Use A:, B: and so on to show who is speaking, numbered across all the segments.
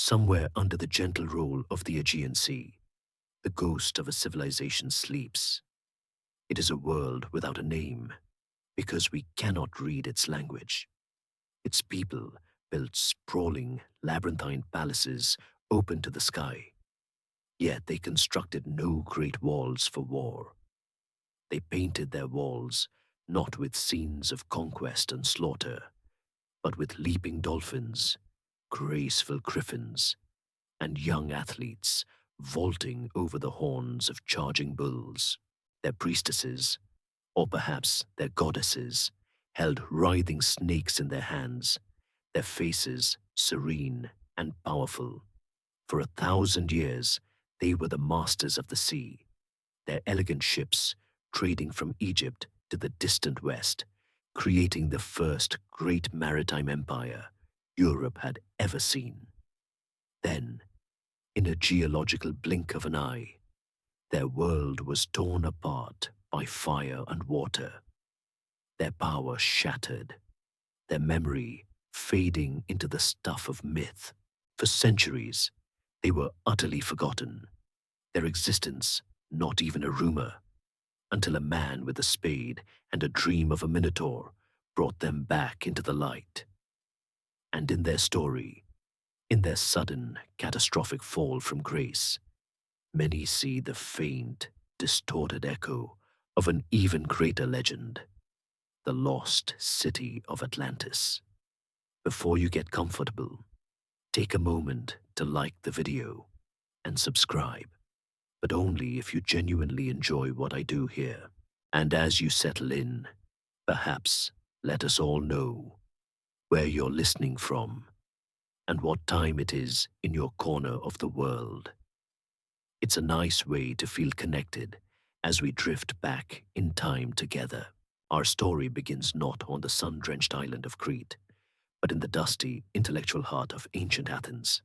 A: Somewhere under the gentle roll of the Aegean Sea, the ghost of a civilization sleeps. It is a world without a name, because we cannot read its language. Its people built sprawling, labyrinthine palaces open to the sky, yet they constructed no great walls for war. They painted their walls not with scenes of conquest and slaughter, but with leaping dolphins, graceful griffins, and young athletes vaulting over the horns of charging bulls. Their priestesses, or perhaps their goddesses, held writhing snakes in their hands, their faces serene and powerful. For 1,000 years, they were the masters of the sea, their elegant ships trading from Egypt to the distant west, creating the first great maritime empire Europe had ever seen. Then, in a geological blink of an eye, their world was torn apart by fire and water, their power shattered, their memory fading into the stuff of myth. For centuries, they were utterly forgotten, their existence not even a rumor, until a man with a spade and a dream of a minotaur brought them back into the light. And in their story, in their sudden, catastrophic fall from grace, many see the faint, distorted echo of an even greater legend, the lost city of Atlantis. Before you get comfortable, take a moment to like the video and subscribe, but only if you genuinely enjoy what I do here. And as you settle in, perhaps let us all know where you're listening from and what time it is in your corner of the world. It's a nice way to feel connected as we drift back in time together. Our story begins not on the sun-drenched island of Crete, but in the dusty, intellectual heart of ancient Athens,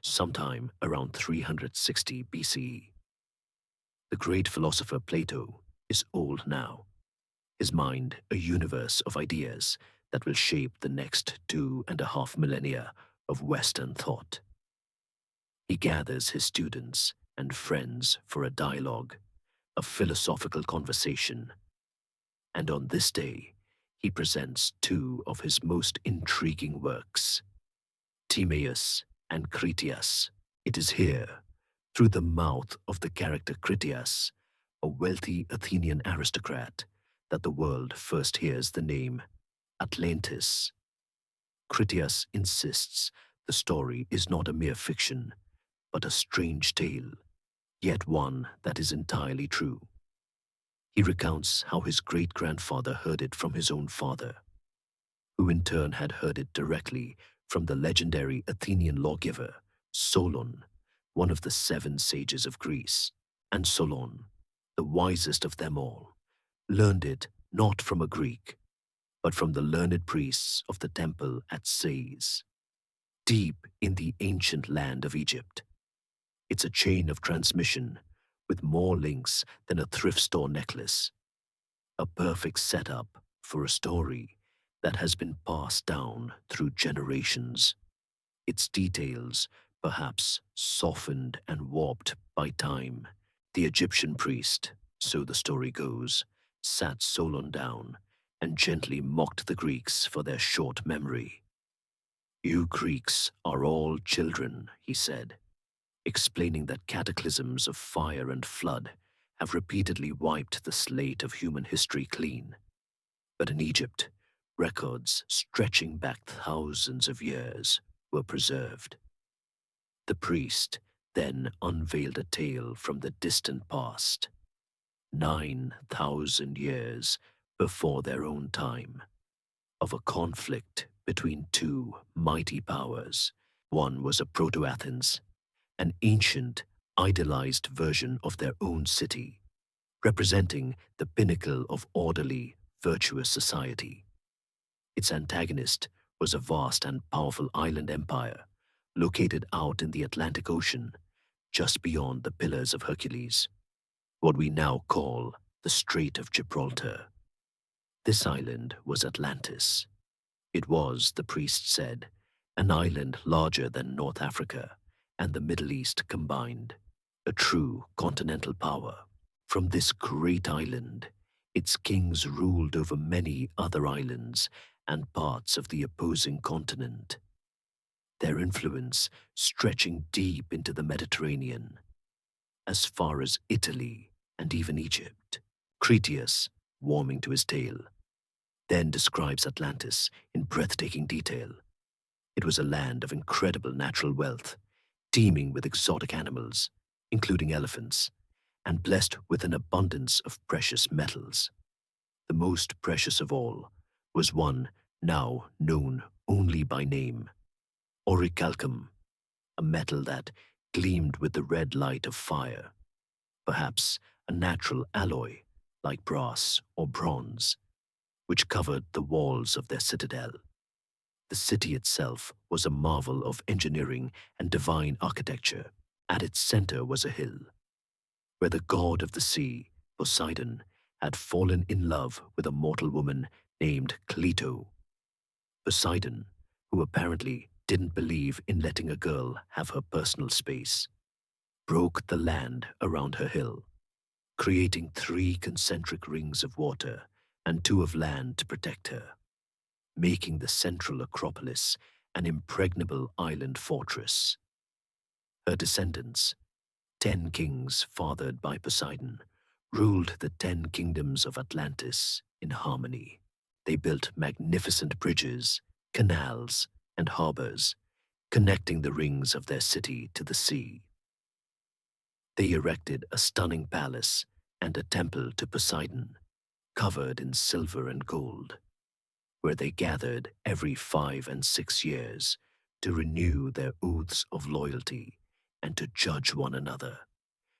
A: sometime around 360 BCE. The great philosopher Plato is old now, his mind a universe of ideas that will shape the next 2.5 millennia of Western thought. He gathers his students and friends for a dialogue, a philosophical conversation, and on this day, he presents two of his most intriguing works, Timaeus and Critias. It is here, through the mouth of the character Critias, a wealthy Athenian aristocrat, that the world first hears the name Atlantis. Critias insists the story is not a mere fiction, but a strange tale, yet one that is entirely true. He recounts how his great-grandfather heard it from his own father, who in turn had heard it directly from the legendary Athenian lawgiver, Solon, one of the 7 sages of Greece. And Solon, the wisest of them all, learned it not from a Greek, but from the learned priests of the temple at Sais, deep in the ancient land of Egypt. It's a chain of transmission with more links than a thrift store necklace, a perfect setup for a story that has been passed down through generations, its details perhaps softened and warped by time. The Egyptian priest, so the story goes, sat Solon down and gently mocked the Greeks for their short memory. "You Greeks are all children," he said, explaining that cataclysms of fire and flood have repeatedly wiped the slate of human history clean. But in Egypt, records stretching back thousands of years were preserved. The priest then unveiled a tale from the distant past, 9,000 years before their own time, of a conflict between two mighty powers. One was a proto-Athens, an ancient, idealized version of their own city, representing the pinnacle of orderly, virtuous society. Its antagonist was a vast and powerful island empire, located out in the Atlantic Ocean, just beyond the Pillars of Hercules, what we now call the Strait of Gibraltar. This island was Atlantis. It was, the priest said, an island larger than North Africa and the Middle East combined, a true continental power. From this great island, its kings ruled over many other islands and parts of the opposing continent, their influence stretching deep into the Mediterranean, as far as Italy and even Egypt. Cretius, warming to his tale, then describes Atlantis in breathtaking detail. It was a land of incredible natural wealth, teeming with exotic animals, including elephants, and blessed with an abundance of precious metals. The most precious of all was one now known only by name, orichalcum, a metal that gleamed with the red light of fire, perhaps a natural alloy like brass or bronze, which covered the walls of their citadel. The city itself was a marvel of engineering and divine architecture. At its center was a hill, where the god of the sea, Poseidon, had fallen in love with a mortal woman named Clito. Poseidon, who apparently didn't believe in letting a girl have her personal space, broke the land around her hill, creating 3 concentric rings of water and 2 of land to protect her, making the central Acropolis an impregnable island fortress. Her descendants, 10 kings fathered by Poseidon, ruled the 10 kingdoms of Atlantis in harmony. They built magnificent bridges, canals, and harbors, connecting the rings of their city to the sea. They erected a stunning palace and a temple to Poseidon, covered in silver and gold, where they gathered every 5 and 6 years to renew their oaths of loyalty and to judge one another,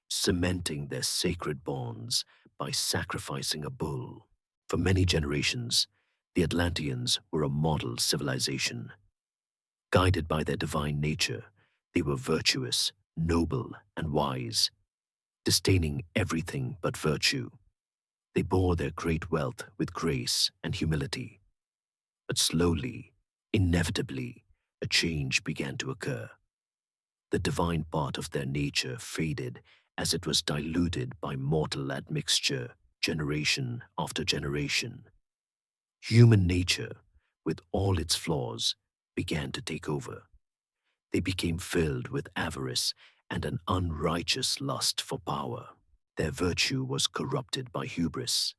A: cementing their sacred bonds by sacrificing a bull. For many generations, the Atlanteans were a model civilization. Guided by their divine nature, they were virtuous, noble, and wise, disdaining everything but virtue. They bore their great wealth with grace and humility. But slowly, inevitably, a change began to occur. The divine part of their nature faded as it was diluted by mortal admixture, generation after generation. Human nature, with all its flaws, began to take over. They became filled with avarice and an unrighteous lust for power. Their virtue was corrupted by hubris.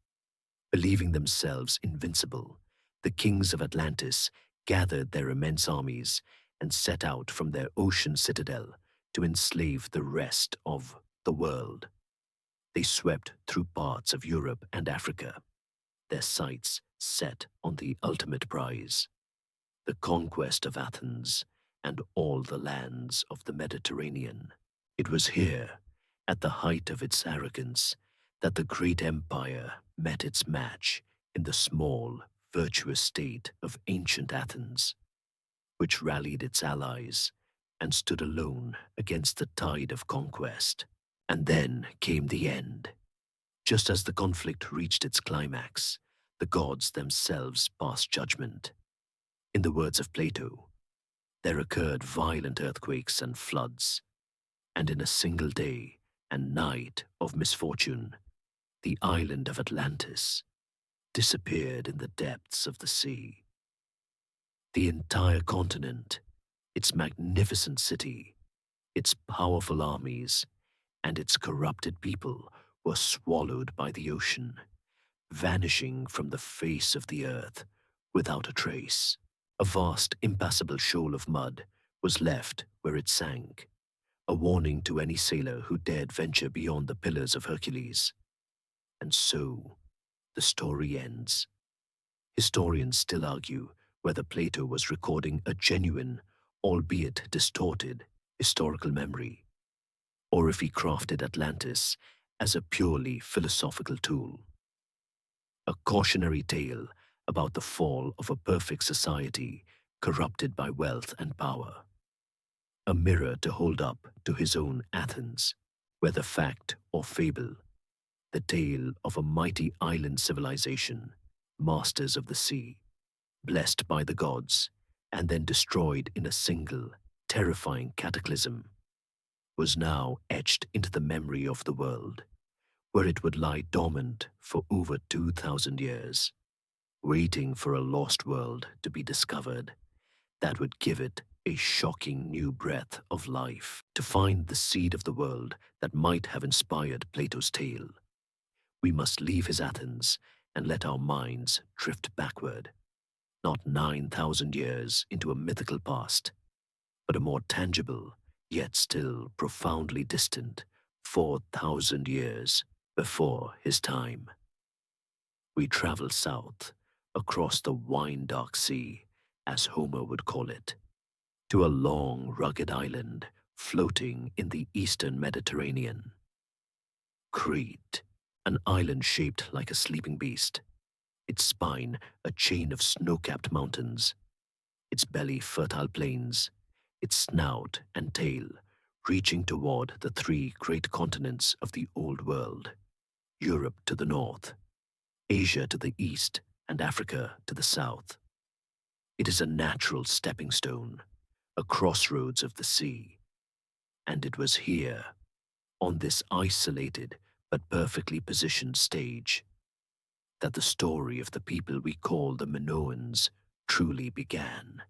A: Believing themselves invincible, the kings of Atlantis gathered their immense armies and set out from their ocean citadel to enslave the rest of the world. They swept through parts of Europe and Africa, their sights set on the ultimate prize, the conquest of Athens and all the lands of the Mediterranean. It was here, at the height of its arrogance, that the great empire met its match in the small, virtuous state of ancient Athens, which rallied its allies and stood alone against the tide of conquest. And then came the end. Just as the conflict reached its climax, the gods themselves passed judgment. In the words of Plato, there occurred violent earthquakes and floods, and in a single day and night of misfortune, the island of Atlantis disappeared in the depths of the sea. The entire continent, its magnificent city, its powerful armies, and its corrupted people were swallowed by the ocean, vanishing from the face of the earth without a trace. A vast, impassable shoal of mud was left where it sank, a warning to any sailor who dared venture beyond the Pillars of Hercules. And so, the story ends. Historians still argue whether Plato was recording a genuine, albeit distorted, historical memory, or if he crafted Atlantis as a purely philosophical tool. A cautionary tale about the fall of a perfect society corrupted by wealth and power. A mirror to hold up to his own Athens, whether fact or fable, the tale of a mighty island civilization, masters of the sea, blessed by the gods, and then destroyed in a single, terrifying cataclysm, was now etched into the memory of the world, where it would lie dormant for over 2,000 years, waiting for a lost world to be discovered that would give it a shocking new breath of life. To find the seed of the world that might have inspired Plato's tale, we must leave his Athens and let our minds drift backward, not 9,000 years into a mythical past, but a more tangible, yet still profoundly distant 4,000 years before his time. We travel south, across the wine-dark sea, as Homer would call it, to a long, rugged island floating in the eastern Mediterranean. Crete, an island shaped like a sleeping beast, its spine a chain of snow-capped mountains, its belly fertile plains, its snout and tail reaching toward the three great continents of the Old World: Europe to the north, Asia to the east, and Africa to the south. It is a natural stepping stone, a crossroads of the sea, and it was here, on this isolated but perfectly positioned stage, that the story of the people we call the Minoans truly began.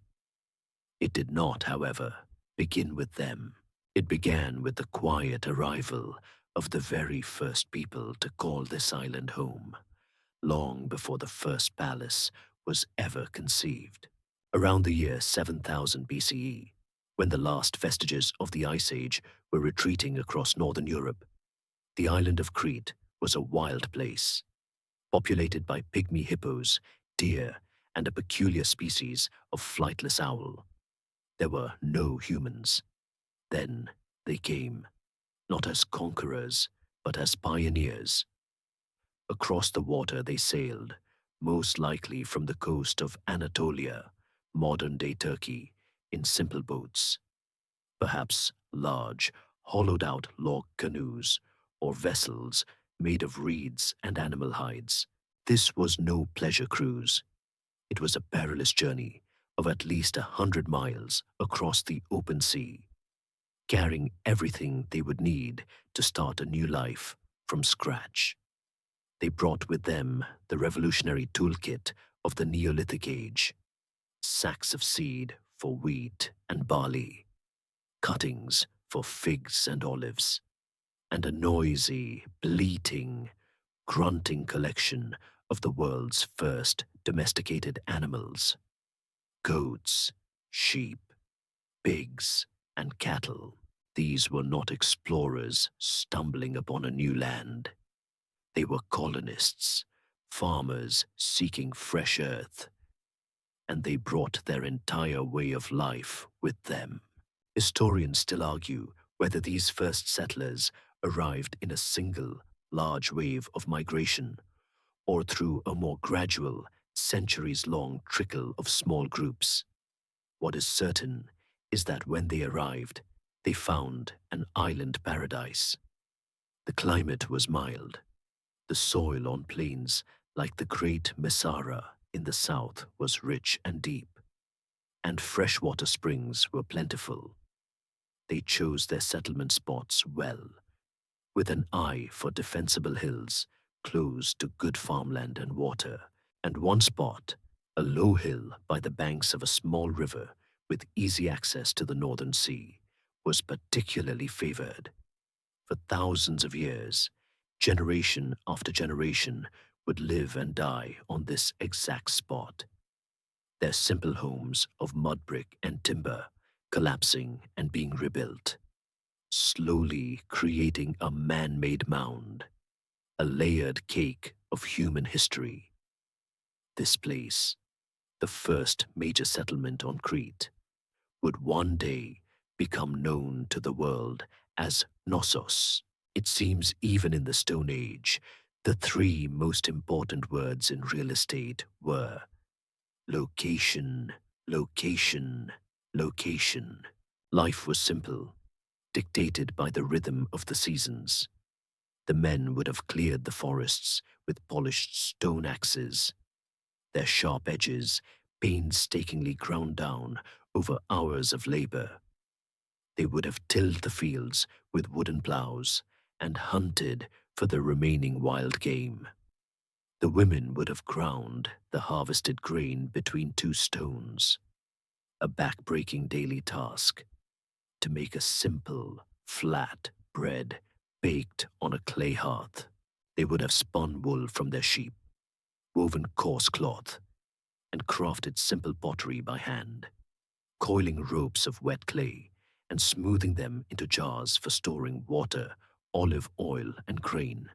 A: It did not, however, begin with them. It began with the quiet arrival of the very first people to call this island home, long before the first palace was ever conceived. Around the year 7000 BCE, when the last vestiges of the Ice Age were retreating across northern Europe, the island of Crete was a wild place, populated by pygmy hippos, deer, and a peculiar species of flightless owl. There were no humans. Then they came, not as conquerors, but as pioneers. Across the water they sailed, most likely from the coast of Anatolia, modern-day Turkey, in simple boats, perhaps large, hollowed-out log canoes, or vessels made of reeds and animal hides. This was no pleasure cruise. It was a perilous journey of at least 100 miles across the open sea, carrying everything they would need to start a new life from scratch. They brought with them the revolutionary toolkit of the Neolithic Age: sacks of seed for wheat and barley, cuttings for figs and olives, and a noisy, bleating, grunting collection of the world's first domesticated animals: goats, sheep, pigs, and cattle. These were not explorers stumbling upon a new land. They were colonists, farmers seeking fresh earth, and they brought their entire way of life with them. Historians still argue whether these first settlers arrived in a single, large wave of migration, or through a more gradual, centuries-long trickle of small groups. What is certain is that when they arrived, they found an island paradise. The climate was mild. The soil on plains like the Great Messara in the south was rich and deep, and freshwater springs were plentiful. They chose their settlement spots well, with an eye for defensible hills close to good farmland and water, and one spot, a low hill by the banks of a small river with easy access to the northern sea, was particularly favored. For thousands of years, generation after generation would live and die on this exact spot, their simple homes of mud brick and timber collapsing and being rebuilt, slowly creating a man-made mound, a layered cake of human history. This place, the first major settlement on Crete, would one day become known to the world as Knossos. It seems even in the Stone Age, the three most important words in real estate were location, location, location. Life was simple, dictated by the rhythm of the seasons. The men would have cleared the forests with polished stone axes, their sharp edges painstakingly ground down over hours of labor. They would have tilled the fields with wooden plows and hunted for the remaining wild game. The women would have ground the harvested grain between two stones, a back-breaking daily task to make a simple, flat bread baked on a clay hearth. They would have spun wool from their sheep, woven coarse cloth, and crafted simple pottery by hand, coiling ropes of wet clay and smoothing them into jars for storing water, olive oil, and grain.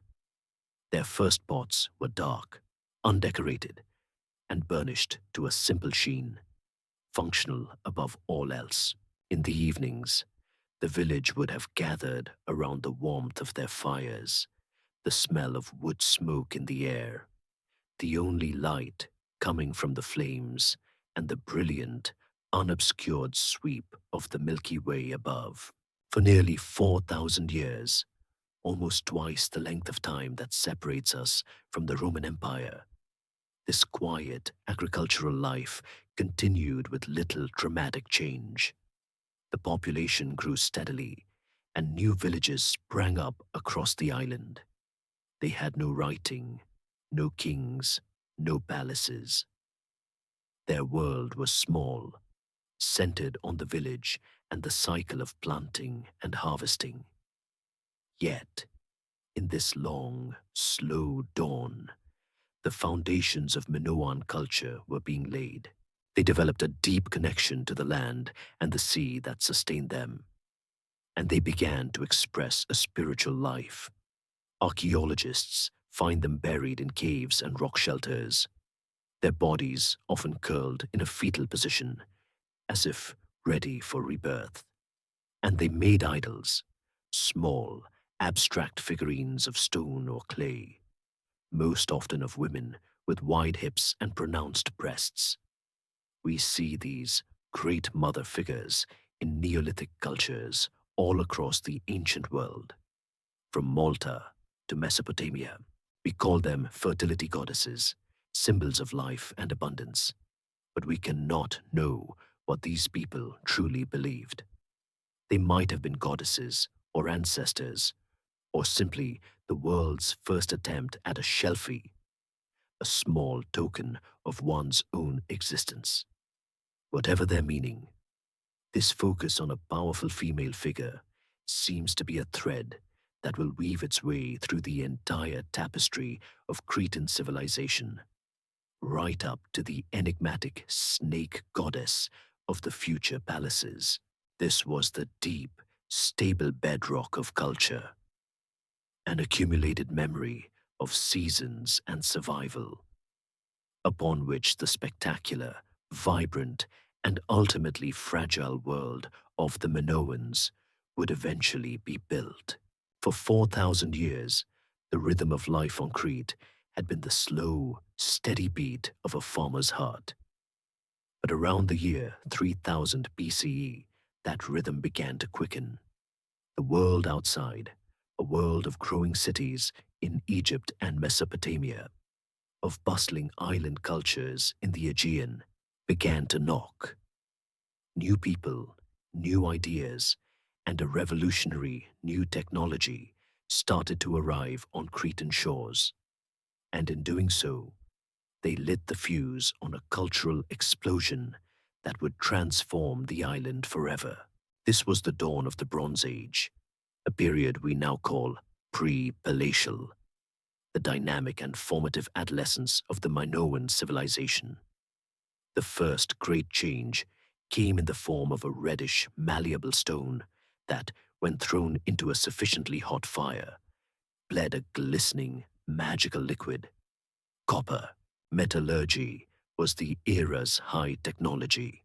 A: Their first pots were dark, undecorated, and burnished to a simple sheen, functional above all else. In the evenings, the village would have gathered around the warmth of their fires, the smell of wood smoke in the air, the only light coming from the flames, and the brilliant, unobscured sweep of the Milky Way above. For nearly 4,000 years, almost twice the length of time that separates us from the Roman Empire, this quiet agricultural life continued with little dramatic change. The population grew steadily, and new villages sprang up across the island. They had no writing, no kings, no palaces. Their world was small, centered on the village and the cycle of planting and harvesting. Yet, in this long, slow dawn, the foundations of Minoan culture were being laid. They developed a deep connection to the land and the sea that sustained them, and they began to express a spiritual life. Archaeologists find them buried in caves and rock shelters, their bodies often curled in a fetal position, as if ready for rebirth. And they made idols, small, abstract figurines of stone or clay, most often of women with wide hips and pronounced breasts. We see these great mother figures in Neolithic cultures all across the ancient world, from Malta to Mesopotamia. We call them fertility goddesses, symbols of life and abundance. But we cannot know what these people truly believed. They might have been goddesses or ancestors, or simply the world's first attempt at a shelfie, a small token of one's own existence. Whatever their meaning, this focus on a powerful female figure seems to be a thread that will weave its way through the entire tapestry of Cretan civilization, right up to the enigmatic snake goddess of the future palaces. This was the deep, stable bedrock of culture, an accumulated memory of seasons and survival, upon which the spectacular, vibrant, and ultimately fragile world of the Minoans would eventually be built. For 4,000 years, the rhythm of life on Crete had been the slow, steady beat of a farmer's heart. But around the year 3000 BCE, that rhythm began to quicken. The world outside, a world of growing cities in Egypt and Mesopotamia, of bustling island cultures in the Aegean, began to knock. New people, new ideas, and a revolutionary new technology started to arrive on Cretan shores. And in doing so, they lit the fuse on a cultural explosion that would transform the island forever. This was the dawn of the Bronze Age, a period we now call pre-palatial, the dynamic and formative adolescence of the Minoan civilization. The first great change came in the form of a reddish, malleable stone that, when thrown into a sufficiently hot fire, bled a glistening, magical liquid. Copper, metallurgy, was the era's high technology.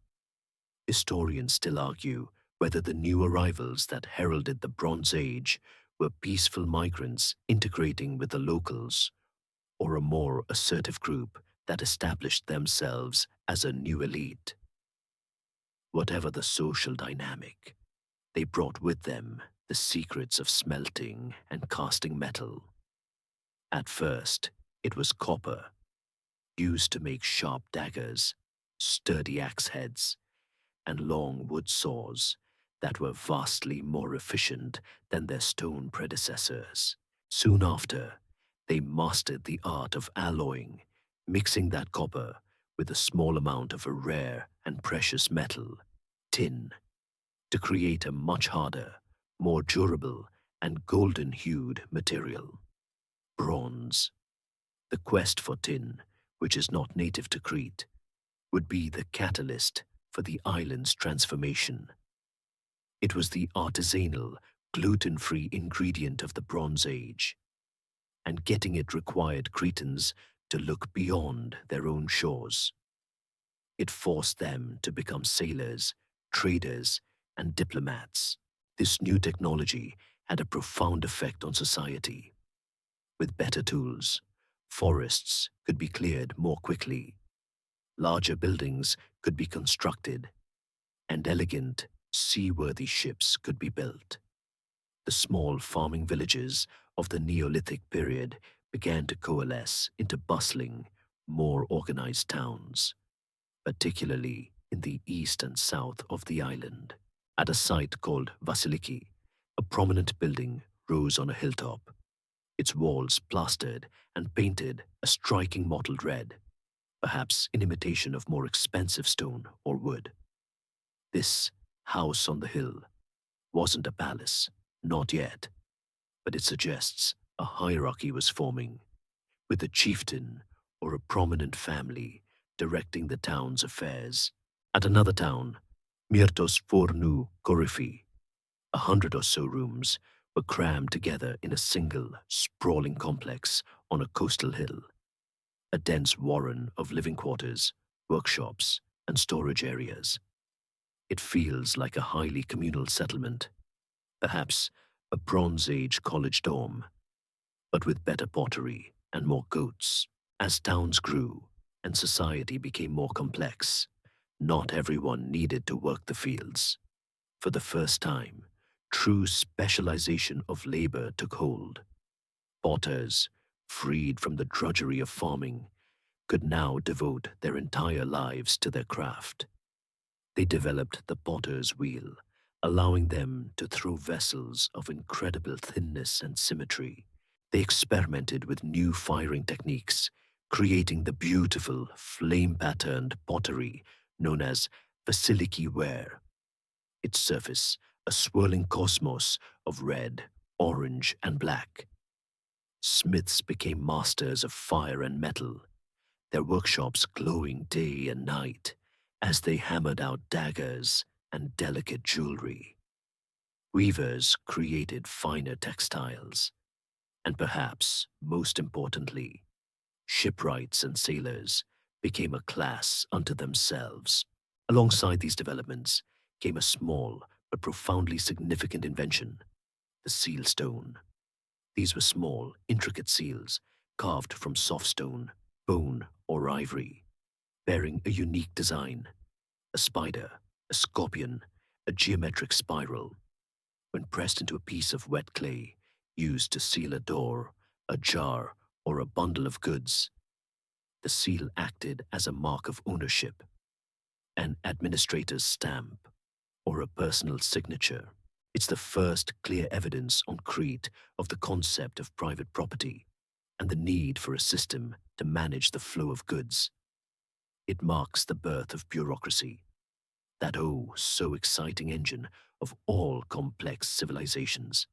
A: Historians still argue whether the new arrivals that heralded the Bronze Age were peaceful migrants integrating with the locals, or a more assertive group that established themselves as a new elite. Whatever the social dynamic, they brought with them the secrets of smelting and casting metal. At first, it was copper, used to make sharp daggers, sturdy axe heads, and long wood saws that were vastly more efficient than their stone predecessors. Soon after, they mastered the art of alloying, mixing that copper with a small amount of a rare and precious metal, tin, to create a much harder, more durable, and golden-hued material. Bronze. The quest for tin, which is not native to Crete, would be the catalyst for the island's transformation. It was the artisanal, gluten-free ingredient of the Bronze Age, and getting it required Cretans to look beyond their own shores. It forced them to become sailors, traders, and diplomats. This new technology had a profound effect on society. With better tools, forests could be cleared more quickly, larger buildings could be constructed, and elegant, seaworthy ships could be built. The small farming villages of the Neolithic period began to coalesce into bustling, more organized towns, particularly in the east and south of the island. At a site called Vasiliki, a prominent building rose on a hilltop, its walls plastered and painted a striking mottled red, perhaps in imitation of more expensive stone or wood. This house on the hill wasn't a palace, not yet, but it suggests a hierarchy was forming, with a chieftain or a prominent family directing the town's affairs. At another town, Myrtos Fornu Korifi, 100 or so rooms were crammed together in a single, sprawling complex on a coastal hill, a dense warren of living quarters, workshops, and storage areas. It feels like a highly communal settlement, perhaps a Bronze Age college dorm, but with better pottery and more goats. As towns grew and society became more complex, not everyone needed to work the fields. For the first time, true specialization of labor took hold. Potters, freed from the drudgery of farming, could now devote their entire lives to their craft. They developed the potter's wheel, allowing them to throw vessels of incredible thinness and symmetry. They experimented with new firing techniques, creating the beautiful, flame-patterned pottery known as Vasiliki ware. Its surface, a swirling cosmos of red, orange, and black. Smiths became masters of fire and metal, their workshops glowing day and night as they hammered out daggers and delicate jewelry. Weavers created finer textiles, and perhaps most importantly, shipwrights and sailors became a class unto themselves. Alongside these developments came a small but profoundly significant invention, the seal stone. These were small, intricate seals carved from soft stone, bone, or ivory, bearing a unique design: a spider, a scorpion, a geometric spiral. When pressed into a piece of wet clay used to seal a door, a jar, or a bundle of goods, the seal acted as a mark of ownership, an administrator's stamp, or a personal signature. It's the first clear evidence on Crete of the concept of private property and the need for a system to manage the flow of goods. It marks the birth of bureaucracy, that oh so exciting engine of all complex civilizations.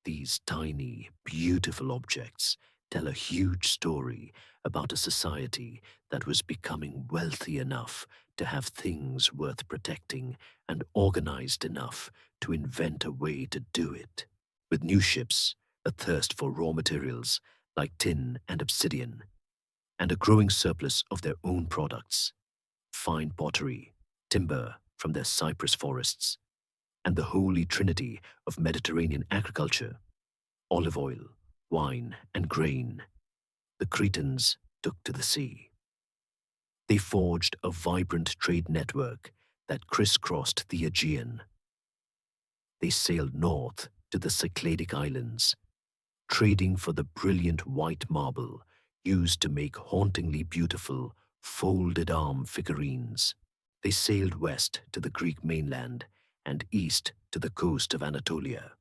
A: These tiny, beautiful objects tell a huge story about a society that was becoming wealthy enough to have things worth protecting and organized enough to invent a way to do it. With new ships, a thirst for raw materials like tin and obsidian, and a growing surplus of their own products, fine pottery, timber from their cypress forests, and the holy trinity of Mediterranean agriculture, olive oil, wine, and grain, the Cretans took to the sea. They forged a vibrant trade network that crisscrossed the Aegean. They sailed north to the Cycladic Islands, trading for the brilliant white marble used to make hauntingly beautiful folded arm figurines. They sailed west to the Greek mainland and east to the coast of Anatolia.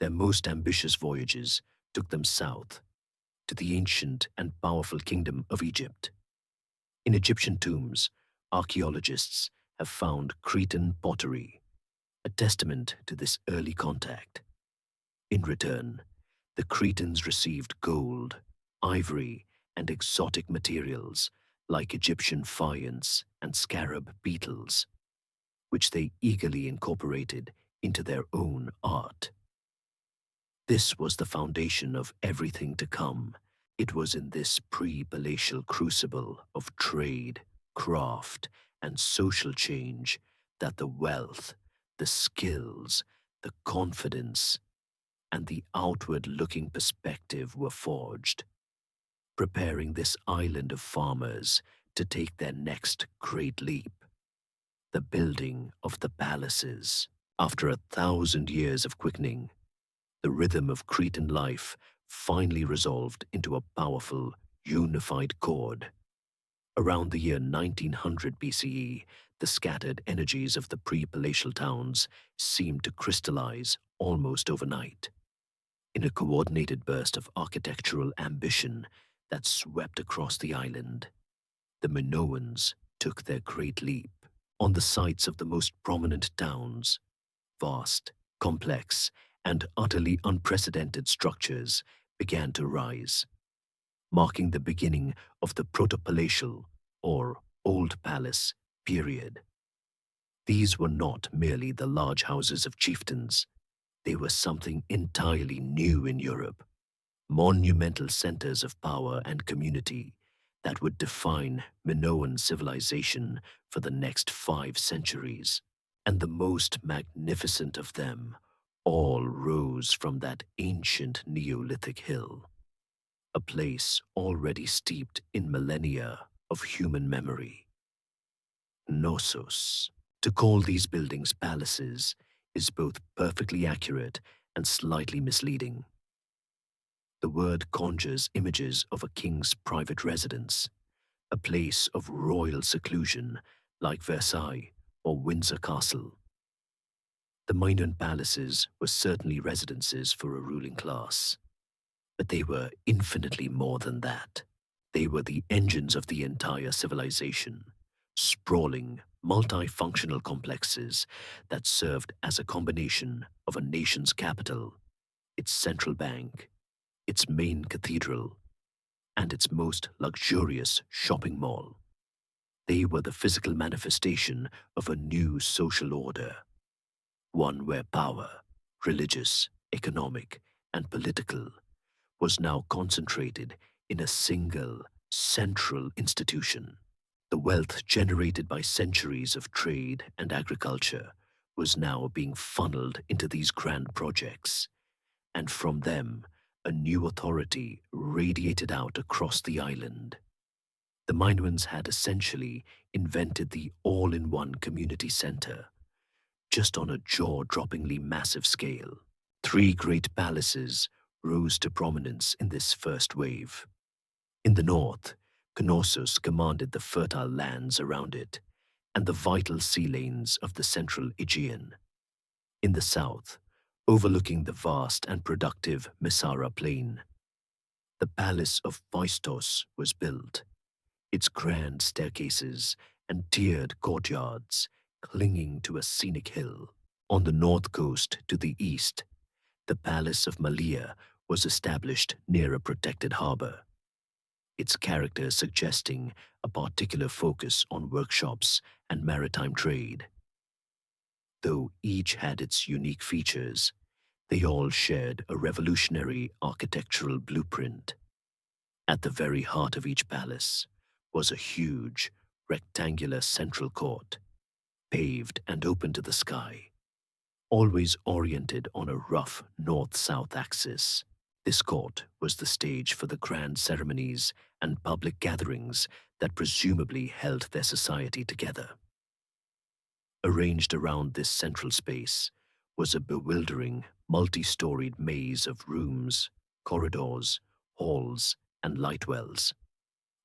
A: Their most ambitious voyages took them south to the ancient and powerful kingdom of Egypt. In Egyptian tombs, archaeologists have found Cretan pottery, a testament to this early contact. In return, the Cretans received gold, ivory, and exotic materials like Egyptian faience and scarab beetles, which they eagerly incorporated into their own art. This was the foundation of everything to come. It was in this pre-palatial crucible of trade, craft, and social change that the wealth, the skills, the confidence, and the outward-looking perspective were forged, preparing this island of farmers to take their next great leap, the building of the palaces. After 1,000 years of quickening, the rhythm of Cretan life finally resolved into a powerful, unified chord. Around the year 1900 BCE, the scattered energies of the pre-palatial towns seemed to crystallize almost overnight. In a coordinated burst of architectural ambition that swept across the island, the Minoans took their great leap. On the sites of the most prominent towns, vast, complex, and utterly unprecedented structures began to rise, marking the beginning of the proto-palatial, or Old Palace, period. These were not merely the large houses of chieftains. They were something entirely new in Europe, monumental centers of power and community that would define Minoan civilization for the next 5 centuries. And the most magnificent of them all rose from that ancient Neolithic hill, a place already steeped in millennia of human memory. Knossos. To call these buildings palaces is both perfectly accurate and slightly misleading. The word conjures images of a king's private residence, a place of royal seclusion like Versailles or Windsor Castle. The Minoan palaces were certainly residences for a ruling class, but they were infinitely more than that. They were the engines of the entire civilization, sprawling, multifunctional complexes that served as a combination of a nation's capital, its central bank, its main cathedral, and its most luxurious shopping mall. They were the physical manifestation of a new social order, one where power, religious, economic, and political, was now concentrated in a single, central institution. The wealth generated by centuries of trade and agriculture was now being funneled into these grand projects, and from them, a new authority radiated out across the island. The Minoans had essentially invented the all-in-one community center, just on a jaw-droppingly massive scale. 3 great palaces rose to prominence in this first wave. In the north, Knossos commanded the fertile lands around it and the vital sea lanes of the central Aegean. In the south, overlooking the vast and productive Messara plain, the palace of Phaistos was built, its grand staircases and tiered courtyards clinging to a scenic hill. On the north coast to the east, the palace of Malea was established near a protected harbor, its character suggesting a particular focus on workshops and maritime trade. Though each had its unique features, they all shared a revolutionary architectural blueprint. At the very heart of each palace was a huge, rectangular central court, paved and open to the sky, always oriented on a rough north-south axis. This court was the stage for the grand ceremonies and public gatherings that presumably held their society together. Arranged around this central space was a bewildering, multi-storied maze of rooms, corridors, halls, and light wells,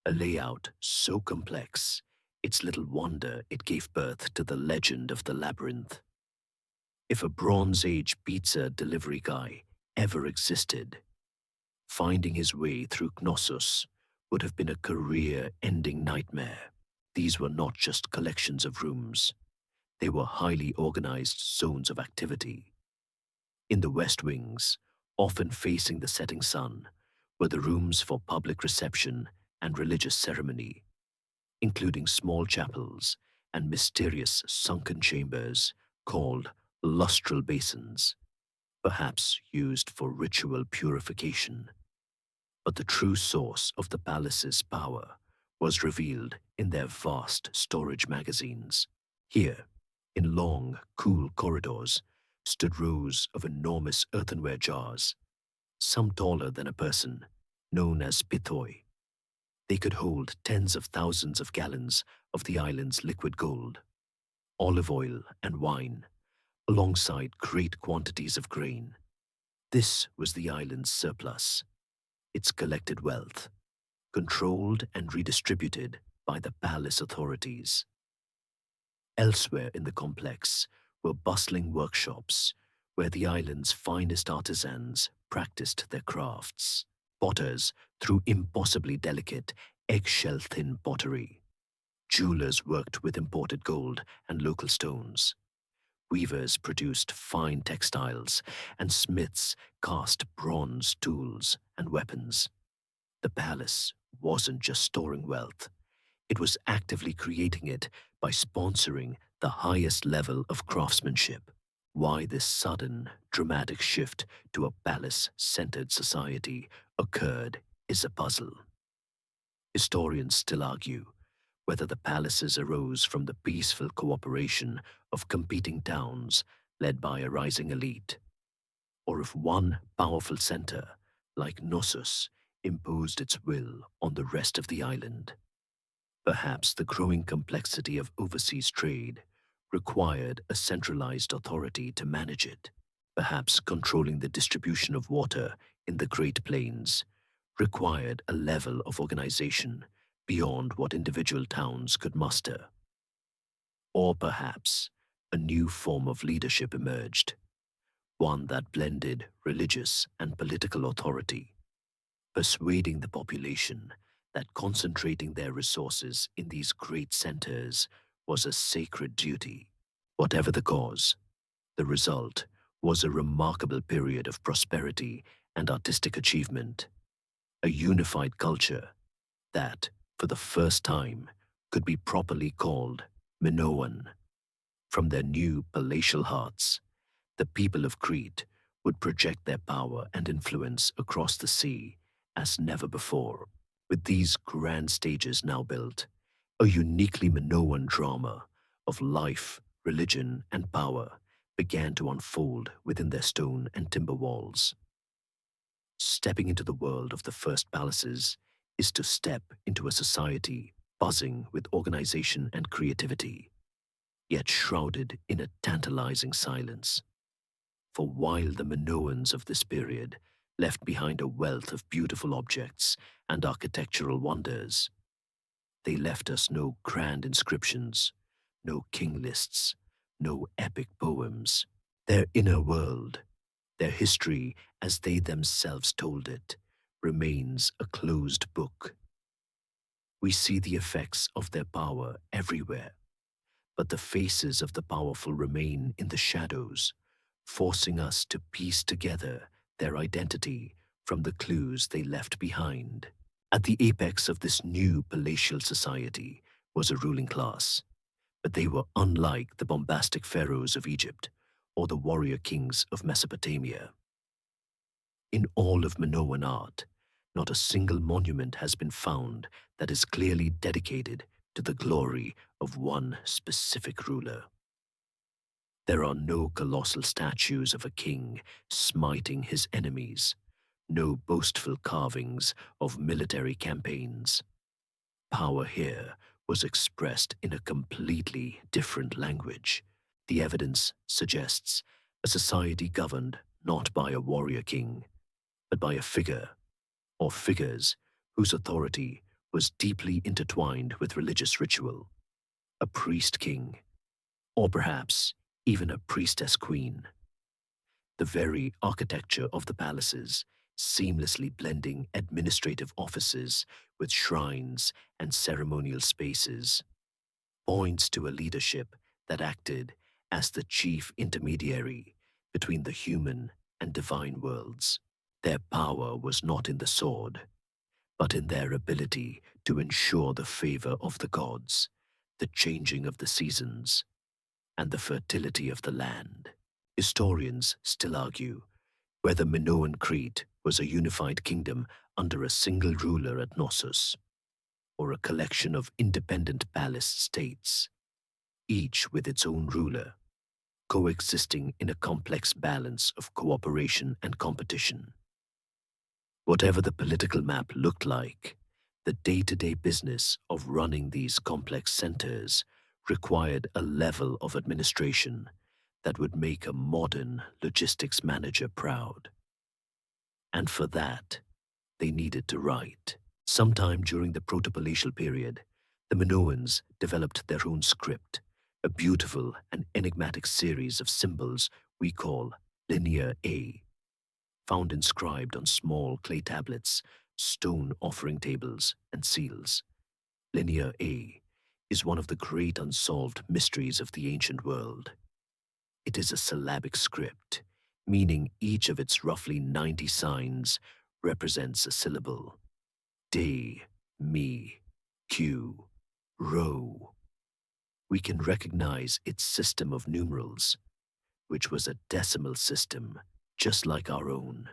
A: a layout so complex, it's little wonder it gave birth to the legend of the labyrinth. If a Bronze Age pizza delivery guy ever existed, finding his way through Knossos would have been a career-ending nightmare. These were not just collections of rooms, they were highly organized zones of activity. In the west wings, often facing the setting sun, were the rooms for public reception and religious ceremony, including small chapels and mysterious sunken chambers called lustral basins, perhaps used for ritual purification. But the true source of the palace's power was revealed in their vast storage magazines. Here, in long, cool corridors, stood rows of enormous earthenware jars, some taller than a person, known as pithoi. They could hold tens of thousands of gallons of the island's liquid gold, olive oil, and wine, alongside great quantities of grain. This was the island's surplus, its collected wealth, controlled and redistributed by the palace authorities. Elsewhere in the complex were bustling workshops where the island's finest artisans practiced their crafts. Potters threw impossibly delicate, eggshell-thin pottery. Jewelers worked with imported gold and local stones. Weavers produced fine textiles, and smiths cast bronze tools and weapons. The palace wasn't just storing wealth, it was actively creating it by sponsoring the highest level of craftsmanship. Why this sudden, dramatic shift to a palace-centered society occurred is a puzzle. Historians still argue whether the palaces arose from the peaceful cooperation of competing towns led by a rising elite, or if one powerful center, like Knossos, imposed its will on the rest of the island. Perhaps the growing complexity of overseas trade required a centralized authority to manage it. Perhaps controlling the distribution of water in the Great Plains required a level of organization beyond what individual towns could muster. Or perhaps a new form of leadership emerged, one that blended religious and political authority, persuading the population that concentrating their resources in these great centers was a sacred duty. Whatever the cause, the result was a remarkable period of prosperity and artistic achievement, a unified culture that, for the first time, could be properly called Minoan. From their new palatial hearts, the people of Crete would project their power and influence across the sea as never before. With these grand stages now built, a uniquely Minoan drama of life, religion, and power began to unfold within their stone and timber walls. Stepping into the world of the first palaces is to step into a society buzzing with organization and creativity, yet shrouded in a tantalizing silence. For while the Minoans of this period left behind a wealth of beautiful objects and architectural wonders, they left us no grand inscriptions, no king lists, no epic poems. Their inner world, their history as they themselves told it, remains a closed book. We see the effects of their power everywhere, but the faces of the powerful remain in the shadows, forcing us to piece together their identity from the clues they left behind. At the apex of this new palatial society was a ruling class, but they were unlike the bombastic pharaohs of Egypt or the warrior kings of Mesopotamia. In all of Minoan art, not a single monument has been found that is clearly dedicated to the glory of one specific ruler. There are no colossal statues of a king smiting his enemies, no boastful carvings of military campaigns. Power here was expressed in a completely different language. The evidence suggests a society governed not by a warrior king, but by a figure or figures whose authority was deeply intertwined with religious ritual, a priest king, or perhaps even a priestess queen. The very architecture of the palaces, seamlessly blending administrative offices with shrines and ceremonial spaces, points to a leadership that acted as the chief intermediary between the human and divine worlds. Their power was not in the sword, but in their ability to ensure the favor of the gods, the changing of the seasons, and the fertility of the land. Historians still argue whether Minoan Crete was a unified kingdom under a single ruler at Knossos, or a collection of independent palace states, each with its own ruler, coexisting in a complex balance of cooperation and competition. Whatever the political map looked like, the day-to-day business of running these complex centers required a level of administration that would make a modern logistics manager proud. And for that, they needed to write. Sometime during the Proto-Palatial period, the Minoans developed their own script, a beautiful and enigmatic series of symbols we call Linear A, found inscribed on small clay tablets, stone offering tables, and seals. Linear A is one of the great unsolved mysteries of the ancient world. It is a syllabic script, meaning each of its roughly 90 signs represents a syllable. Day, me, Q, rho. We can recognize its system of numerals, which was a decimal system, just like our own.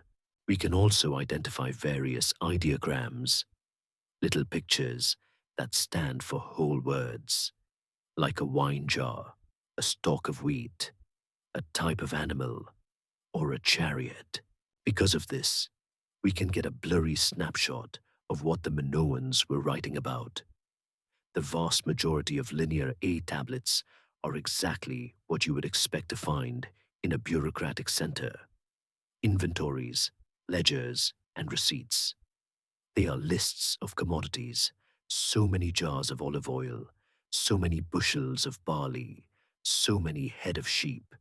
A: We can also identify various ideograms, little pictures that stand for whole words, like a wine jar, a stalk of wheat, a type of animal, or a chariot. Because of this, we can get a blurry snapshot of what the Minoans were writing about. The vast majority of Linear A tablets are exactly what you would expect to find in a bureaucratic center: inventories, ledgers, and receipts. They are lists of commodities, so many jars of olive oil, so many bushels of barley, so many head of sheep,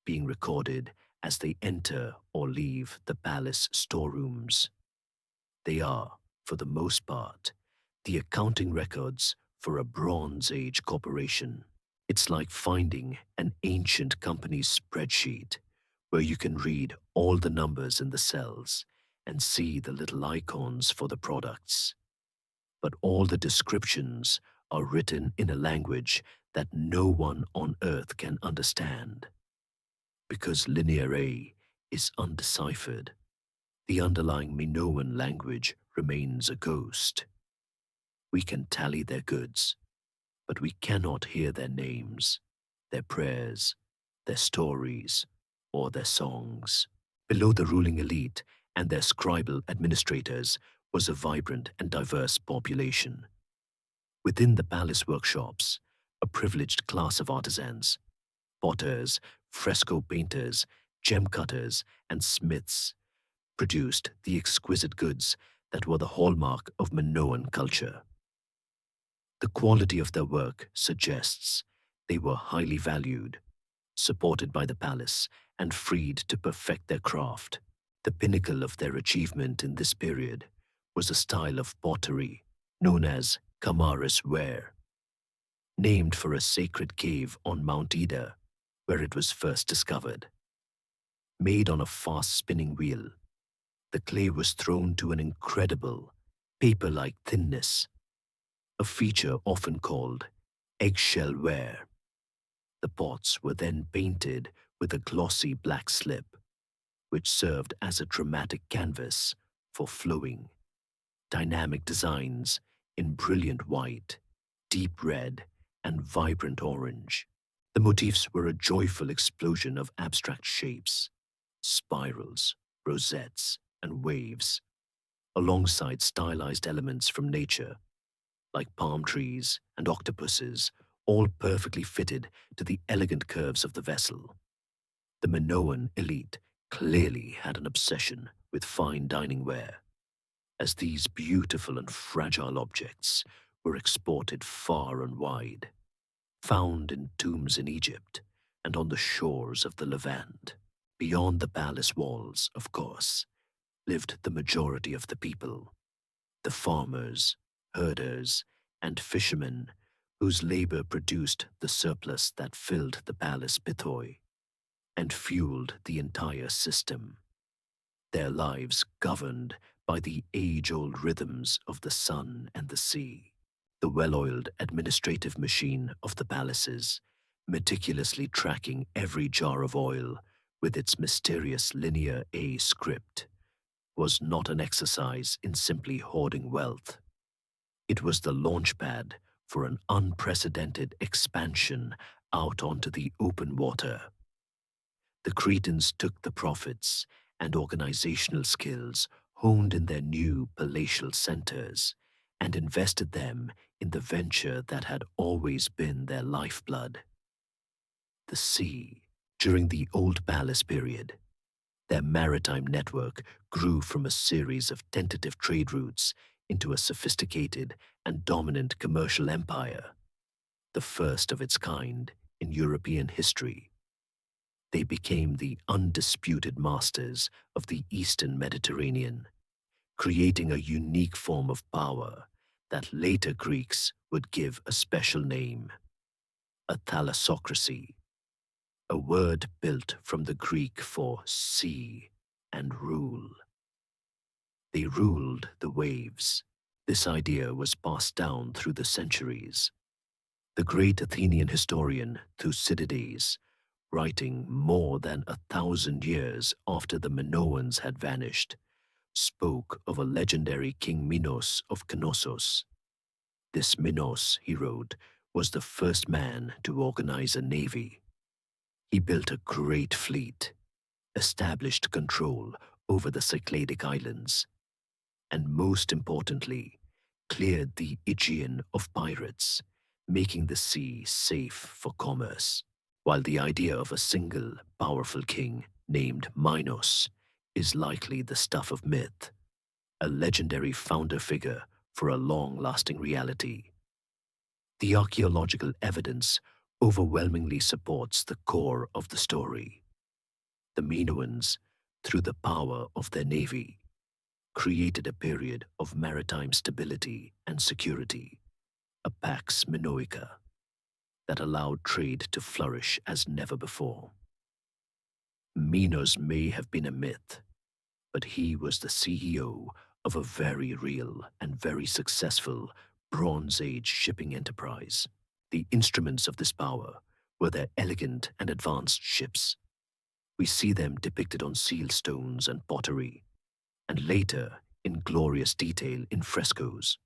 A: being recorded as they enter or leave the palace storerooms. They are, for the most part, the accounting records for a Bronze Age corporation. It's like finding an ancient company's spreadsheet where you can read all the numbers in the cells and see the little icons for the products. But all the descriptions are written in a language that no one on Earth can understand. Because Linear A is undeciphered, the underlying Minoan language remains a ghost. We can tally their goods, but we cannot hear their names, their prayers, their stories, or their songs. Below the ruling elite and their scribal administrators was a vibrant and diverse population. Within the palace workshops, a privileged class of artisans, potters, fresco painters, gem cutters, and smiths, produced the exquisite goods that were the hallmark of Minoan culture. The quality of their work suggests they were highly valued, supported by the palace, and freed to perfect their craft. The pinnacle of their achievement in this period was a style of pottery known as Kamaris ware, named for a sacred cave on Mount Ida where it was first discovered. Made on a fast spinning wheel, the clay was thrown to an incredible, paper-like thinness, a feature often called eggshell ware. The pots were then painted with a glossy black slip, which served as a dramatic canvas for flowing, dynamic designs in brilliant white, deep red, and vibrant orange. The motifs were a joyful explosion of abstract shapes, spirals, rosettes, and waves, alongside stylized elements from nature, like palm trees and octopuses, all perfectly fitted to the elegant curves of the vessel. The Minoan elite clearly had an obsession with fine dining ware. as these beautiful and fragile objects were exported far and wide, found in tombs in Egypt and on the shores of the Levant. Beyond the palace walls, of course, lived the majority of the people, the farmers, herders, and fishermen whose labor produced the surplus that filled the palace pithoi and fueled the entire system, their lives governed by the age-old rhythms of the sun and the sea. The well-oiled administrative machine of the palaces, meticulously tracking every jar of oil with its mysterious linear A script, was not an exercise in simply hoarding wealth. It was the launchpad for an unprecedented expansion out onto the open water. The Cretans took the profits and organizational skills honed in their new palatial centers and invested them in the venture that had always been their lifeblood, the sea. During the Old Palace period, their maritime network grew from a series of tentative trade routes into a sophisticated and dominant commercial empire, the first of its kind in European history. They became the undisputed masters of the Eastern Mediterranean, creating a unique form of power that later Greeks would give a special name, a thalassocracy, a word built from the Greek for sea and rule. They ruled the waves. This idea was passed down through the centuries. The great Athenian historian Thucydides, writing more than 1,000 years after the Minoans had vanished, spoke of a legendary King Minos of Knossos. This Minos, he wrote, was the first man to organize a navy. He built a great fleet, established control over the Cycladic islands, and most importantly, cleared the Aegean of pirates, making the sea safe for commerce. While the idea of a single, powerful king named Minos is likely the stuff of myth, a legendary founder figure for a long-lasting reality, the archaeological evidence overwhelmingly supports the core of the story. The Minoans, through the power of their navy, created a period of maritime stability and security, a pax minoica, that allowed trade to flourish as never before. Minos may have been a myth, but he was the CEO of a very real and very successful Bronze Age shipping enterprise. The instruments of this power were their elegant and advanced ships. We see them depicted on seal stones and pottery, and later in glorious detail in frescoes.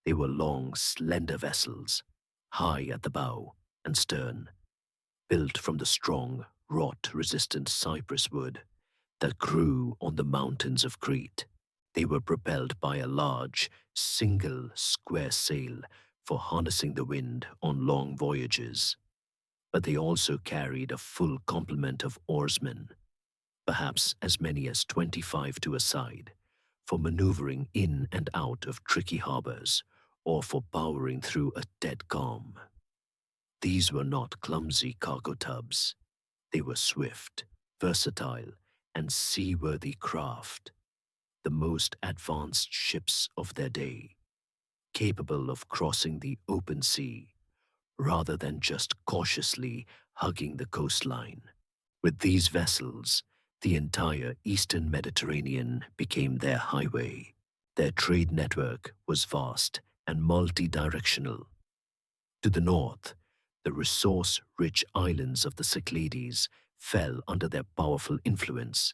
A: They were long, slender vessels, high at the bow and stern, built from the strong, rot-resistant cypress wood that grew on the mountains of Crete. They were propelled by a large, single, square sail for harnessing the wind on long voyages. But they also carried a full complement of oarsmen, perhaps as many as 25 to a side, for maneuvering in and out of tricky harbors or for powering through a dead calm. These were not clumsy cargo tubs. They were swift, versatile, and seaworthy craft, the most advanced ships of their day, capable of crossing the open sea rather than just cautiously hugging the coastline. With these vessels, the entire Eastern Mediterranean became their highway. Their trade network was vast and multi-directional. To the north, the resource-rich islands of the Cyclades fell under their powerful influence,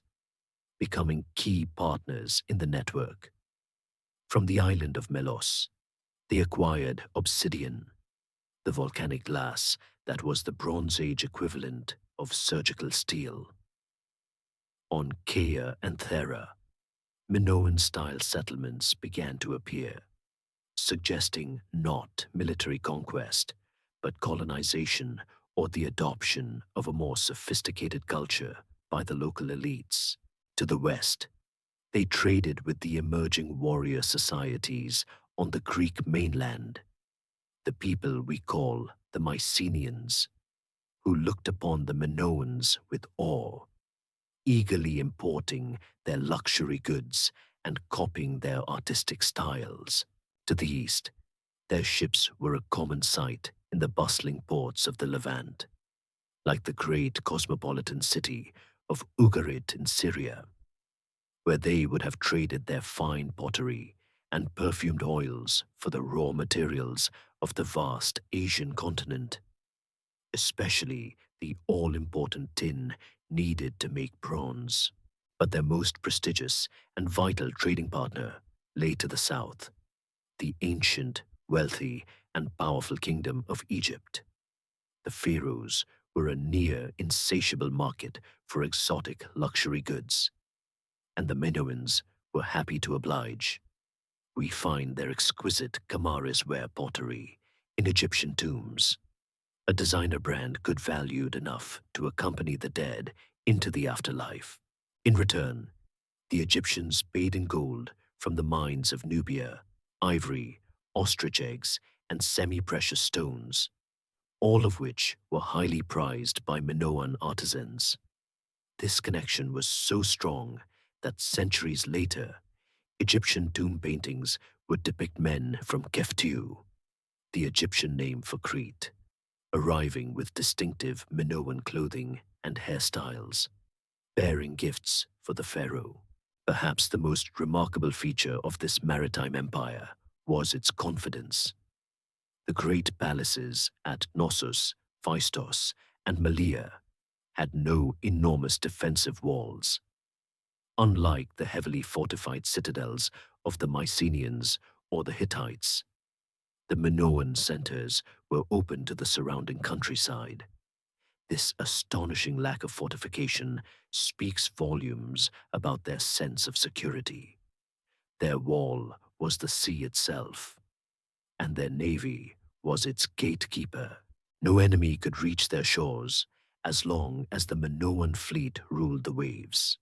A: becoming key partners in the network. From the island of Melos, they acquired obsidian, the volcanic glass that was the Bronze Age equivalent of surgical steel. On Caia and Thera, Minoan-style settlements began to appear, suggesting not military conquest, but colonization or the adoption of a more sophisticated culture by the local elites. To the west, They traded with the emerging warrior societies on the Greek mainland, the people we call the Mycenaeans, who looked upon the Minoans with awe, eagerly importing their luxury goods and copying their artistic styles. To the east, their ships were a common sight in the bustling ports of the Levant, like the great cosmopolitan city of Ugarit in Syria, where they would have traded their fine pottery and perfumed oils for the raw materials of the vast Asian continent, especially the all-important tin needed to make bronze. But their most prestigious and vital trading partner lay to the south, the ancient, wealthy, and powerful kingdom of Egypt. The pharaohs were a near insatiable market for exotic luxury goods, and the Minoans were happy to oblige. We find their exquisite Kamaris ware pottery in Egyptian tombs, a designer brand good valued enough to accompany the dead into the afterlife. In return, the Egyptians paid in gold from the mines of Nubia, ivory, ostrich eggs, and semi-precious stones, all of which were highly prized by Minoan artisans. This connection was so strong that centuries later, Egyptian tomb paintings would depict men from Keftiu, the Egyptian name for Crete, arriving with distinctive Minoan clothing and hairstyles, bearing gifts for the pharaoh. Perhaps the most remarkable feature of this maritime empire was its confidence. The great palaces at Knossos, Phaistos, and Malea had no enormous defensive walls. Unlike the heavily fortified citadels of the Mycenaeans or the Hittites, the Minoan centers were open to the surrounding countryside. This astonishing lack of fortification speaks volumes about their sense of security. Their wall was the sea itself, and their navy was its gatekeeper. No enemy could reach their shores as long as the Minoan fleet ruled the waves.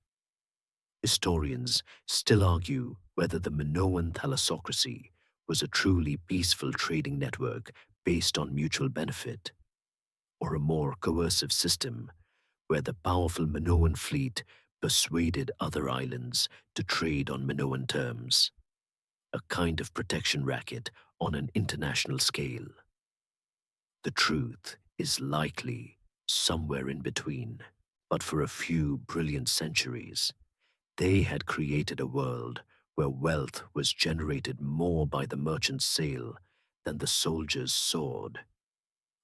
A: Historians still argue whether the Minoan thalassocracy was a truly peaceful trading network based on mutual benefit, or a more coercive system where the powerful Minoan fleet persuaded other islands to trade on Minoan terms, a kind of protection racket on an international scale. The truth is likely somewhere in between, but for a few brilliant centuries, they had created a world where wealth was generated more by the merchant's sail than the soldier's sword,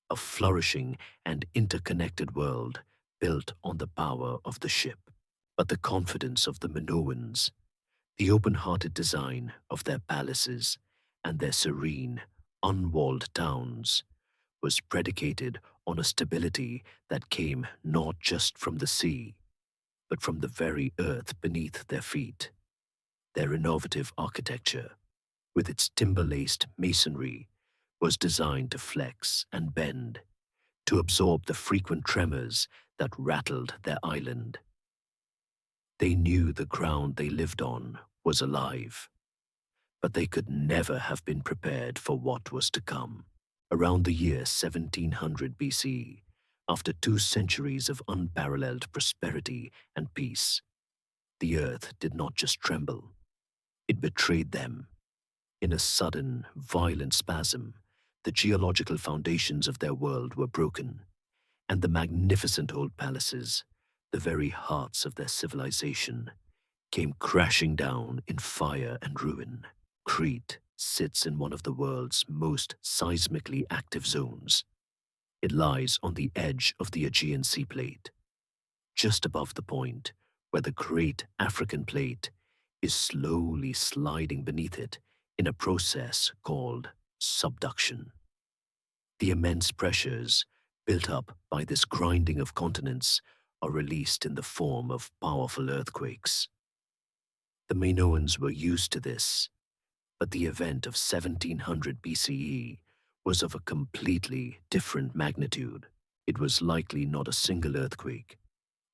A: a flourishing and interconnected world built on the power of the ship. But the confidence of the Minoans, the open-hearted design of their palaces, and their serene, unwalled towns was predicated on a stability that came not just from the sea, but from the very earth beneath their feet. Their innovative architecture, with its timber-laced masonry, was designed to flex and bend, to absorb the frequent tremors that rattled their island. They knew the ground they lived on was alive, but they could never have been prepared for what was to come. Around the year 1700 BC, after 2 centuries of unparalleled prosperity and peace, the earth did not just tremble, it betrayed them. In a sudden, violent spasm, the geological foundations of their world were broken, and the magnificent old palaces, the very hearts of their civilization, came crashing down in fire and ruin. Crete sits in one of the world's most seismically active zones. It lies on the edge of the Aegean Sea Plate, just above the point where the great African plate is slowly sliding beneath it in a process called subduction. The immense pressures built up by this grinding of continents are released in the form of powerful earthquakes. The Minoans were used to this, but the event of 1700 BCE was of a completely different magnitude. It was likely not a single earthquake,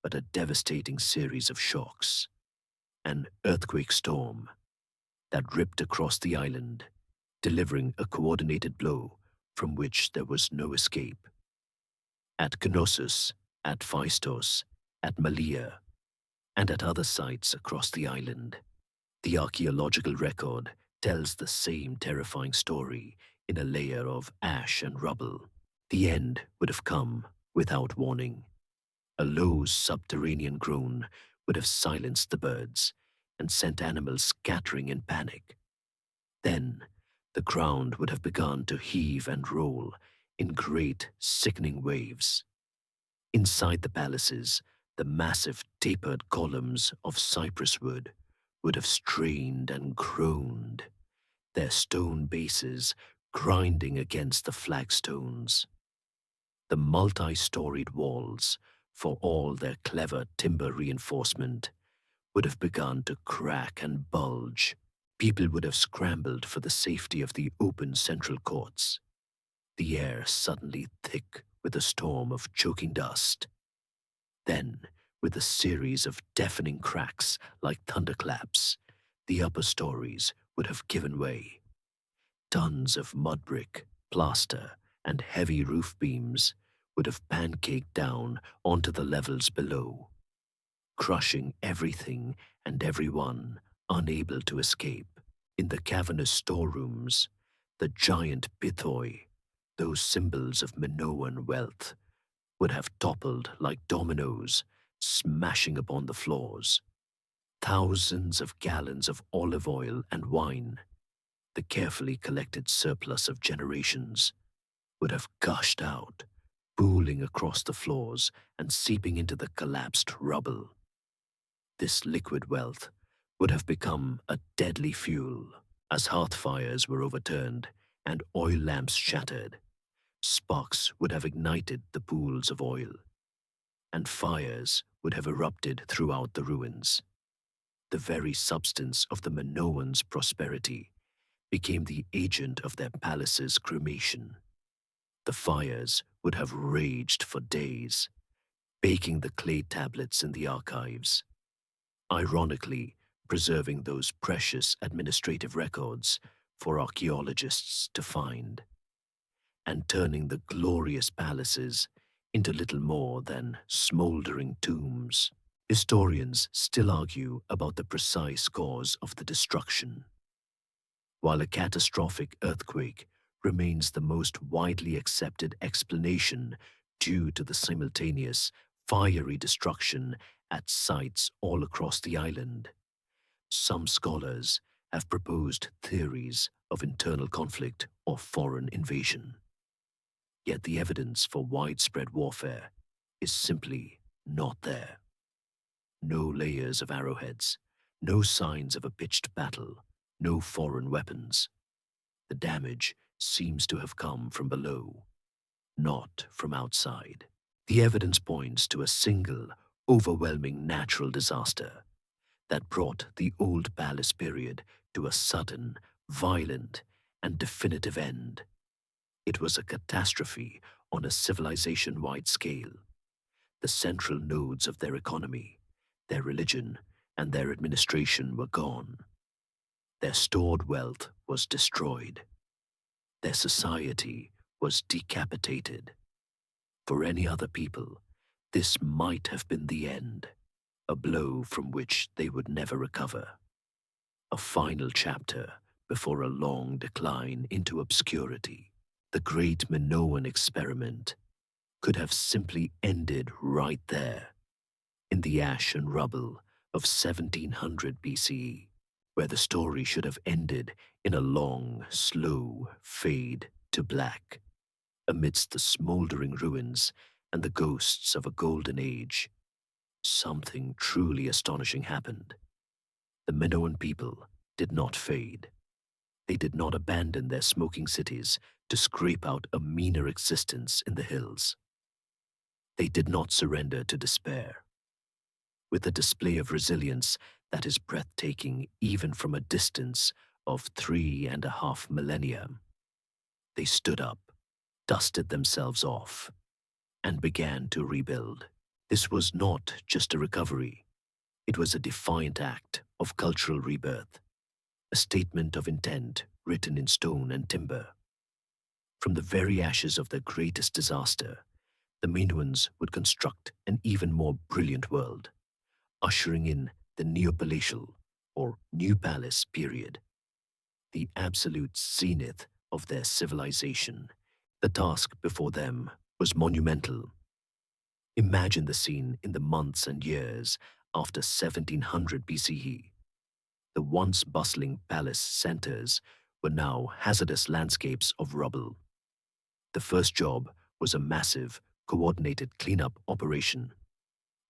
A: but a devastating series of shocks. an earthquake storm that ripped across the island, delivering a coordinated blow from which there was no escape. At Knossos, at Phaistos, at Malea, and at other sites across the island, the archaeological record tells the same terrifying story in a layer of ash and rubble. The end would have come without warning. A low subterranean groan would have silenced the birds and sent animals scattering in panic. Then, the ground would have begun to heave and roll in great, sickening waves. Inside the palaces, the massive tapered columns of cypress wood would have strained and groaned, their stone bases grinding against the flagstones. The multi-storied walls, for all their clever timber reinforcement, would have begun to crack and bulge. People would have scrambled for the safety of the open central courts, the air suddenly thick with a storm of choking dust. Then, with a series of deafening cracks like thunderclaps, the upper stories would have given way. Tons of mud brick, plaster, and heavy roof beams would have pancaked down onto the levels below, crushing everything and everyone unable to escape. In the cavernous storerooms, the giant pithoi, those symbols of Minoan wealth, would have toppled like dominoes, smashing upon the floors. Thousands of gallons of olive oil and wine, the carefully collected surplus of generations, would have gushed out, pooling across the floors and seeping into the collapsed rubble. This liquid wealth would have become a deadly fuel as hearth fires were overturned and oil lamps shattered. Sparks would have ignited the pools of oil, and fires would have erupted throughout the ruins. The very substance of the Minoans' prosperity became the agent of their palaces' cremation. The fires would have raged for days, baking the clay tablets in the archives, ironically preserving those precious administrative records for archaeologists to find, and turning the glorious palaces into little more than smoldering tombs. Historians still argue about the precise cause of the destruction. While a catastrophic earthquake remains the most widely accepted explanation due to the simultaneous fiery destruction at sites all across the island, some scholars have proposed theories of internal conflict or foreign invasion. Yet the evidence for widespread warfare is simply not there. No layers of arrowheads, no signs of a pitched battle, no foreign weapons. The damage seems to have come from below, not from outside. The evidence points to a single, overwhelming natural disaster that brought the old palace period to a sudden, violent, and definitive end. It was a catastrophe on a civilization-wide scale. The central nodes of their economy, their religion, and their administration were gone. Their stored wealth was destroyed. Their society was decapitated. For any other people, this might have been the end, a blow from which they would never recover. A final chapter before a long decline into obscurity. The great Minoan experiment could have simply ended right there, in the ash and rubble of 1700 BCE, where the story should have ended in a long, slow fade to black, amidst the smoldering ruins and the ghosts of a golden age. Something truly astonishing happened. The Minoan people did not fade. They did not abandon their smoking cities to scrape out a meaner existence in the hills. They did not surrender to despair. With a display of resilience that is breathtaking even from a distance of 3.5 millennia, they stood up, dusted themselves off, and began to rebuild. This was not just a recovery. It was a defiant act of cultural rebirth, a statement of intent written in stone and timber. From the very ashes of their greatest disaster, the Minoans would construct an even more brilliant world, ushering in the Neopalatial or New Palace period, the absolute zenith of their civilization. The task before them was monumental. Imagine the scene in the months and years after 1700 BCE. The once bustling palace centers were now hazardous landscapes of rubble. The first job was a massive, coordinated cleanup operation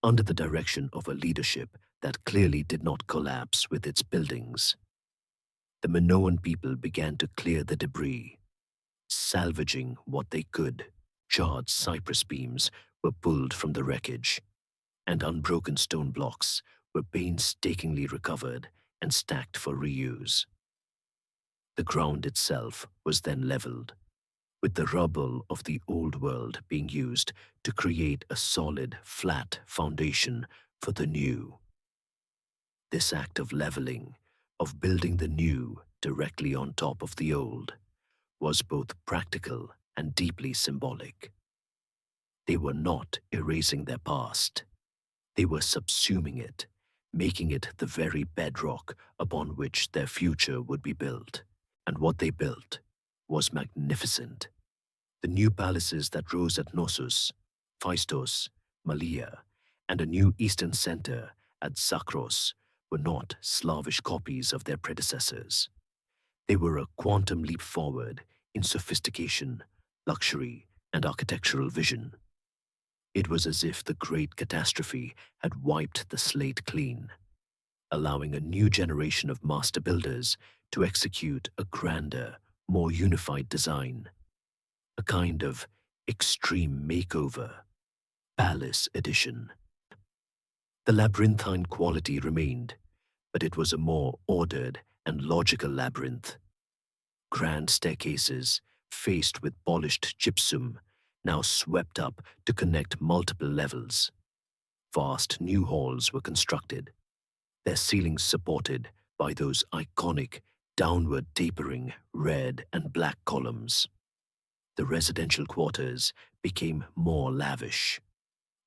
A: under the direction of a leadership that clearly did not collapse with its buildings. The Minoan people began to clear the debris, salvaging what they could. Charred cypress beams were pulled from the wreckage, and unbroken stone blocks were painstakingly recovered and stacked for reuse. The ground itself was then leveled, with the rubble of the old world being used to create a solid, flat foundation for the new. This act of leveling, of building the new directly on top of the old, was both practical and deeply symbolic. They were not erasing their past. They were subsuming it, making it the very bedrock upon which their future would be built. And what they built was magnificent. The new palaces that rose at Knossos, Phaistos, Malea, and a new eastern center at Zakros were not slavish copies of their predecessors. They were a quantum leap forward in sophistication, luxury, and architectural vision. It was as if the great catastrophe had wiped the slate clean, allowing a new generation of master builders to execute a grander, more unified design, a kind of extreme makeover, palace edition. The labyrinthine quality remained, but it was a more ordered and logical labyrinth. Grand staircases, faced with polished gypsum, now swept up to connect multiple levels. Vast new halls were constructed, their ceilings supported by those iconic, downward tapering red and black columns. The residential quarters became more lavish,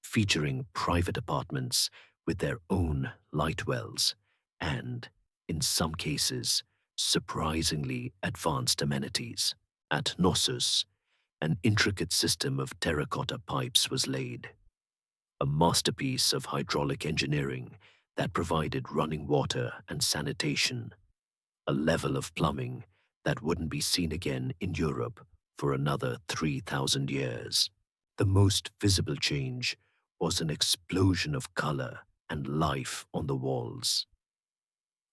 A: featuring private apartments with their own light wells and, in some cases, surprisingly advanced amenities. At Knossos, an intricate system of terracotta pipes was laid, a masterpiece of hydraulic engineering that provided running water and sanitation, a level of plumbing that wouldn't be seen again in Europe for another 3,000 years. The most visible change was an explosion of color and life on the walls.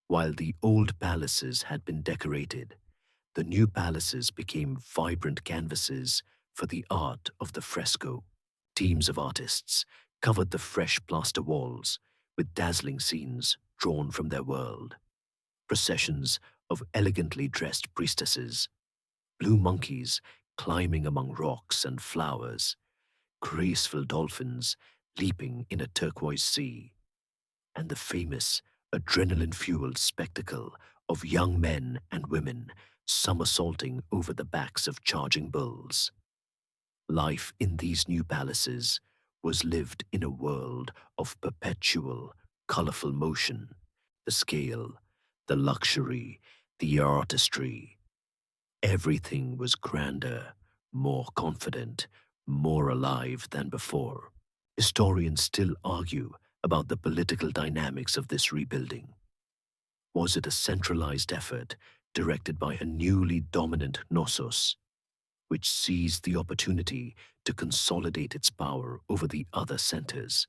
A: While the old palaces had been decorated, the new palaces became vibrant canvases for the art of the fresco. Teams of artists covered the fresh plaster walls with dazzling scenes drawn from their world. Processions of elegantly dressed priestesses, blue monkeys climbing among rocks and flowers, graceful dolphins leaping in a turquoise sea, and the famous adrenaline-fueled spectacle of young men and women somersaulting over the backs of charging bulls. Life in these new palaces was lived in a world of perpetual, colorful motion. The scale, the luxury, the artistry. Everything was grander, more confident, more alive than before. Historians still argue about the political dynamics of this rebuilding. Was it a centralized effort directed by a newly dominant Knossos, which seized the opportunity to consolidate its power over the other centers?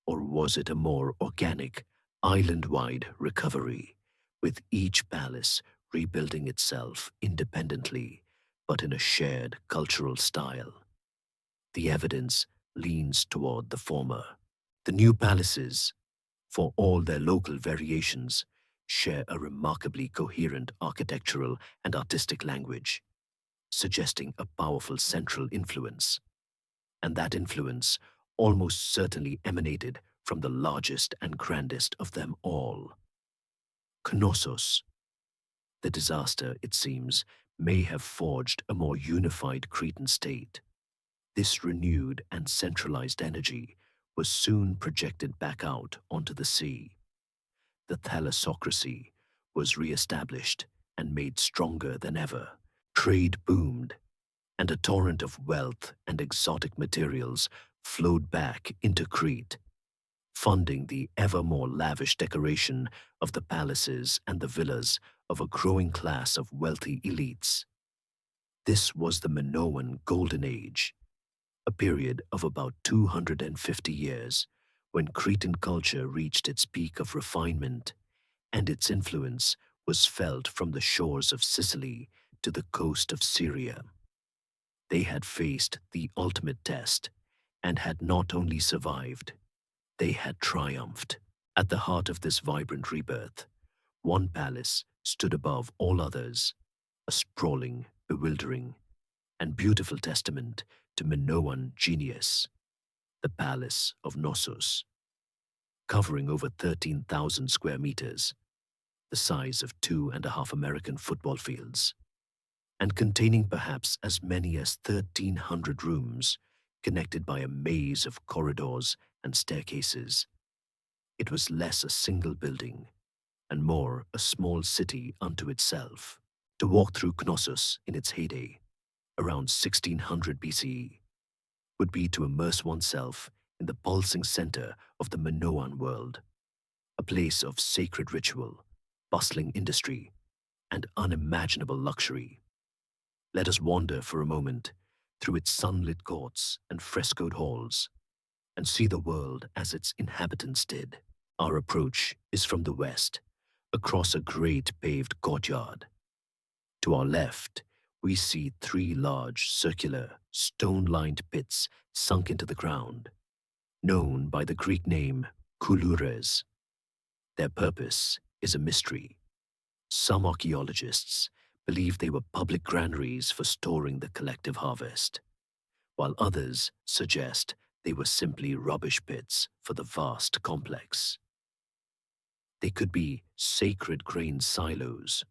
A: Or was it a more organic, island-wide recovery, with each palace rebuilding itself independently, but in a shared cultural style? The evidence leans toward the former. The new palaces, for all their local variations, share a remarkably coherent architectural and artistic language, suggesting a powerful central influence. And that influence almost certainly emanated from the largest and grandest of them all, Knossos. The disaster, it seems, may have forged a more unified Cretan state. This renewed and centralized energy was soon projected back out onto the sea. The thalassocracy was re-established and made stronger than ever. Trade boomed, and a torrent of wealth and exotic materials flowed back into Crete, funding the ever more lavish decoration of the palaces and the villas of a growing class of wealthy elites. This was the Minoan Golden Age, a period of about 250 years when Cretan culture reached its peak of refinement, and its influence was felt from the shores of Sicily to the coast of Syria. They had faced the ultimate test and had not only survived, they had triumphed. At the heart of this vibrant rebirth, one palace stood above all others, a sprawling, bewildering, and beautiful testament to Minoan genius, the Palace of Knossos, covering over 13,000 square meters, the size of 2.5 American football fields, and containing perhaps as many as 1,300 rooms connected by a maze of corridors and staircases. It was less a single building and more a small city unto itself. To walk through Knossos in its heyday, around 1600 BCE, would be to immerse oneself in the pulsing center of the Minoan world, a place of sacred ritual, bustling industry, and unimaginable luxury. Let us wander for a moment through its sunlit courts and frescoed halls and see the world as its inhabitants did. Our approach is from the west, across a great paved courtyard. To our left, we see three large, circular, stone-lined pits sunk into the ground, known by the Greek name koulures. Their purpose is a mystery. Some archaeologists believe they were public granaries for storing the collective harvest, while others suggest they were simply rubbish pits for the vast complex. They could be sacred grain silos,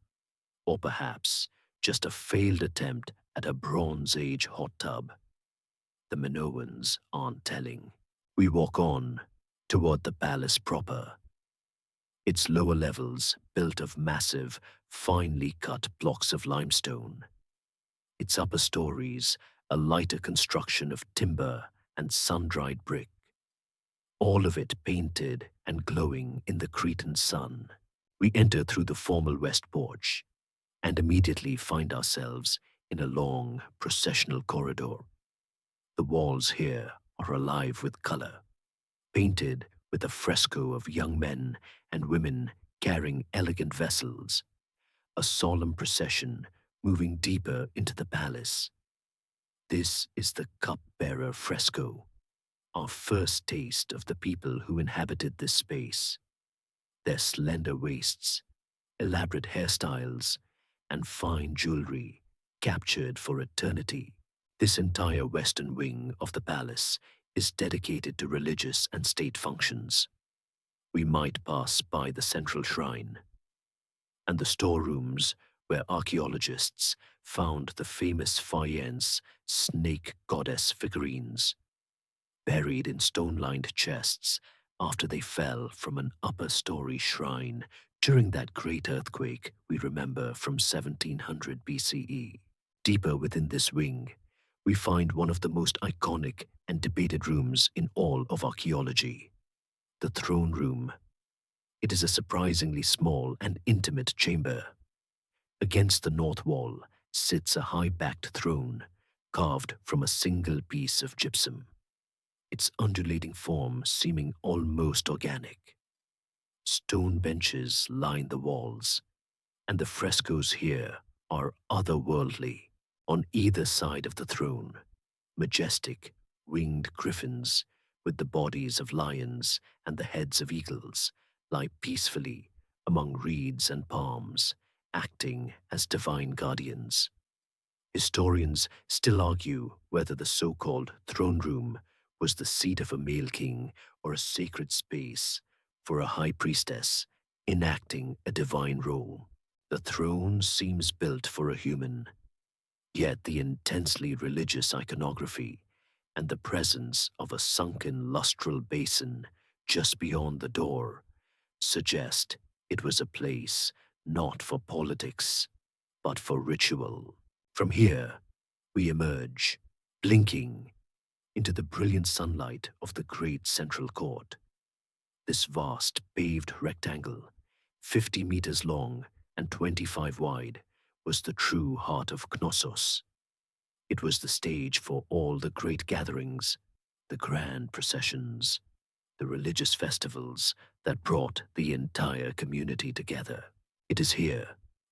A: or perhaps just a failed attempt at a Bronze Age hot tub. The Minoans aren't telling. We walk on toward the palace proper, its lower levels built of massive, finely cut blocks of limestone, its upper stories a lighter construction of timber and sun-dried brick, all of it painted and glowing in the Cretan sun. We enter through the formal west porch and immediately find ourselves in a long, processional corridor. The walls here are alive with color, painted with a fresco of young men and women carrying elegant vessels, a solemn procession moving deeper into the palace. This is the cup-bearer fresco, our first taste of the people who inhabited this space. Their slender waists, elaborate hairstyles, and fine jewelry captured for eternity. This entire western wing of the palace is dedicated to religious and state functions. We might pass by the central shrine and the storerooms where archaeologists found the famous faience snake goddess figurines, buried in stone-lined chests after they fell from an upper-story shrine during that great earthquake we remember from 1700 BCE. Deeper within this wing, we find one of the most iconic and debated rooms in all of archaeology, the throne room. It is a surprisingly small and intimate chamber. Against the north wall sits a high-backed throne carved from a single piece of gypsum, its undulating form seeming almost organic. Stone benches line the walls, and the frescoes here are otherworldly. On either side of the throne, majestic, winged griffins with the bodies of lions and the heads of eagles lie peacefully among reeds and palms, acting as divine guardians. Historians still argue whether the so-called throne room was the seat of a male king or a sacred space for a high priestess enacting a divine role. The throne seems built for a human, yet the intensely religious iconography and the presence of a sunken lustral basin just beyond the door suggest it was a place not for politics, but for ritual. From here, we emerge, blinking, into the brilliant sunlight of the great central court. This vast paved rectangle, 50 meters long and 25 wide, was the true heart of Knossos. It was the stage for all the great gatherings, the grand processions, the religious festivals that brought the entire community together. It is here,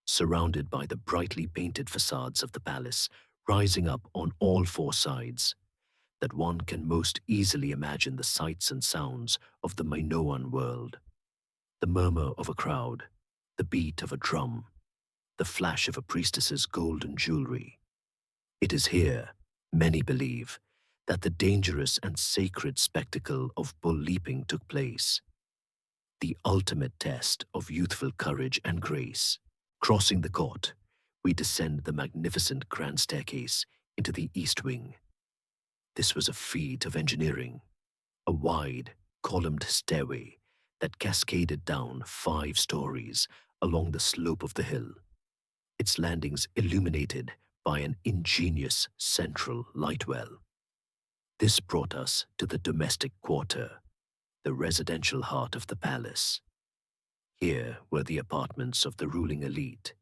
A: surrounded by the brightly painted facades of the palace, rising up on all four sides, that one can most easily imagine the sights and sounds of the Minoan world. The murmur of a crowd, the beat of a drum, the flash of a priestess's golden jewelry. It is here, many believe, that the dangerous and sacred spectacle of bull leaping took place, the ultimate test of youthful courage and grace. Crossing the court, we descend the magnificent grand staircase into the east wing. This was a feat of engineering, a wide, columned stairway that cascaded down 5 stories along the slope of the hill, its landings illuminated by an ingenious central light well. This brought us to the domestic quarter, the residential heart of the palace. Here were the apartments of the ruling elite,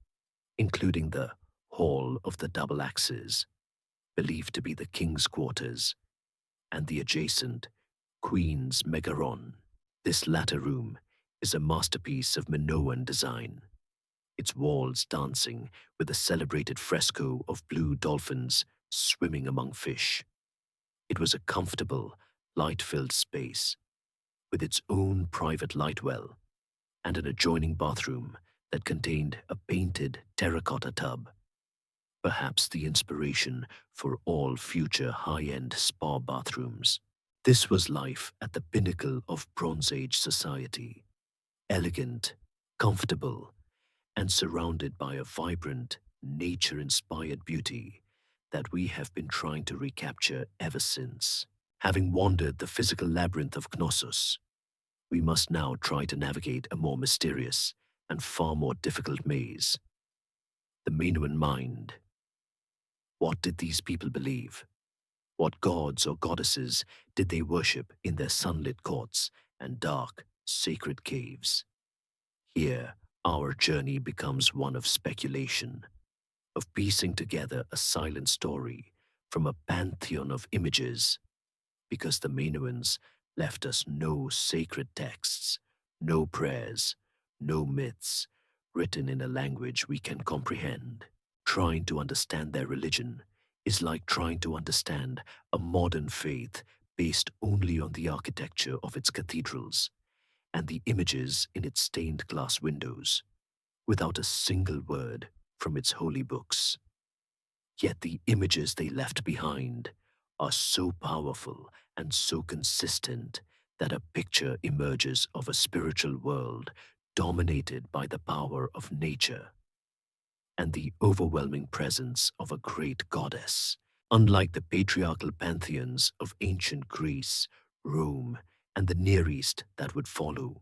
A: including the Hall of the Double Axes, believed to be the king's quarters, and the adjacent Queen's Megaron. This latter room is a masterpiece of Minoan design, its walls dancing with a celebrated fresco of blue dolphins swimming among fish. It was a comfortable, light-filled space, with its own private light well and an adjoining bathroom that contained a painted terracotta tub, perhaps the inspiration for all future high-end spa bathrooms. This was life at the pinnacle of Bronze Age society, elegant, comfortable, and surrounded by a vibrant, nature-inspired beauty that we have been trying to recapture ever since. Having wandered the physical labyrinth of Knossos, we must now try to navigate a more mysterious and far more difficult maze, the Minoan mind. What did these people believe? What gods or goddesses did they worship in their sunlit courts and dark, sacred caves? Here, our journey becomes one of speculation, of piecing together a silent story from a pantheon of images, because the Minoans left us no sacred texts, no prayers, no myths, written in a language we can comprehend. Trying to understand their religion is like trying to understand a modern faith based only on the architecture of its cathedrals and the images in its stained glass windows, without a single word from its holy books. Yet the images they left behind are so powerful and so consistent that a picture emerges of a spiritual world dominated by the power of nature and the overwhelming presence of a great goddess. Unlike the patriarchal pantheons of ancient Greece, Rome, and the Near East that would follow,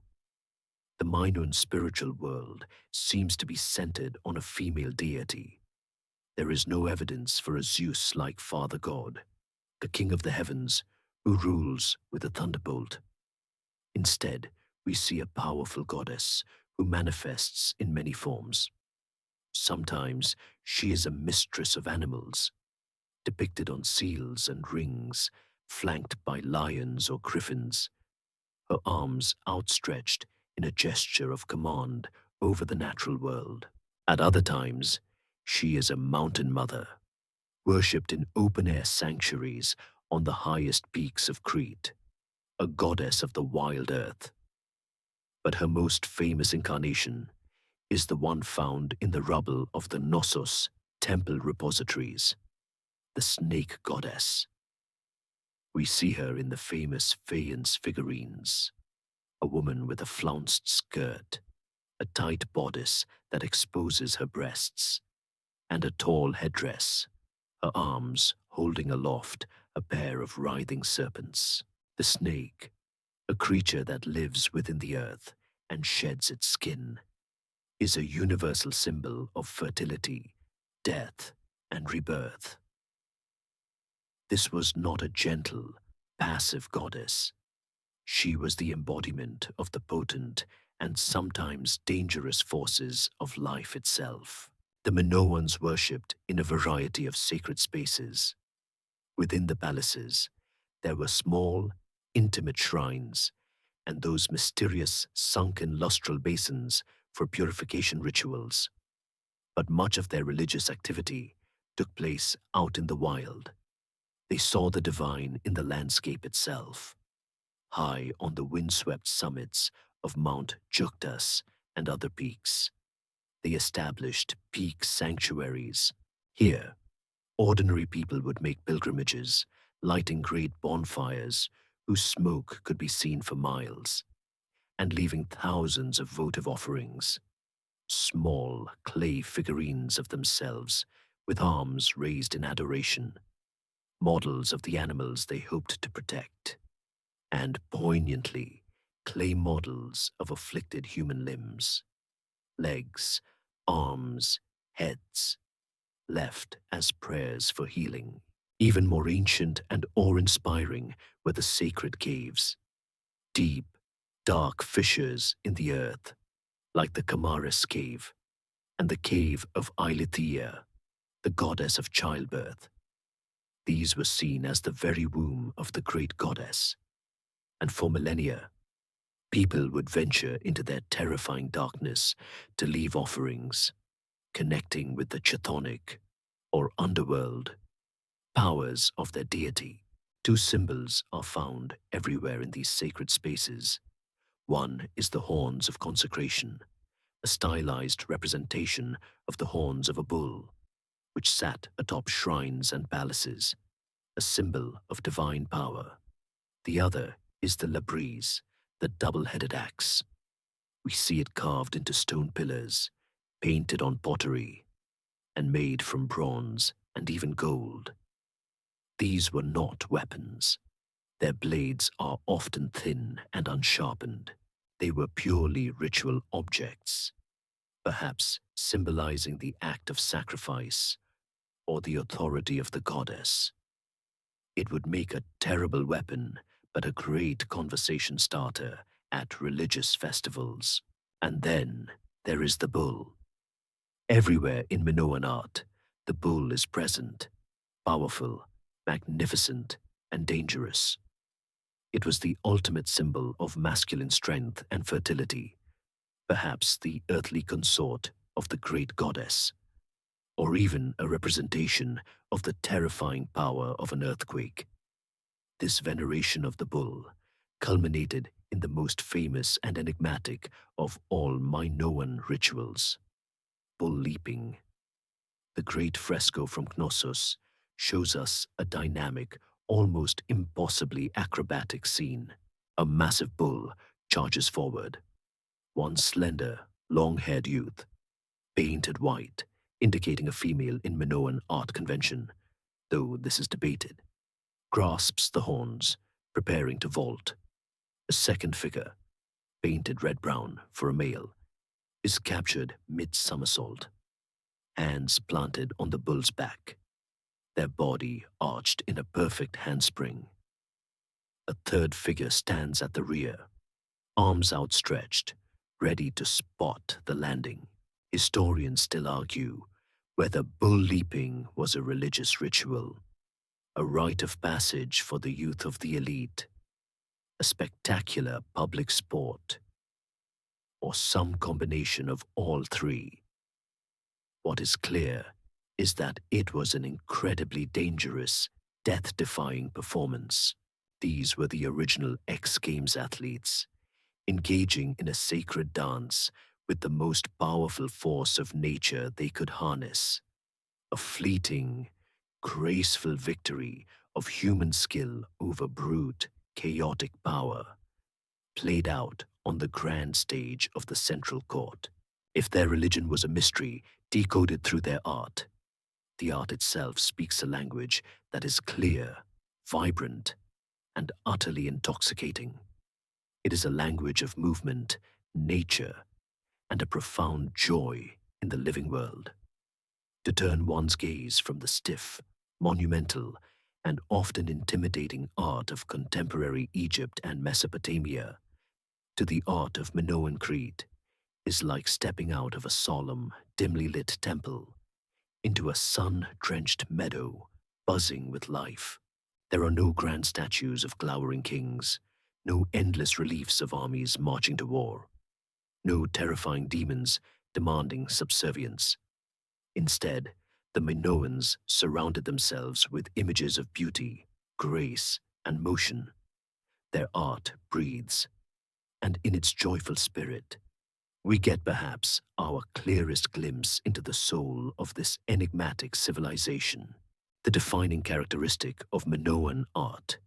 A: the Minoan spiritual world seems to be centered on a female deity. There is no evidence for a Zeus-like father god, the king of the heavens, who rules with a thunderbolt. Instead, we see a powerful goddess who manifests in many forms. Sometimes she is a mistress of animals, depicted on seals and rings, flanked by lions or griffins, her arms outstretched in a gesture of command over the natural world. At other times, she is a mountain mother, worshipped in open-air sanctuaries on the highest peaks of Crete, a goddess of the wild earth. But her most famous incarnation is the one found in the rubble of the Knossos temple repositories, the snake goddess. We see her in the famous faience figurines, a woman with a flounced skirt, a tight bodice that exposes her breasts, and a tall headdress, her arms holding aloft a pair of writhing serpents. The snake, a creature that lives within the earth and sheds its skin, is a universal symbol of fertility, death, and rebirth. This was not a gentle, passive goddess. She was the embodiment of the potent and sometimes dangerous forces of life itself. The Minoans worshipped in a variety of sacred spaces. Within the palaces, there were small, intimate shrines and those mysterious sunken lustral basins for purification rituals. But much of their religious activity took place out in the wild. They saw the divine in the landscape itself, high on the windswept summits of Mount Juktas and other peaks. They established peak sanctuaries. Here, ordinary people would make pilgrimages, lighting great bonfires whose smoke could be seen for miles, and leaving thousands of votive offerings, small clay figurines of themselves with arms raised in adoration, models of the animals they hoped to protect, and poignantly, clay models of afflicted human limbs, legs, arms, heads, left as prayers for healing. Even more ancient and awe-inspiring were the sacred caves, deep, dark fissures in the earth, like the Kamaris cave and the cave of Eileithyia, the goddess of childbirth. These were seen as the very womb of the great goddess, and for millennia, people would venture into their terrifying darkness to leave offerings, connecting with the chthonic, or underworld, powers of their deity. Two symbols are found everywhere in these sacred spaces. One is the horns of consecration, a stylized representation of the horns of a bull, which sat atop shrines and palaces, a symbol of divine power. The other is the labris, the double-headed axe. We see it carved into stone pillars, painted on pottery, and made from bronze and even gold. These were not weapons. Their blades are often thin and unsharpened. They were purely ritual objects, perhaps symbolizing the act of sacrifice or the authority of the goddess. It would make a terrible weapon, but a great conversation starter at religious festivals. And then there is the bull. Everywhere in Minoan art, the bull is present, powerful, magnificent, and dangerous. It was the ultimate symbol of masculine strength and fertility, perhaps the earthly consort of the great goddess, or even a representation of the terrifying power of an earthquake. This veneration of the bull culminated in the most famous and enigmatic of all Minoan rituals, bull leaping. The great fresco from Knossos shows us a dynamic, almost impossibly acrobatic scene. A massive bull charges forward. One slender, long-haired youth, painted white, indicating a female in Minoan art convention, though this is debated, grasps the horns, preparing to vault. A second figure, painted red-brown for a male, is captured mid-somersault, hands planted on the bull's back, their body arched in a perfect handspring. A third figure stands at the rear, arms outstretched, ready to spot the landing. Historians still argue whether bull leaping was a religious ritual, a rite of passage for the youth of the elite, a spectacular public sport, or some combination of all three. What is clear is that it was an incredibly dangerous, death-defying performance. These were the original X Games athletes, engaging in a sacred dance with the most powerful force of nature they could harness. A fleeting, graceful victory of human skill over brute, chaotic power, played out on the grand stage of the central court. If their religion was a mystery decoded through their art, the art itself speaks a language that is clear, vibrant, and utterly intoxicating. It is a language of movement, nature, and a profound joy in the living world. To turn one's gaze from the stiff, monumental, and often intimidating art of contemporary Egypt and Mesopotamia to the art of Minoan Crete is like stepping out of a solemn, dimly lit temple into a sun-drenched meadow buzzing with life. There are no grand statues of glowering kings, no endless reliefs of armies marching to war, no terrifying demons demanding subservience. Instead, the Minoans surrounded themselves with images of beauty, grace, and motion. Their art breathes, and in its joyful spirit, we get perhaps our clearest glimpse into the soul of this enigmatic civilization. The defining characteristic of Minoan art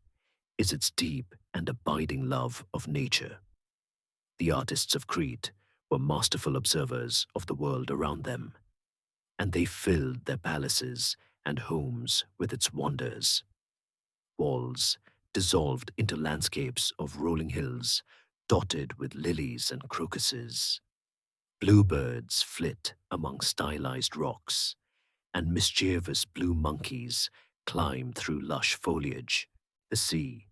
A: is its deep and abiding love of nature. The artists of Crete were masterful observers of the world around them, and they filled their palaces and homes with its wonders. Walls dissolved into landscapes of rolling hills dotted with lilies and crocuses. Bluebirds flit among stylized rocks, and mischievous blue monkeys climb through lush foliage. The sea,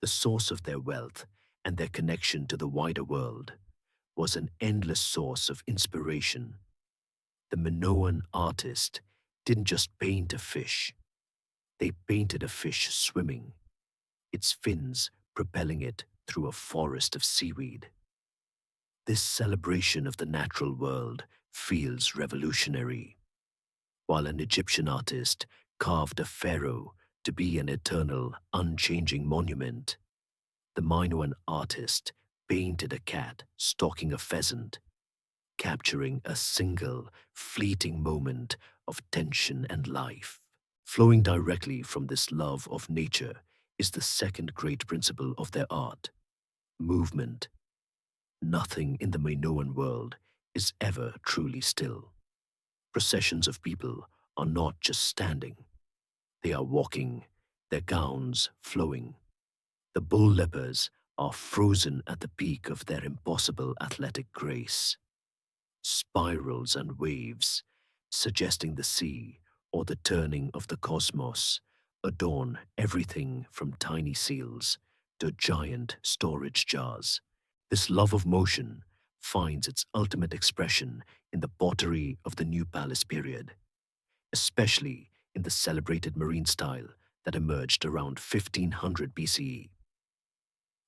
A: the source of their wealth and their connection to the wider world, was an endless source of inspiration. The Minoan artist didn't just paint a fish, they painted a fish swimming, its fins propelling it through a forest of seaweed. This celebration of the natural world feels revolutionary. While an Egyptian artist carved a pharaoh to be an eternal, unchanging monument, the Minoan artist painted a cat stalking a pheasant, capturing a single, fleeting moment of tension and life. Flowing directly from this love of nature is the second great principle of their art: movement. Nothing in the Minoan world is ever truly still. Processions of people are not just standing, they are walking, their gowns flowing. The bull lepers are frozen at the peak of their impossible athletic grace. Spirals and waves, suggesting the sea or the turning of the cosmos, adorn everything from tiny seals to giant storage jars. This love of motion finds its ultimate expression in the pottery of the New Palace period, especially in the celebrated marine style that emerged around 1500 BCE.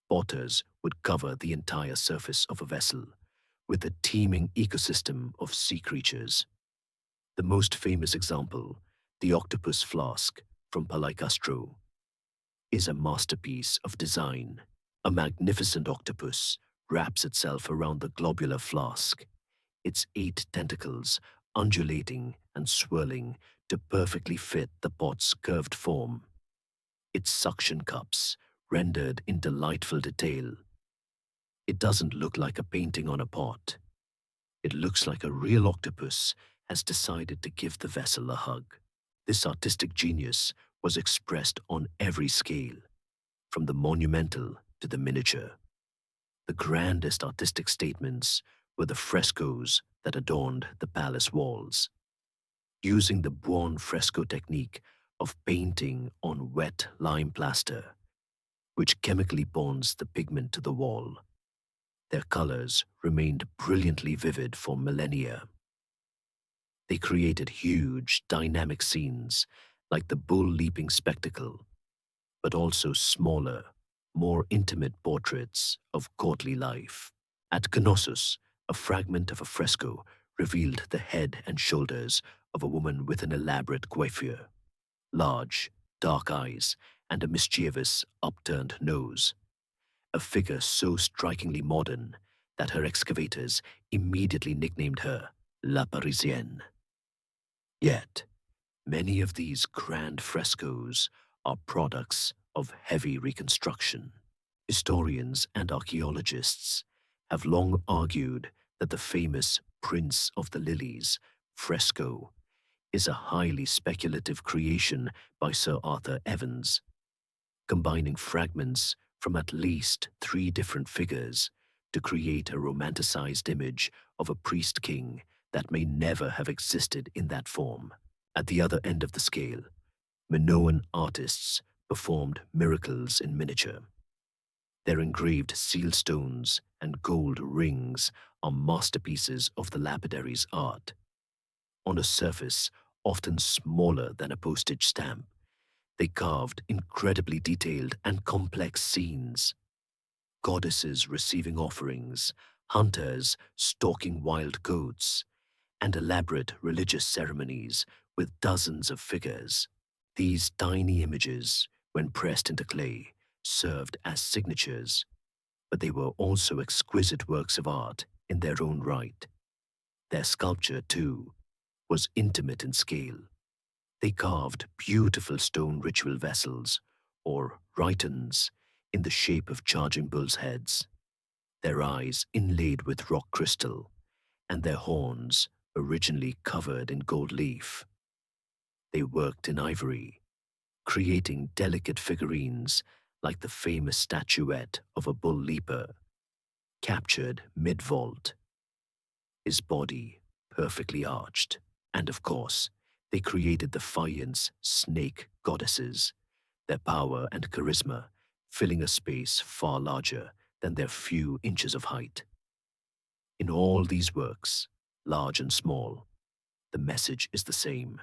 A: Potters would cover the entire surface of a vessel with a teeming ecosystem of sea creatures. The most famous example, the octopus flask from Palaiastro, is a masterpiece of design. A magnificent octopus wraps itself around the globular flask, its 8 tentacles undulating and swirling to perfectly fit the pot's curved form. Its suction cups rendered in delightful detail. It doesn't look like a painting on a pot. It looks like a real octopus has decided to give the vessel a hug. This artistic genius was expressed on every scale, from the monumental to the miniature. The grandest artistic statements were the frescoes that adorned the palace walls. Using the buon fresco technique of painting on wet lime plaster, which chemically bonds the pigment to the wall, their colors remained brilliantly vivid for millennia. They created huge, dynamic scenes like the bull leaping spectacle, but also smaller, more intimate portraits of courtly life. At Knossos, a fragment of a fresco revealed the head and shoulders of a woman with an elaborate coiffure, large, dark eyes, and a mischievous, upturned nose. A figure so strikingly modern that her excavators immediately nicknamed her La Parisienne. Yet, many of these grand frescoes are products of heavy reconstruction. Historians and archaeologists have long argued that the famous Prince of the Lilies fresco is a highly speculative creation by Sir Arthur Evans, combining fragments from at least three different figures to create a romanticized image of a priest king that may never have existed in that form. At the other end of the scale, Minoan artists performed miracles in miniature. Their engraved seal stones and gold rings are masterpieces of the lapidary's art. On a surface often smaller than a postage stamp, they carved incredibly detailed and complex scenes. Goddesses receiving offerings, hunters stalking wild goats, and elaborate religious ceremonies with dozens of figures. These tiny images, when pressed into clay, served as signatures, but they were also exquisite works of art in their own right. Their sculpture, too, was intimate in scale. They carved beautiful stone ritual vessels, or rhytons, in the shape of charging bulls' heads, their eyes inlaid with rock crystal, and their horns originally covered in gold leaf. They worked in ivory, creating delicate figurines like the famous statuette of a bull leaper, captured mid-vault, his body perfectly arched. And of course, they created the Faience snake goddesses, their power and charisma filling a space far larger than their few inches of height. In all these works, large and small, the message is the same: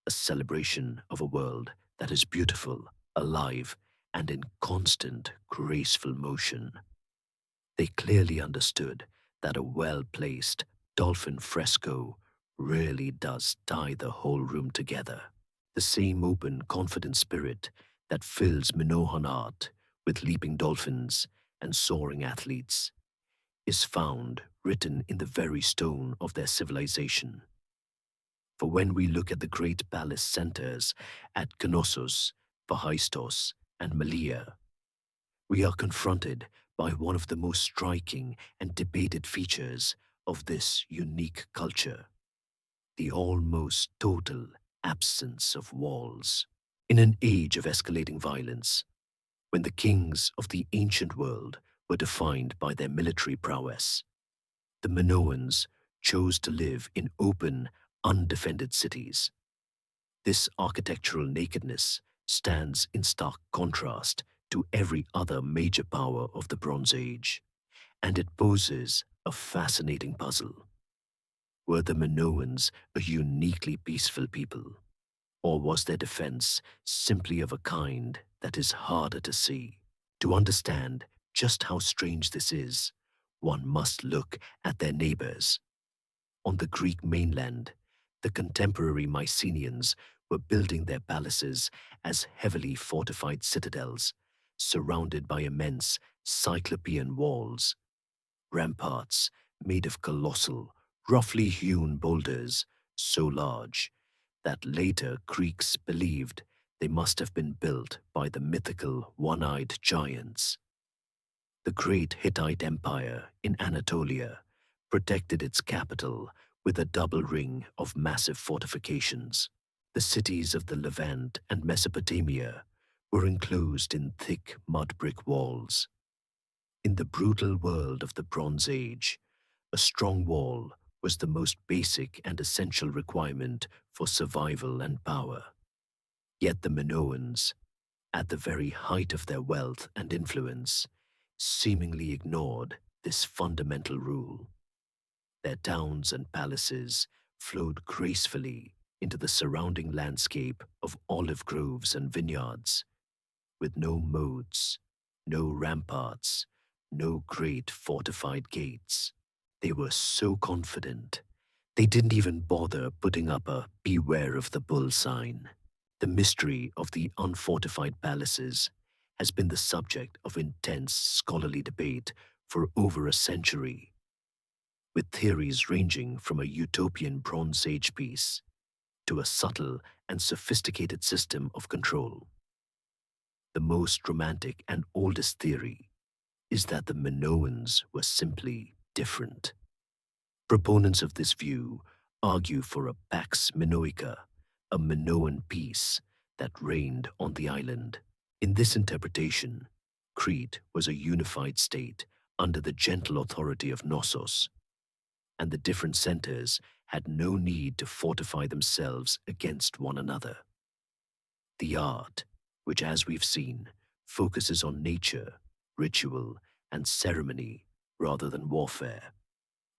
A: a celebration of a world that is beautiful, alive, and in constant, graceful motion. They clearly understood that a well-placed dolphin fresco really does tie the whole room together. The same open, confident spirit that fills Minoan art with leaping dolphins and soaring athletes is found written in the very stone of their civilization. For when we look at the great palace centers at Knossos, Vahaistos, and Malea, we are confronted by one of the most striking and debated features of this unique culture: the almost total absence of walls. In an age of escalating violence, when the kings of the ancient world were defined by their military prowess, the Minoans chose to live in open, undefended cities. This architectural nakedness stands in stark contrast to every other major power of the Bronze Age, and it poses a fascinating puzzle. Were the Minoans a uniquely peaceful people, or was their defense simply of a kind that is harder to see? To understand just how strange this is, one must look at their neighbors. On the Greek mainland, the contemporary Mycenaeans were building their palaces as heavily fortified citadels, surrounded by immense cyclopean walls, ramparts made of colossal, roughly hewn boulders so large that later Greeks believed they must have been built by the mythical one-eyed giants. The great Hittite Empire in Anatolia protected its capital with a double ring of massive fortifications. The cities of the Levant and Mesopotamia were enclosed in thick mud brick walls. In the brutal world of the Bronze Age, a strong wall was the most basic and essential requirement for survival and power. Yet the Minoans, at the very height of their wealth and influence, seemingly ignored this fundamental rule. Their towns and palaces flowed gracefully into the surrounding landscape of olive groves and vineyards, with no moats, no ramparts, no great fortified gates. They were so confident, they didn't even bother putting up a "Beware of the Bull" sign. The mystery of the unfortified palaces has been the subject of intense scholarly debate for over a century, with theories ranging from a utopian Bronze Age peace to a subtle and sophisticated system of control. The most romantic and oldest theory, is that the Minoans were simply different. Proponents of this view argue for a Pax Minoica, a Minoan peace that reigned on the island. In this interpretation, Crete was a unified state under the gentle authority of Knossos, and the different centers had no need to fortify themselves against one another. The art, which as we've seen, focuses on nature, ritual, and ceremony rather than warfare,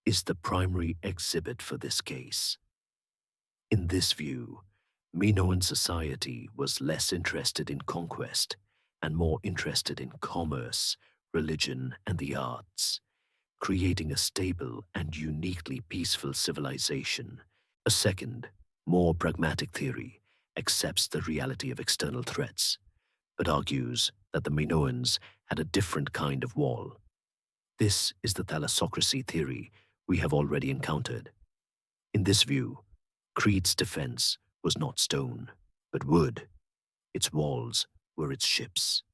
A: is the primary exhibit for this case. In this view, Minoan society was less interested in conquest and more interested in commerce, religion, and the arts, creating a stable and uniquely peaceful civilization. A second, more pragmatic theory accepts the reality of external threats, but argues that the Minoans had a different kind of wall. This is the thalassocracy theory we have already encountered. In this view, Crete's defense was not stone, but wood. Its walls were its ships.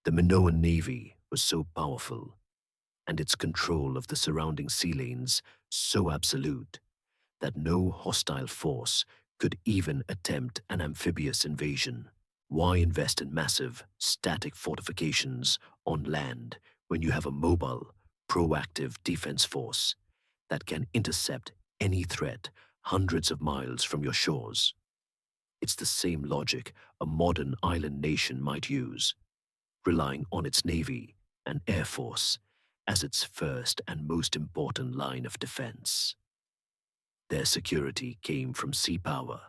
A: The Minoan navy was so powerful, and its control of the surrounding sea lanes so absolute, that no hostile force could even attempt an amphibious invasion. Why invest in massive, static fortifications on land when you have a mobile, proactive defense force that can intercept any threat hundreds of miles from your shores? It's the same logic a modern island nation might use, relying on its navy and air force as its first and most important line of defense. Their security came from sea power,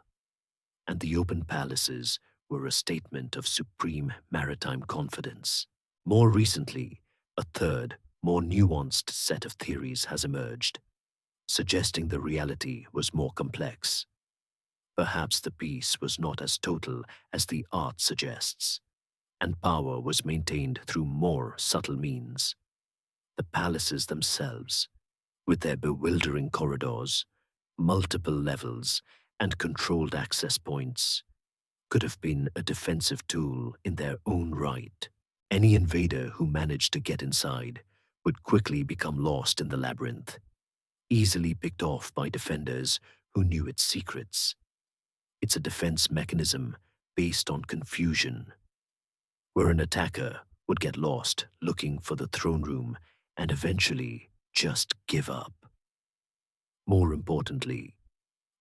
A: and the open palaces were a statement of supreme maritime confidence. More recently, a third, more nuanced set of theories has emerged, suggesting the reality was more complex. Perhaps the peace was not as total as the art suggests, and power was maintained through more subtle means. The palaces themselves, with their bewildering corridors, multiple levels, and controlled access points, could have been a defensive tool in their own right. Any invader who managed to get inside would quickly become lost in the labyrinth, easily picked off by defenders who knew its secrets. It's a defense mechanism based on confusion, where an attacker would get lost looking for the throne room and eventually just give up. More importantly,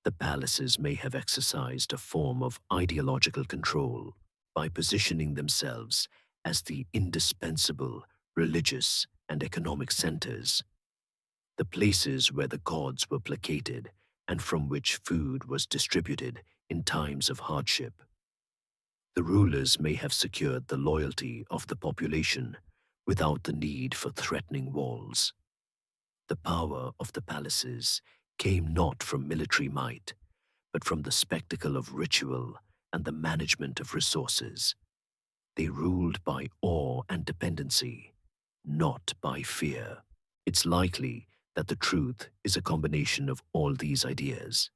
A: the palaces may have exercised a form of ideological control by positioning themselves as the indispensable religious and economic centers, the places where the gods were placated and from which food was distributed in times of hardship. The rulers may have secured the loyalty of the population without the need for threatening walls. The power of the palaces came not from military might, but from the spectacle of ritual and the management of resources. They ruled by awe and dependency, not by fear. It's likely that the truth is a combination of all these ideas: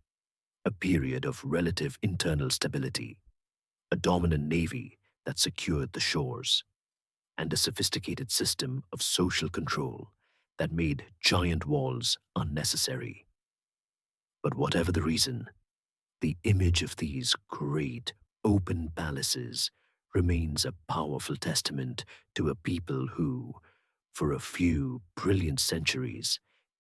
A: a period of relative internal stability, a dominant navy that secured the shores, and a sophisticated system of social control that made giant walls unnecessary. But whatever the reason, the image of these great, open palaces remains a powerful testament to a people who, for a few brilliant centuries,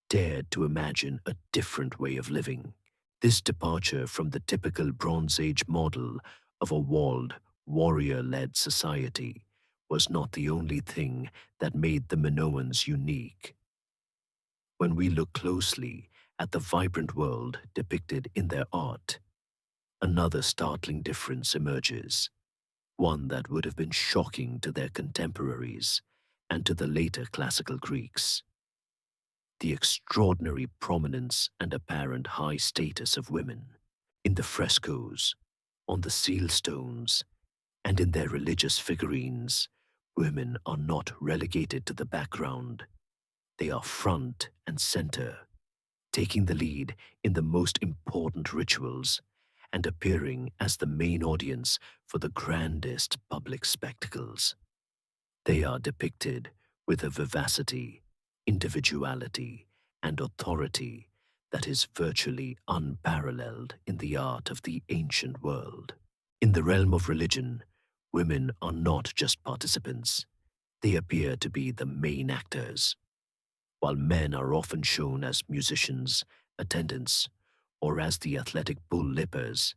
A: dared to imagine a different way of living. This departure from the typical Bronze Age model of a walled, warrior-led society was not the only thing that made the Minoans unique. When we look closely at the vibrant world depicted in their art, another startling difference emerges, one that would have been shocking to their contemporaries and to the later classical Greeks: the extraordinary prominence and apparent high status of women. In the frescoes, on the seal stones, and in their religious figurines, women are not relegated to the background. They are front and center, taking the lead in the most important rituals and appearing as the main audience for the grandest public spectacles. They are depicted with a vivacity, individuality, and authority that is virtually unparalleled in the art of the ancient world. In the realm of religion, women are not just participants, they appear to be the main actors, while men are often shown as musicians, attendants, or as the athletic bull-lippers.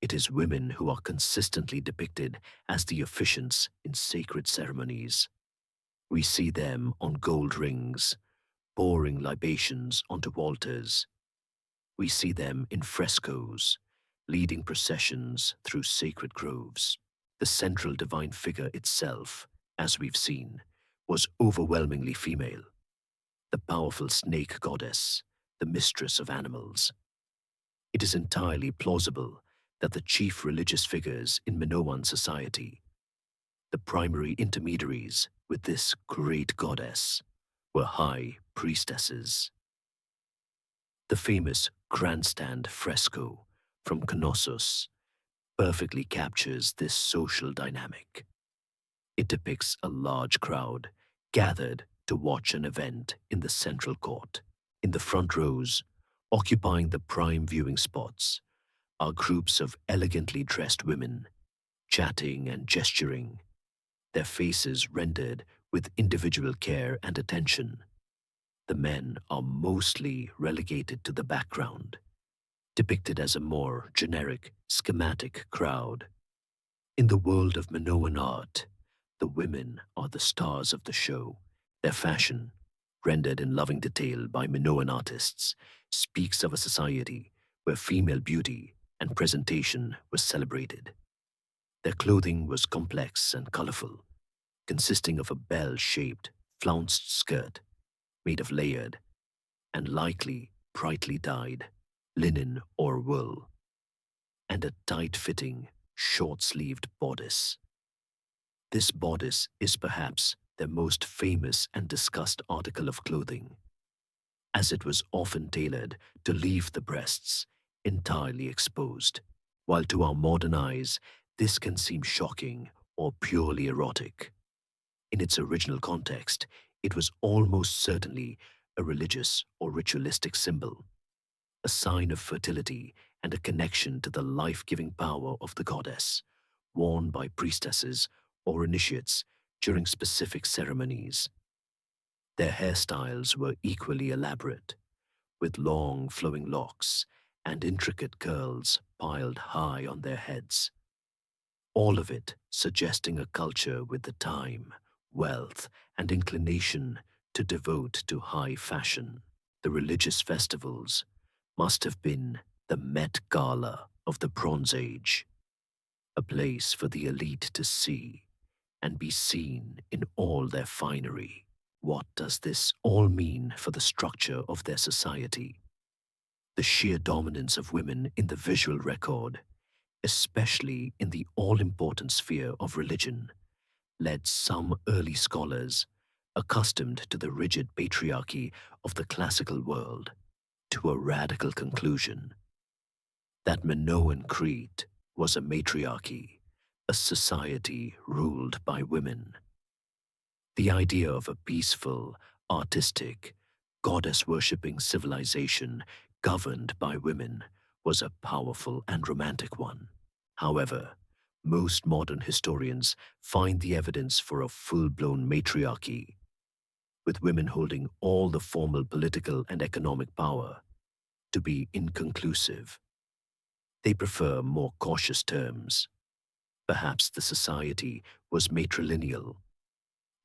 A: It is women who are consistently depicted as the officiants in sacred ceremonies. We see them on gold rings, pouring libations onto altars. We see them in frescoes, leading processions through sacred groves. The central divine figure itself, as we've seen, was overwhelmingly female, the powerful snake goddess, the mistress of animals. It is entirely plausible that the chief religious figures in Minoan society, the primary intermediaries with this great goddess, were high priestesses. The famous grandstand fresco from Knossos perfectly captures this social dynamic. It depicts a large crowd gathered to watch an event in the central court. In the front rows, occupying the prime viewing spots, are groups of elegantly dressed women, chatting and gesturing, their faces rendered with individual care and attention. The men are mostly relegated to the background, depicted as a more generic, schematic crowd. In the world of Minoan art, the women are the stars of the show. Their fashion, rendered in loving detail by Minoan artists, speaks of a society where female beauty and presentation was celebrated. Their clothing was complex and colorful, consisting of a bell-shaped, flounced skirt made of layered and likely brightly dyed linen or wool, and a tight-fitting, short-sleeved bodice. This bodice is perhaps their most famous and discussed article of clothing, as it was often tailored to leave the breasts entirely exposed, while to our modern eyes this can seem shocking or purely erotic. In its original context, it was almost certainly a religious or ritualistic symbol, a sign of fertility and a connection to the life-giving power of the goddess, worn by priestesses or initiates during specific ceremonies. Their hairstyles were equally elaborate, with long flowing locks and intricate curls piled high on their heads, all of it suggesting a culture with the time, wealth, and inclination to devote to high fashion. The religious festivals must have been the Met Gala of the Bronze Age, a place for the elite to see and be seen in all their finery. What does this all mean for the structure of their society? The sheer dominance of women in the visual record, especially in the all-important sphere of religion, led some early scholars, accustomed to the rigid patriarchy of the classical world, to a radical conclusion that Minoan Crete was a matriarchy, a society ruled by women. The idea of a peaceful, artistic, goddess-worshipping civilization governed by women was a powerful and romantic one. However, most modern historians find the evidence for a full-blown matriarchy, with women holding all the formal political and economic power, to be inconclusive. They prefer more cautious terms. Perhaps the society was matrilineal,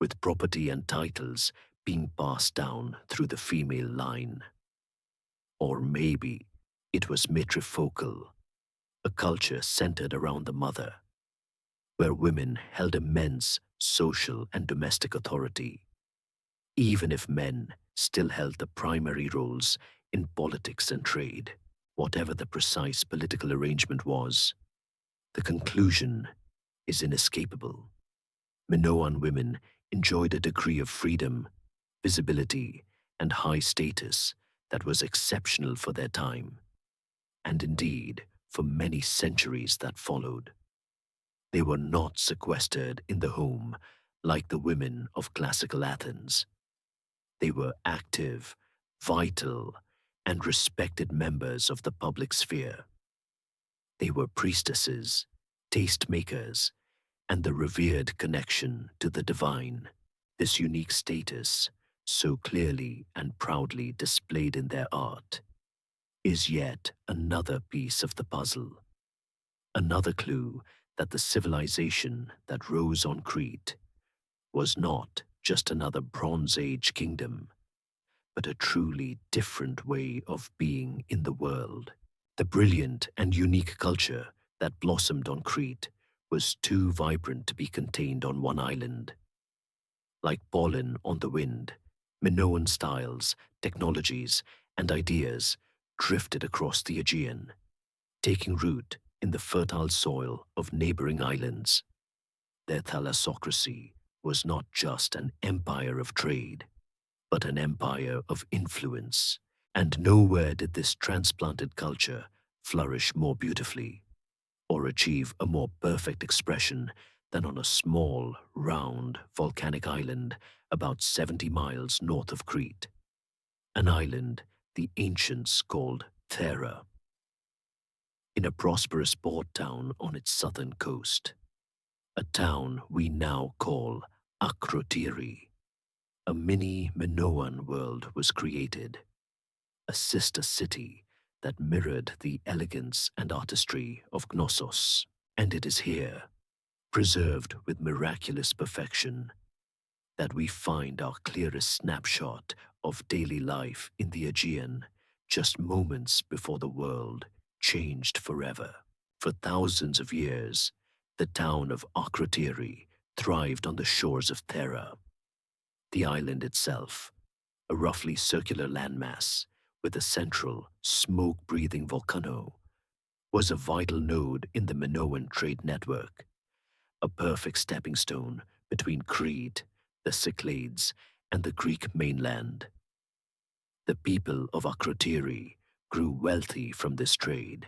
A: with property and titles being passed down through the female line. Or maybe it was matrifocal, a culture centered around the mother, where women held immense social and domestic authority, even if men still held the primary roles in politics and trade. Whatever the precise political arrangement was, the conclusion is inescapable. Minoan women enjoyed a degree of freedom, visibility, and high status that was exceptional for their time, and indeed for many centuries that followed. They were not sequestered in the home Like the women of classical Athens, they were active, vital, and respected members of the public sphere. They were priestesses, tastemakers, and the revered connection to the divine. This unique status, so clearly and proudly displayed in their art, is yet another piece of the puzzle, another clue that the civilization that rose on Crete was not just another Bronze Age kingdom, but a truly different way of being in the world. The brilliant and unique culture that blossomed on Crete was too vibrant to be contained on one island. Like pollen on the wind, Minoan styles, technologies, and ideas drifted across the Aegean, taking root in the fertile soil of neighboring islands. Their thalassocracy was not just an empire of trade, but an empire of influence. And nowhere did this transplanted culture flourish more beautifully or achieve a more perfect expression than on a small, round, volcanic island about 70 miles north of Crete, an island the ancients called Thera, in a prosperous port town on its southern coast, a town we now call Akrotiri. A mini Minoan world was created, a sister city that mirrored the elegance and artistry of Knossos. And it is here, preserved with miraculous perfection, that we find our clearest snapshot of daily life in the Aegean, just moments before the world changed forever. For thousands of years, the town of Akrotiri thrived on the shores of Thera. The island itself, a roughly circular landmass with a central, smoke-breathing volcano, was a vital node in the Minoan trade network, a perfect stepping stone between Crete, the Cyclades, and the Greek mainland. The people of Akrotiri grew wealthy from this trade,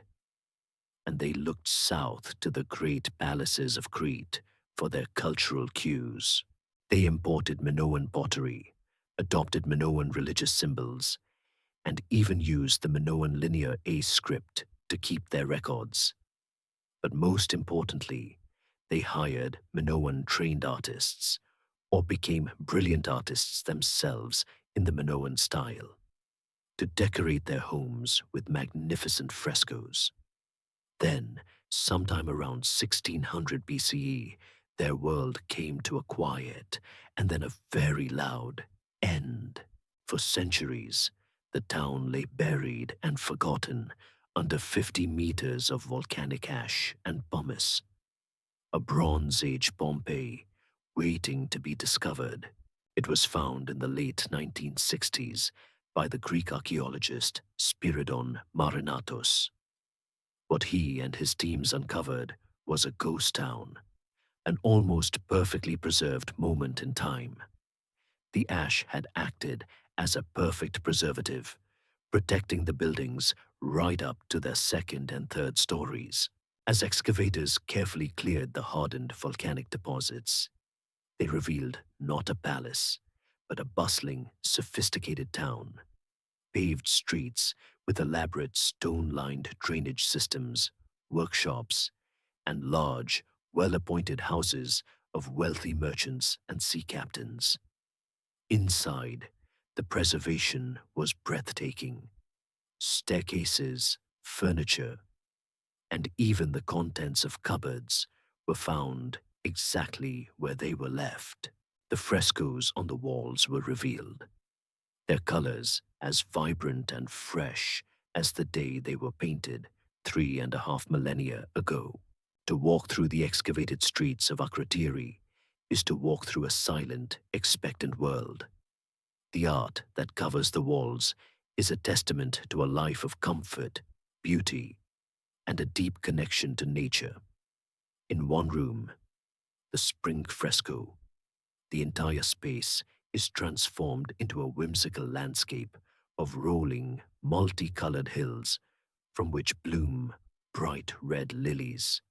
A: and they looked south to the great palaces of Crete for their cultural cues. They imported Minoan pottery, adopted Minoan religious symbols, and even used the Minoan linear A script to keep their records. But most importantly, they hired Minoan trained artists, or became brilliant artists themselves in the Minoan style, to decorate their homes with magnificent frescoes. Then, sometime around 1600 BCE, their world came to a quiet and then a very loud end. For centuries, the town lay buried and forgotten under 50 meters of volcanic ash and pumice, a Bronze Age Pompeii waiting to be discovered. It was found in the late 1960s by the Greek archaeologist Spiridon Marinatos. What he and his teams uncovered was a ghost town, an almost perfectly preserved moment in time. The ash had acted as a perfect preservative, protecting the buildings right up to their second and third stories. As excavators carefully cleared the hardened volcanic deposits, they revealed not a palace, but a bustling, sophisticated town. Paved streets with elaborate stone-lined drainage systems, workshops, and large, well-appointed houses of wealthy merchants and sea captains. Inside, the preservation was breathtaking. Staircases, furniture, and even the contents of cupboards were found exactly where they were left. The frescoes on the walls were revealed, their colors as vibrant and fresh as the day they were painted 3.5 millennia ago. To walk through the excavated streets of Akrotiri is to walk through a silent, expectant world. The art that covers the walls is a testament to a life of comfort, beauty, and a deep connection to nature. In one room, the spring fresco, the entire space is transformed into a whimsical landscape of rolling, multicolored hills from which bloom bright red lilies,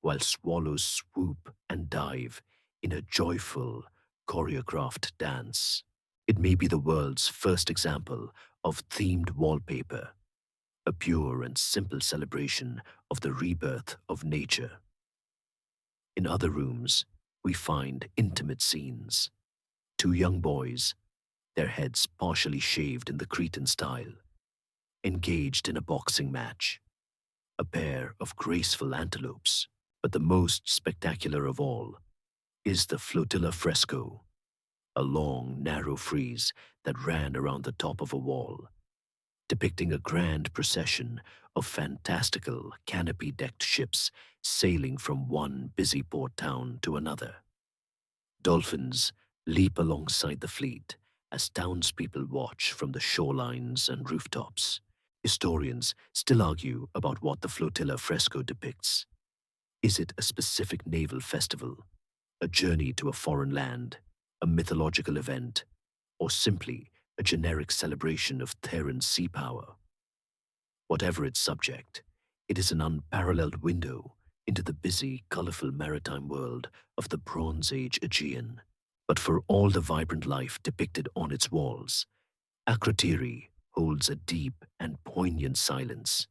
A: while swallows swoop and dive in a joyful, choreographed dance. It may be the world's first example of themed wallpaper, a pure and simple celebration of the rebirth of nature. In other rooms, we find intimate scenes. Two young boys, their heads partially shaved in the Cretan style, engaged in a boxing match. A pair of graceful antelopes. But the most spectacular of all is the flotilla fresco, a long, narrow frieze that ran around the top of a wall, depicting a grand procession of fantastical canopy-decked ships sailing from one busy port town to another. Dolphins leap alongside the fleet as townspeople watch from the shorelines and rooftops. Historians still argue about what the flotilla fresco depicts. Is it a specific naval festival, a journey to a foreign land, a mythological event, or simply a generic celebration of Theran's sea power? Whatever its subject, it is an unparalleled window into the busy, colorful maritime world of the Bronze Age Aegean. But for all the vibrant life depicted on its walls, Akrotiri holds a deep and poignant silence.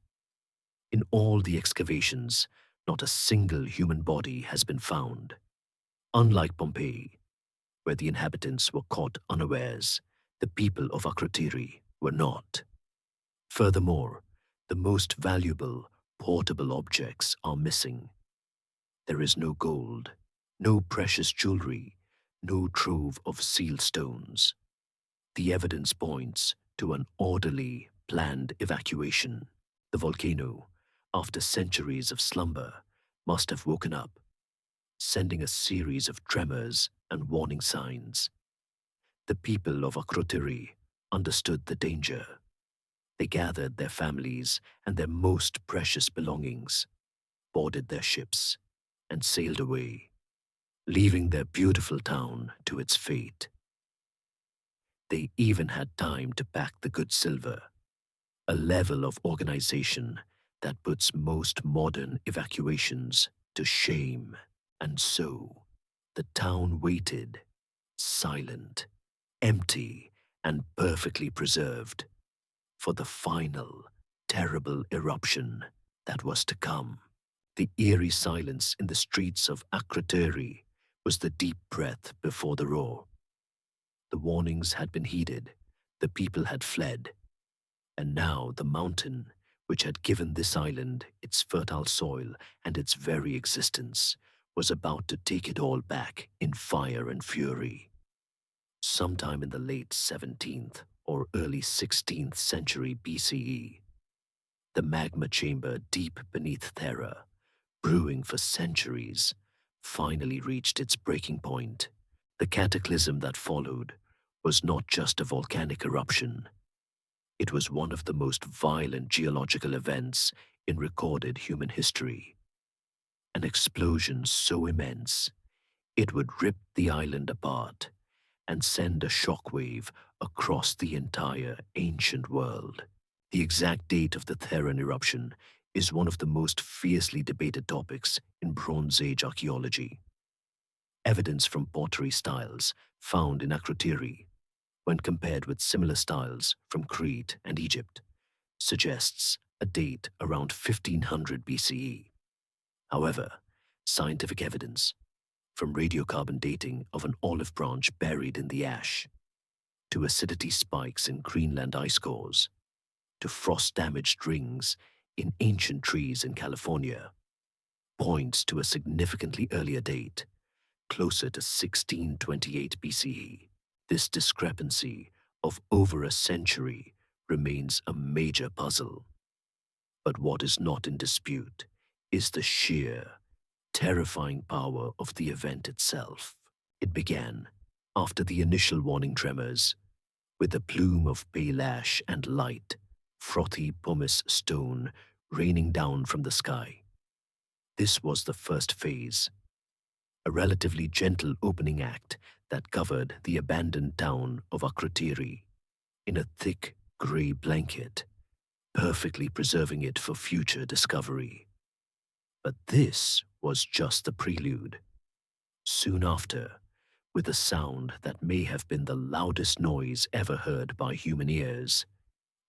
A: In all the excavations, not a single human body has been found. Unlike Pompeii, where the inhabitants were caught unawares, the people of Akrotiri were not. Furthermore, the most valuable, portable objects are missing. There is no gold, no precious jewelry, no trove of seal stones. The evidence points to an orderly, planned evacuation. The volcano, after centuries of slumber, must have woken up, sending a series of tremors and warning signs. The people of Akrotiri understood the danger. They gathered their families and their most precious belongings, boarded their ships, and sailed away, leaving their beautiful town to its fate. They even had time to pack the good silver, a level of organization that puts most modern evacuations to shame. And so, the town waited, silent, empty, and perfectly preserved, for the final, terrible eruption that was to come. The eerie silence in the streets of Akrotiri was the deep breath before the roar. The warnings had been heeded, the people had fled, and now the mountain, which had given this island its fertile soil and its very existence, was about to take it all back in fire and fury. Sometime in the late 17th or early 16th century BCE, the magma chamber deep beneath Thera, brewing for centuries, finally reached its breaking point. The cataclysm that followed was not just a volcanic eruption. It was one of the most violent geological events in recorded human history. An explosion so immense, it would rip the island apart and send a shockwave across the entire ancient world. The exact date of the Theran eruption is one of the most fiercely debated topics in Bronze Age archaeology. Evidence from pottery styles found in Akrotiri, when compared with similar styles from Crete and Egypt, suggests a date around 1500 BCE. However, scientific evidence, from radiocarbon dating of an olive branch buried in the ash, to acidity spikes in Greenland ice cores, to frost-damaged rings in ancient trees in California, points to a significantly earlier date, closer to 1628 BCE. This discrepancy of over a century remains a major puzzle. But what is not in dispute is the sheer, terrifying power of the event itself. It began, after the initial warning tremors, with a plume of pale ash and light, frothy pumice stone raining down from the sky. This was the first phase, a relatively gentle opening act that covered the abandoned town of Akrotiri in a thick grey blanket, perfectly preserving it for future discovery. But this was just the prelude. Soon after, with a sound that may have been the loudest noise ever heard by human ears,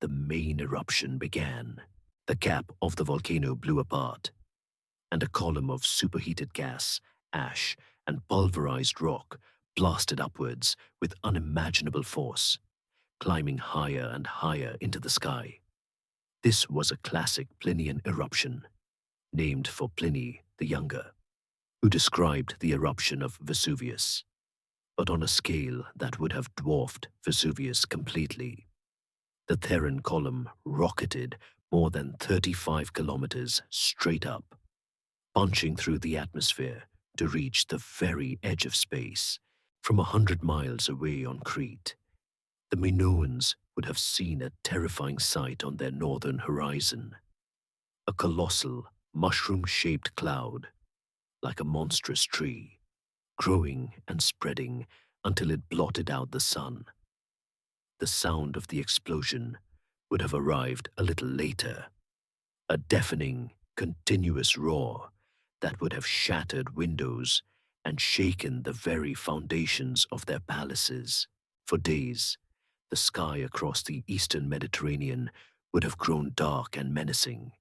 A: the main eruption began. The cap of the volcano blew apart, and a column of superheated gas, ash, and pulverized rock blasted upwards with unimaginable force, climbing higher and higher into the sky. This was a classic Plinian eruption, named for Pliny the Younger, who described the eruption of Vesuvius, but on a scale that would have dwarfed Vesuvius completely. The Theron column rocketed more than 35 kilometers straight up, punching through the atmosphere to reach the very edge of space. From 100 miles away on Crete, the Minoans would have seen a terrifying sight on their northern horizon. A colossal, mushroom-shaped cloud, like a monstrous tree, growing and spreading until it blotted out the sun. The sound of the explosion would have arrived a little later, a deafening, continuous roar that would have shattered windows and shaken the very foundations of their palaces. For days, the sky across the eastern Mediterranean would have grown dark and menacing,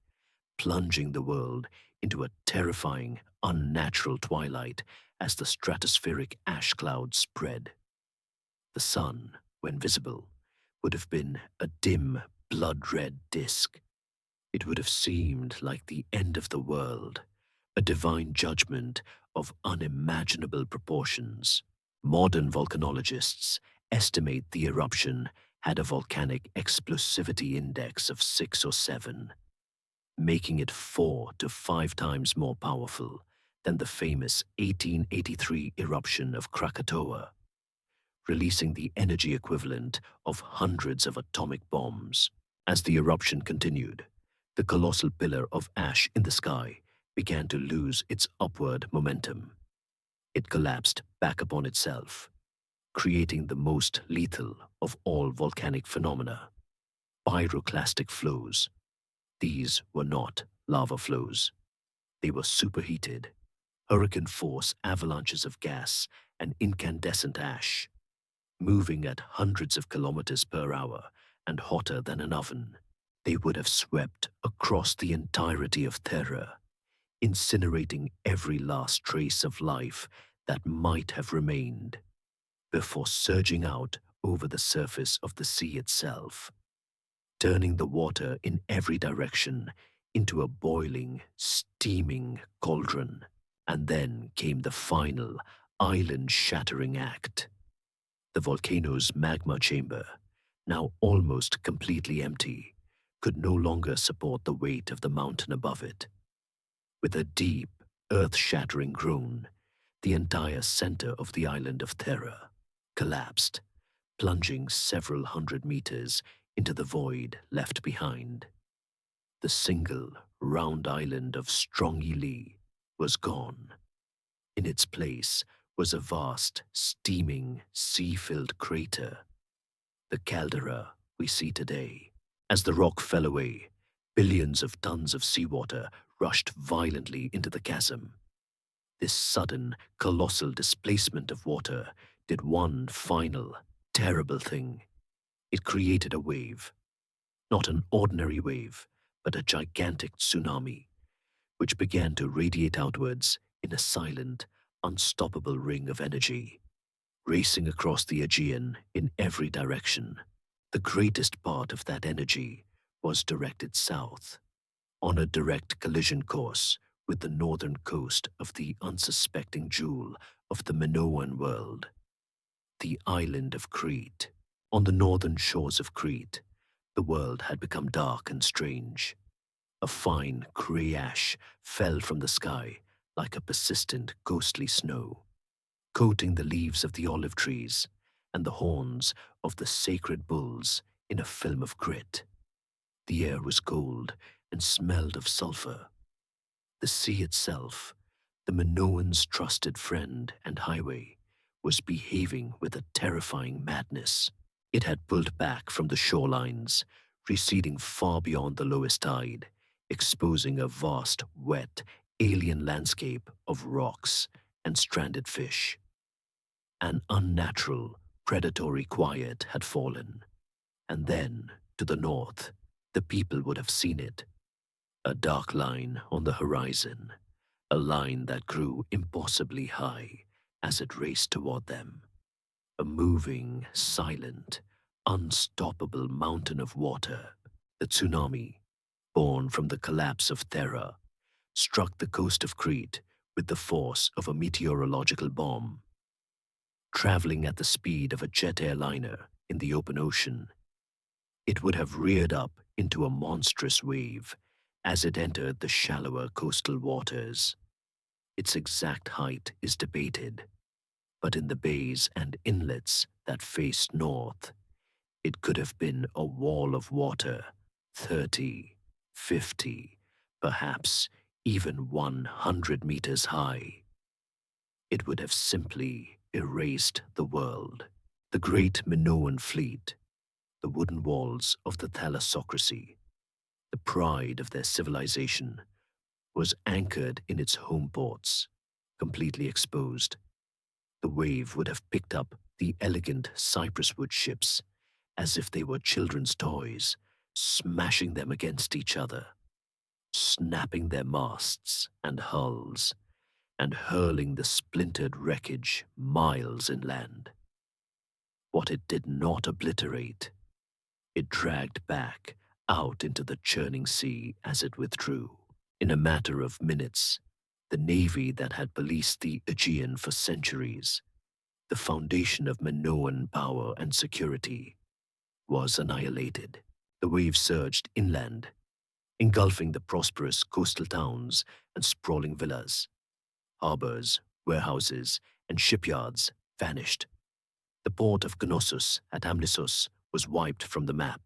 A: plunging the world into a terrifying, unnatural twilight as the stratospheric ash cloud spread. The sun, when visible, would have been a dim, blood-red disk. It would have seemed like the end of the world, a divine judgment of unimaginable proportions. Modern volcanologists estimate the eruption had a volcanic explosivity index of 6 or 7, making it 4 to 5 times more powerful than the famous 1883 eruption of Krakatoa, releasing the energy equivalent of hundreds of atomic bombs. As the eruption continued, the colossal pillar of ash in the sky began to lose its upward momentum. It collapsed back upon itself, creating the most lethal of all volcanic phenomena: pyroclastic flows. These were not lava flows. They were superheated, hurricane-force avalanches of gas and incandescent ash, moving at hundreds of kilometers per hour and hotter than an oven. They would have swept across the entirety of Terra, incinerating every last trace of life that might have remained, before surging out over the surface of the sea itself, turning the water in every direction into a boiling, steaming cauldron. And then came the final, island-shattering act. The volcano's magma chamber, now almost completely empty, could no longer support the weight of the mountain above it. With a deep, earth-shattering groan, the entire center of the island of Terra collapsed, plunging several hundred meters into the void left behind. The single, round island of Strongylea was gone. In its place was a vast, steaming, sea-filled crater, the caldera we see today. As the rock fell away, billions of tons of seawater rushed violently into the chasm. This sudden, colossal displacement of water did one final, terrible thing. It created a wave. Not an ordinary wave, but a gigantic tsunami, which began to radiate outwards in a silent, unstoppable ring of energy, racing across the Aegean in every direction. The greatest part of that energy was directed south, on a direct collision course with the northern coast of the unsuspecting jewel of the Minoan world, the island of Crete. On the northern shores of Crete, the world had become dark and strange. A fine grey ash fell from the sky like a persistent, ghostly snow, coating the leaves of the olive trees and the horns of the sacred bulls in a film of grit. The air was cold and smelled of sulfur. The sea itself, the Minoan's trusted friend and highway, was behaving with a terrifying madness. It had pulled back from the shorelines, receding far beyond the lowest tide, exposing a vast, wet, alien landscape of rocks and stranded fish. An unnatural, predatory quiet had fallen, and then, to the north, the people would have seen it. A dark line on the horizon, a line that grew impossibly high as it raced toward them. A moving, silent, unstoppable mountain of water. The tsunami, born from the collapse of Thera, struck the coast of Crete with the force of a meteorological bomb. Traveling at the speed of a jet airliner in the open ocean, it would have reared up into a monstrous wave as it entered the shallower coastal waters. Its exact height is debated, but in the bays and inlets that faced north, it could have been a wall of water, 30, 50, perhaps even 100 meters high. It would have simply erased the world. The great Minoan fleet, the wooden walls of the thalassocracy, the pride of their civilization, was anchored in its home ports, completely exposed. The wave would have picked up the elegant cypress wood ships as if they were children's toys, smashing them against each other, snapping their masts and hulls, and hurling the splintered wreckage miles inland. What it did not obliterate, it dragged back out into the churning sea as it withdrew. In a matter of minutes, the navy that had policed the Aegean for centuries, the foundation of Minoan power and security, was annihilated. The waves surged inland, engulfing the prosperous coastal towns and sprawling villas. Harbors, warehouses, and shipyards vanished. The port of Knossos at Amnisos was wiped from the map.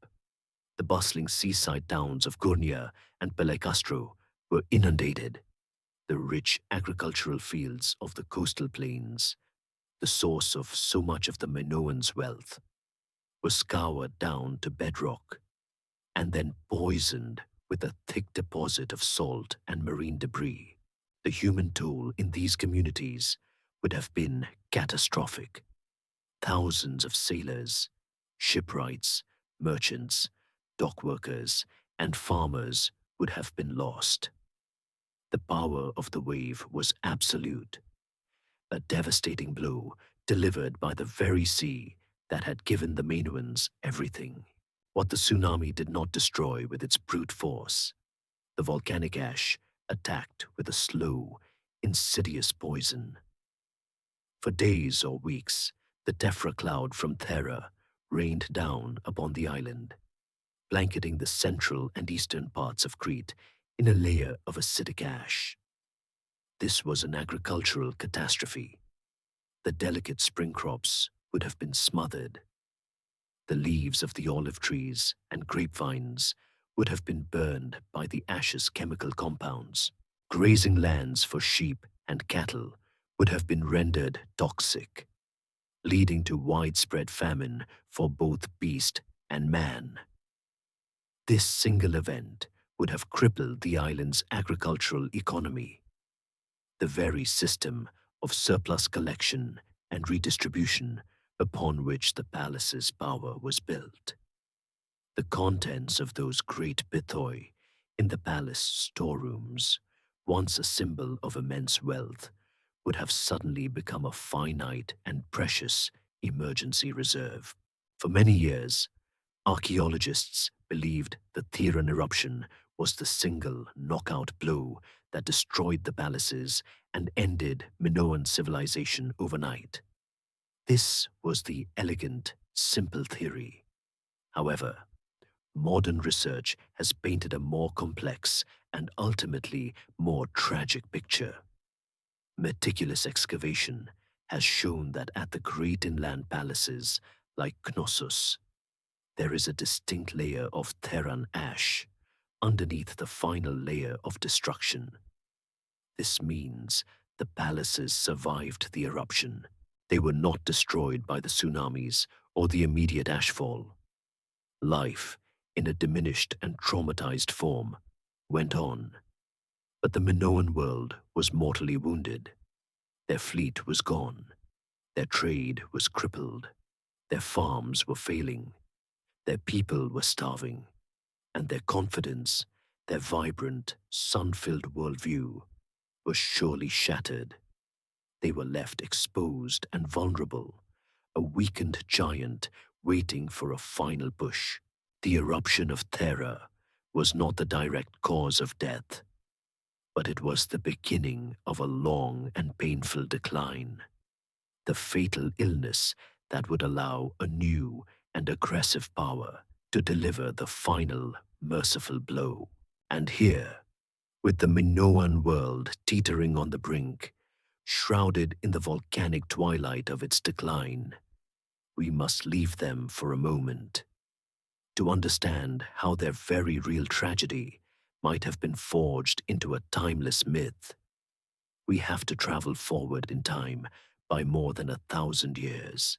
A: The bustling seaside towns of Gurnia and Pelekastro were inundated. The rich agricultural fields of the coastal plains, the source of so much of the Minoans' wealth, were scoured down to bedrock and then poisoned with a thick deposit of salt and marine debris. The human toll in these communities would have been catastrophic. Thousands of sailors, shipwrights, merchants, dock workers, and farmers would have been lost. The power of the wave was absolute, a devastating blow delivered by the very sea that had given the Minoans everything. What the tsunami did not destroy with its brute force, the volcanic ash attacked with a slow, insidious poison. For days or weeks, the tephra cloud from Thera rained down upon the island, blanketing the central and eastern parts of Crete in a layer of acidic ash. This was an agricultural catastrophe. The delicate spring crops would have been smothered. The leaves of the olive trees and grapevines would have been burned by the ash's chemical compounds. Grazing lands for sheep and cattle would have been rendered toxic, leading to widespread famine for both beast and man. This single event would have crippled the island's agricultural economy, the very system of surplus collection and redistribution upon which the palace's power was built. The contents of those great pithoi in the palace storerooms, once a symbol of immense wealth, would have suddenly become a finite and precious emergency reserve. For many years, archaeologists believed the Theran eruption was the single knockout blow that destroyed the palaces and ended Minoan civilization overnight. This was the elegant, simple theory. However, modern research has painted a more complex and ultimately more tragic picture. Meticulous excavation has shown that at the great inland palaces like Knossos, there is a distinct layer of Theran ash underneath the final layer of destruction. This means the palaces survived the eruption. They were not destroyed by the tsunamis or the immediate ashfall. Life, in a diminished and traumatized form, went on, but the Minoan world was mortally wounded. Their fleet was gone, their trade was crippled, their farms were failing, their people were starving, and their confidence, their vibrant, sun-filled worldview, was surely shattered. They were left exposed and vulnerable, a weakened giant waiting for a final push. The eruption of terror was not the direct cause of death, but it was the beginning of a long and painful decline, the fatal illness that would allow a new and aggressive power to deliver the final, merciful blow. And here, with the Minoan world teetering on the brink, shrouded in the volcanic twilight of its decline, we must leave them for a moment to understand how their very real tragedy might have been forged into a timeless myth. We have to travel forward in time by more than 1,000 years,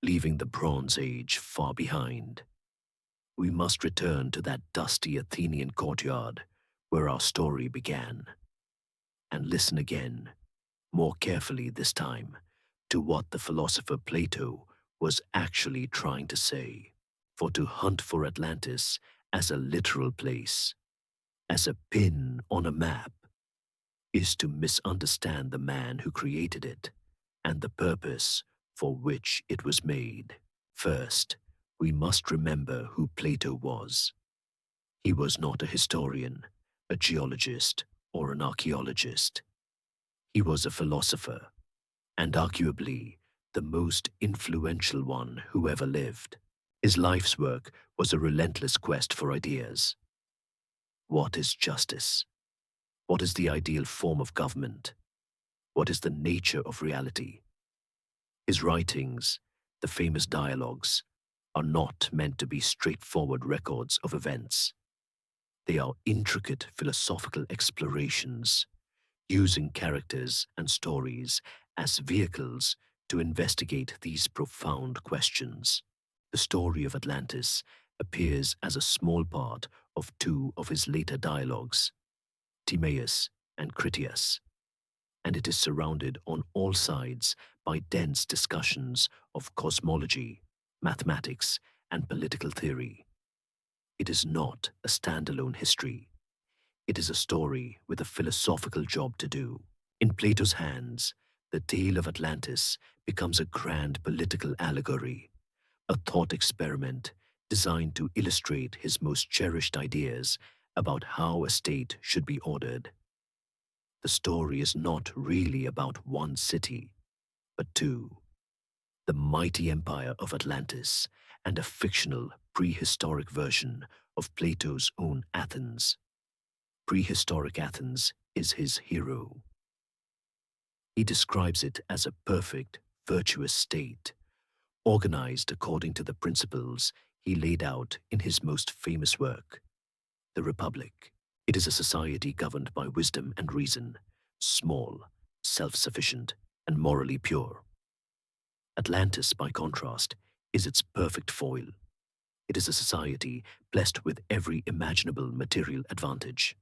A: leaving the Bronze Age far behind. We must return to that dusty Athenian courtyard where our story began, and listen again, more carefully this time, to what the philosopher Plato was actually trying to say. For to hunt for Atlantis as a literal place, as a pin on a map, is to misunderstand the man who created it and the purpose for which it was made. First, we must remember who Plato was. He was not a historian, a geologist, or an archaeologist. He was a philosopher, and arguably the most influential one who ever lived. His life's work was a relentless quest for ideas. What is justice? What is the ideal form of government? What is the nature of reality? His writings, the famous dialogues, are not meant to be straightforward records of events. They are intricate philosophical explorations, using characters and stories as vehicles to investigate these profound questions. The story of Atlantis appears as a small part of two of his later dialogues, Timaeus and Critias, and it is surrounded on all sides by dense discussions of cosmology, mathematics, and political theory. It is not a standalone history. It is a story with a philosophical job to do. In Plato's hands, the tale of Atlantis becomes a grand political allegory, a thought experiment designed to illustrate his most cherished ideas about how a state should be ordered. The story is not really about one city, but two: the mighty empire of Atlantis and a fictional prehistoric version of Plato's own Athens. Prehistoric Athens is his hero. He describes it as a perfect, virtuous state, organized according to the principles he laid out in his most famous work, The Republic. It is a society governed by wisdom and reason, small, self-sufficient, and morally pure. Atlantis, by contrast, is its perfect foil. It is a society blessed with every imaginable material advantage: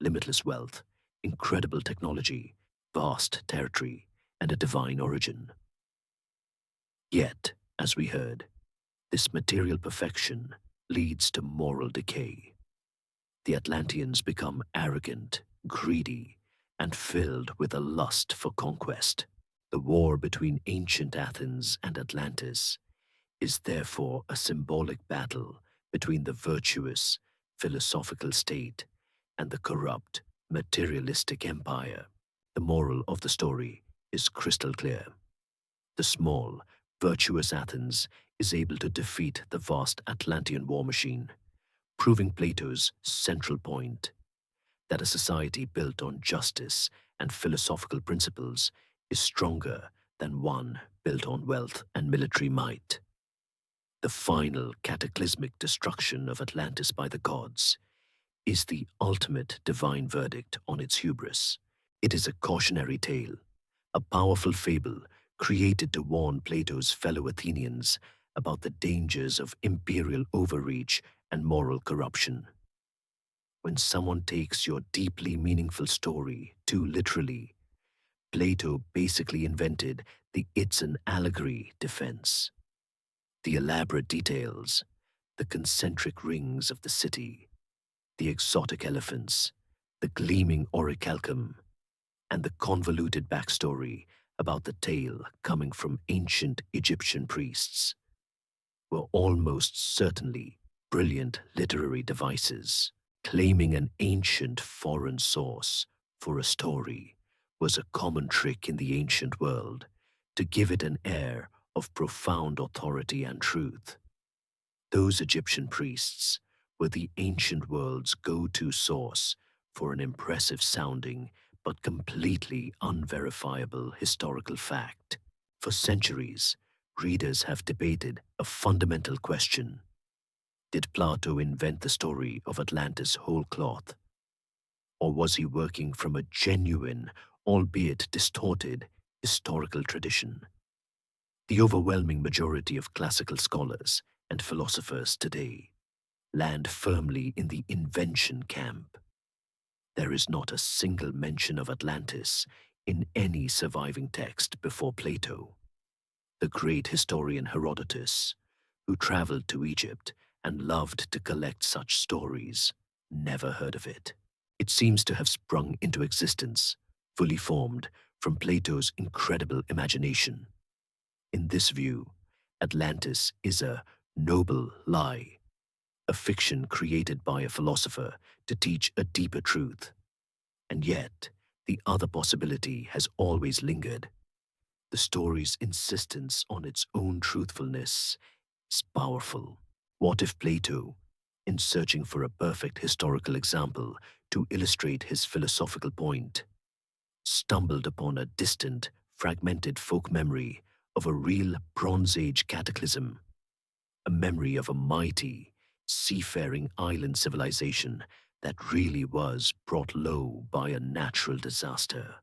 A: limitless wealth, incredible technology, vast territory, and a divine origin. Yet, as we heard, this material perfection leads to moral decay. The Atlanteans become arrogant, greedy, and filled with a lust for conquest. The war between ancient Athens and Atlantis is therefore a symbolic battle between the virtuous, philosophical state and the corrupt, materialistic empire. The moral of the story is crystal clear. The small, virtuous Athens is able to defeat the vast Atlantean war machine, proving Plato's central point, that a society built on justice and philosophical principles is stronger than one built on wealth and military might. The final cataclysmic destruction of Atlantis by the gods is the ultimate divine verdict on its hubris. It is a cautionary tale, a powerful fable created to warn Plato's fellow Athenians about the dangers of imperial overreach and moral corruption. When someone takes your deeply meaningful story too literally, Plato basically invented the "it's an allegory" defense. The elaborate details, the concentric rings of the city, the exotic elephants, the gleaming orichalcum, and the convoluted backstory about the tale coming from ancient Egyptian priests were almost certainly brilliant literary devices. Claiming an ancient foreign source for a story was a common trick in the ancient world to give it an air of profound authority and truth. Those Egyptian priests were the ancient world's go-to source for an impressive sounding but completely unverifiable historical fact. For centuries, readers have debated a fundamental question. Did Plato invent the story of Atlantis whole cloth? Or was he working from a genuine, albeit distorted, historical tradition? The overwhelming majority of classical scholars and philosophers today land firmly in the invention camp. There is not a single mention of Atlantis in any surviving text before Plato. The great historian Herodotus, who traveled to Egypt and loved to collect such stories, never heard of it. It seems to have sprung into existence, fully formed from Plato's incredible imagination. In this view, Atlantis is a noble lie, a fiction created by a philosopher to teach a deeper truth. And yet, the other possibility has always lingered. The story's insistence on its own truthfulness is powerful. What if Plato, in searching for a perfect historical example to illustrate his philosophical point, stumbled upon a distant, fragmented folk memory of a real Bronze Age cataclysm, a memory of a mighty, seafaring island civilization that really was brought low by a natural disaster?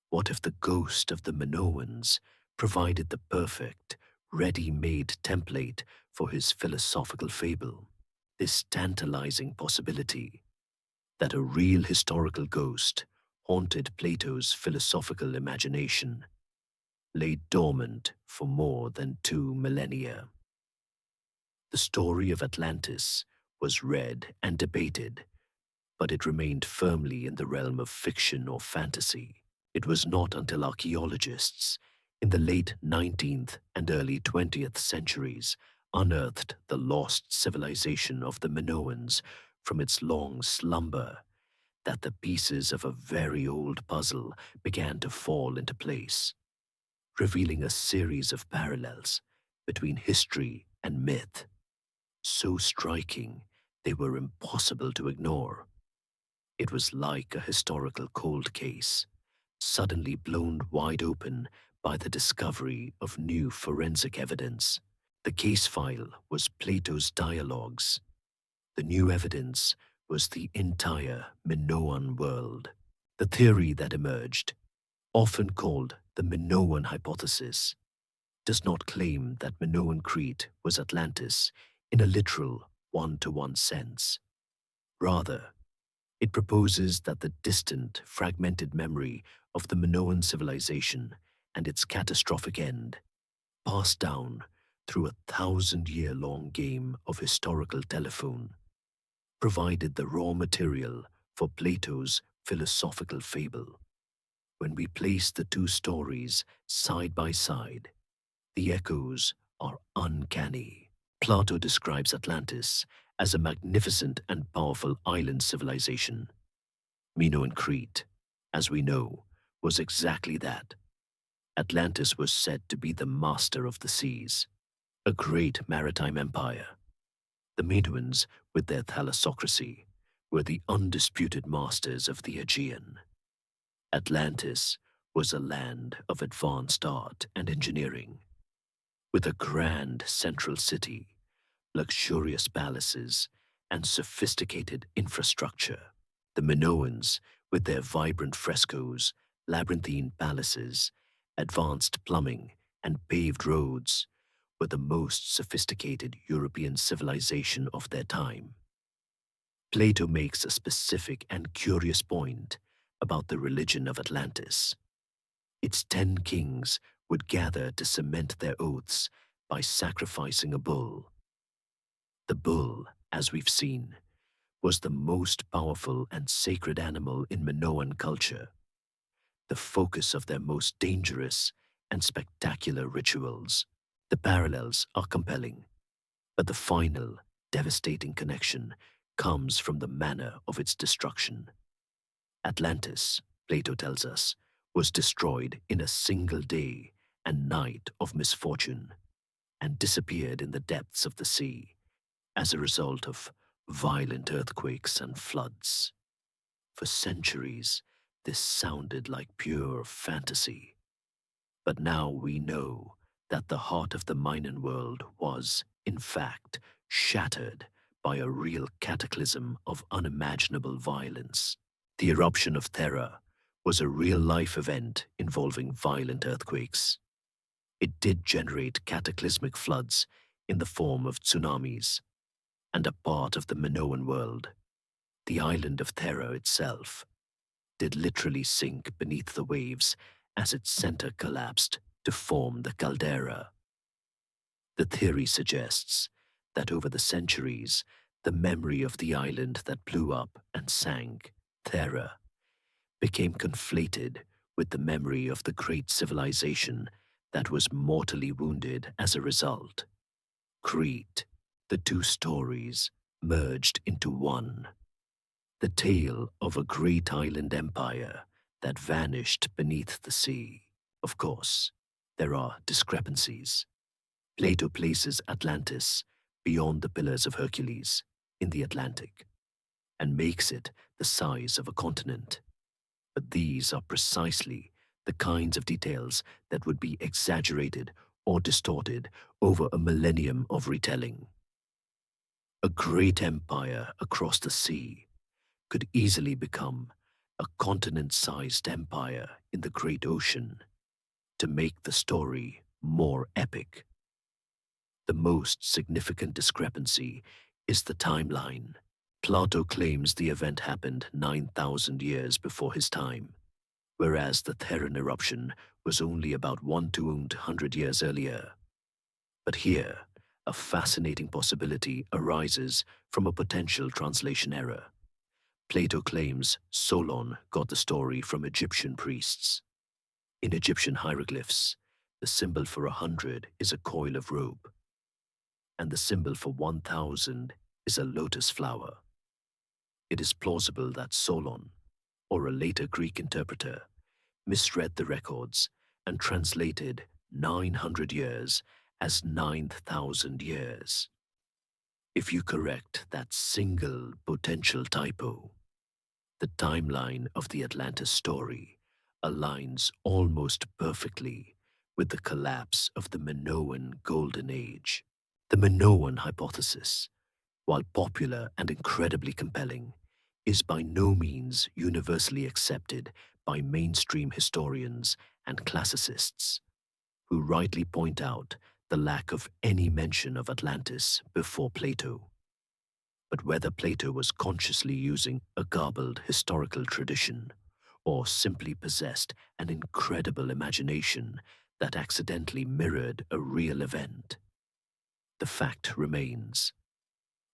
A: What if the ghost of the Minoans provided the perfect, ready-made template for his philosophical fable? This tantalizing possibility that a real historical ghost haunted Plato's philosophical imagination lay dormant for more than 2 millennia. The story of Atlantis was read and debated, but it remained firmly in the realm of fiction or fantasy. It was not until archaeologists in the late 19th and early 20th centuries unearthed the lost civilization of the Minoans from its long slumber that the pieces of a very old puzzle began to fall into place, revealing a series of parallels between history and myth, so striking they were impossible to ignore. It was like a historical cold case, suddenly blown wide open by the discovery of new forensic evidence. The case file was Plato's dialogues. The new evidence was the entire Minoan world. The theory that emerged, often called the Minoan hypothesis, does not claim that Minoan Crete was Atlantis in a literal one-to-one sense. Rather, it proposes that the distant, fragmented memory of the Minoan civilization and its catastrophic end passed down through a 1,000-year-long game of historical telephone, provided the raw material for Plato's philosophical fable. When we place the two stories side by side, the echoes are uncanny. Plato describes Atlantis as a magnificent and powerful island civilization. Minoan Crete, as we know, was exactly that. Atlantis was said to be the master of the seas, a great maritime empire. The Minoans, with their thalassocracy, were the undisputed masters of the Aegean. Atlantis was a land of advanced art and engineering, with a grand central city, luxurious palaces, and sophisticated infrastructure. The Minoans, with their vibrant frescoes, labyrinthine palaces, advanced plumbing, and paved roads, were the most sophisticated European civilization of their time. Plato makes a specific and curious point about the religion of Atlantis. Its 10 kings would gather to cement their oaths by sacrificing a bull. The bull, as we've seen, was the most powerful and sacred animal in Minoan culture, the focus of their most dangerous and spectacular rituals. The parallels are compelling, but the final, devastating connection comes from the manner of its destruction. Atlantis, Plato tells us, was destroyed in a single day and night of misfortune and disappeared in the depths of the sea as a result of violent earthquakes and floods. For centuries, this sounded like pure fantasy. But now we know that the heart of the Minoan world was, in fact, shattered by a real cataclysm of unimaginable violence. The eruption of Terra was a real-life event involving violent earthquakes. It did generate cataclysmic floods in the form of tsunamis, and a part of the Minoan world, the island of Terra itself, did literally sink beneath the waves as its center collapsed to form the caldera. The theory suggests that over the centuries, the memory of the island that blew up and sank, Terra, became conflated with the memory of the great civilization that was mortally wounded as a result. Crete, the two stories, merged into one. The tale of a great island empire that vanished beneath the sea. Of course, there are discrepancies. Plato places Atlantis beyond the Pillars of Hercules in the Atlantic and makes it the size of a continent. But these are precisely the kinds of details that would be exaggerated or distorted over a millennium of retelling. A great empire across the sea could easily become a continent-sized empire in the great ocean to make the story more epic. The most significant discrepancy is the timeline. Plato claims the event happened 9,000 years before his time, whereas the Terran eruption was only about 100 years earlier. But here, a fascinating possibility arises from a potential translation error. Plato claims Solon got the story from Egyptian priests. In Egyptian hieroglyphs, the symbol for 100 is a coil of rope, and the symbol for 1,000 is a lotus flower. It is plausible that Solon, or a later Greek interpreter, misread the records and translated 900 years as 9,000 years. If you correct that single potential typo, the timeline of the Atlantis story aligns almost perfectly with the collapse of the Minoan Golden Age. The Minoan hypothesis, while popular and incredibly compelling, is by no means universally accepted by mainstream historians and classicists, who rightly point out the lack of any mention of Atlantis before Plato. But whether Plato was consciously using a garbled historical tradition or simply possessed an incredible imagination that accidentally mirrored a real event, the fact remains.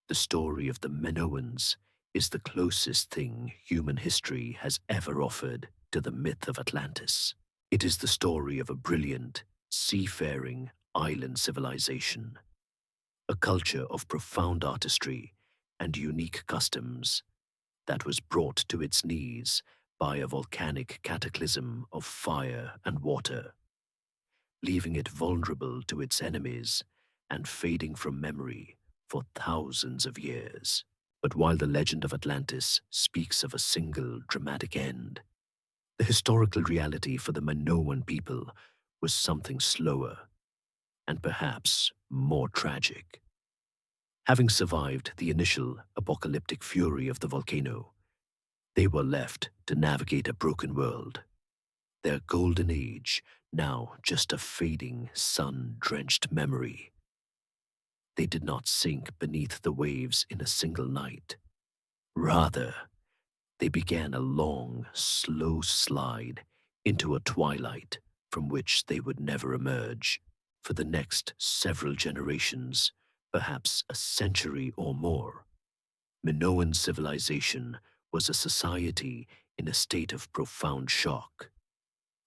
A: The story of the Minoans is the closest thing human history has ever offered to the myth of Atlantis. It is the story of a brilliant, seafaring island civilization, a culture of profound artistry and unique customs that was brought to its knees by a volcanic cataclysm of fire and water, leaving it vulnerable to its enemies and fading from memory for thousands of years. But while the legend of Atlantis speaks of a single dramatic end, the historical reality for the Minoan people was something slower and perhaps more tragic. Having survived the initial apocalyptic fury of the volcano, they were left to navigate a broken world, their golden age now just a fading, sun-drenched memory. They did not sink beneath the waves in a single night. Rather, they began a long, slow slide into a twilight from which they would never emerge. For the next several generations, perhaps a century or more, Minoan civilization was a society in a state of profound shock.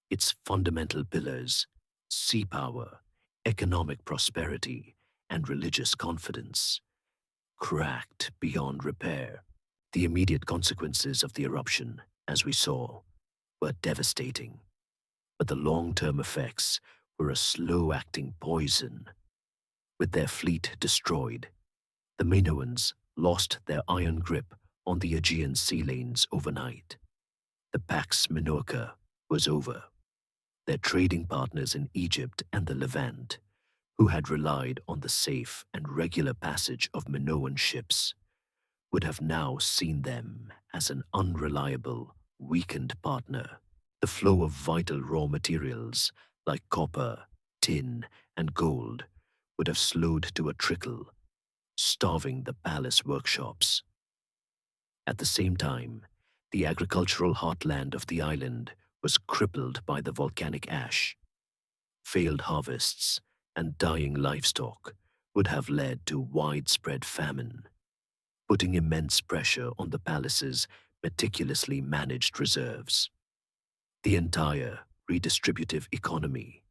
A: Its fundamental pillars, sea power, economic prosperity, and religious confidence, cracked beyond repair. The immediate consequences of the eruption, as we saw, were devastating, but the long-term effects were a slow-acting poison. With their fleet destroyed, the Minoans lost their iron grip on the Aegean sea lanes overnight. The Pax Minorca was over. Their trading partners in Egypt and the Levant, who had relied on the safe and regular passage of Minoan ships, would have now seen them as an unreliable, weakened partner. The flow of vital raw materials like copper, tin, and gold would have slowed to a trickle, starving the palace workshops. At the same time, the agricultural heartland of the island was crippled by the volcanic ash. Failed harvests and dying livestock would have led to widespread famine, putting immense pressure on the palace's meticulously managed reserves. The entire redistributive economy,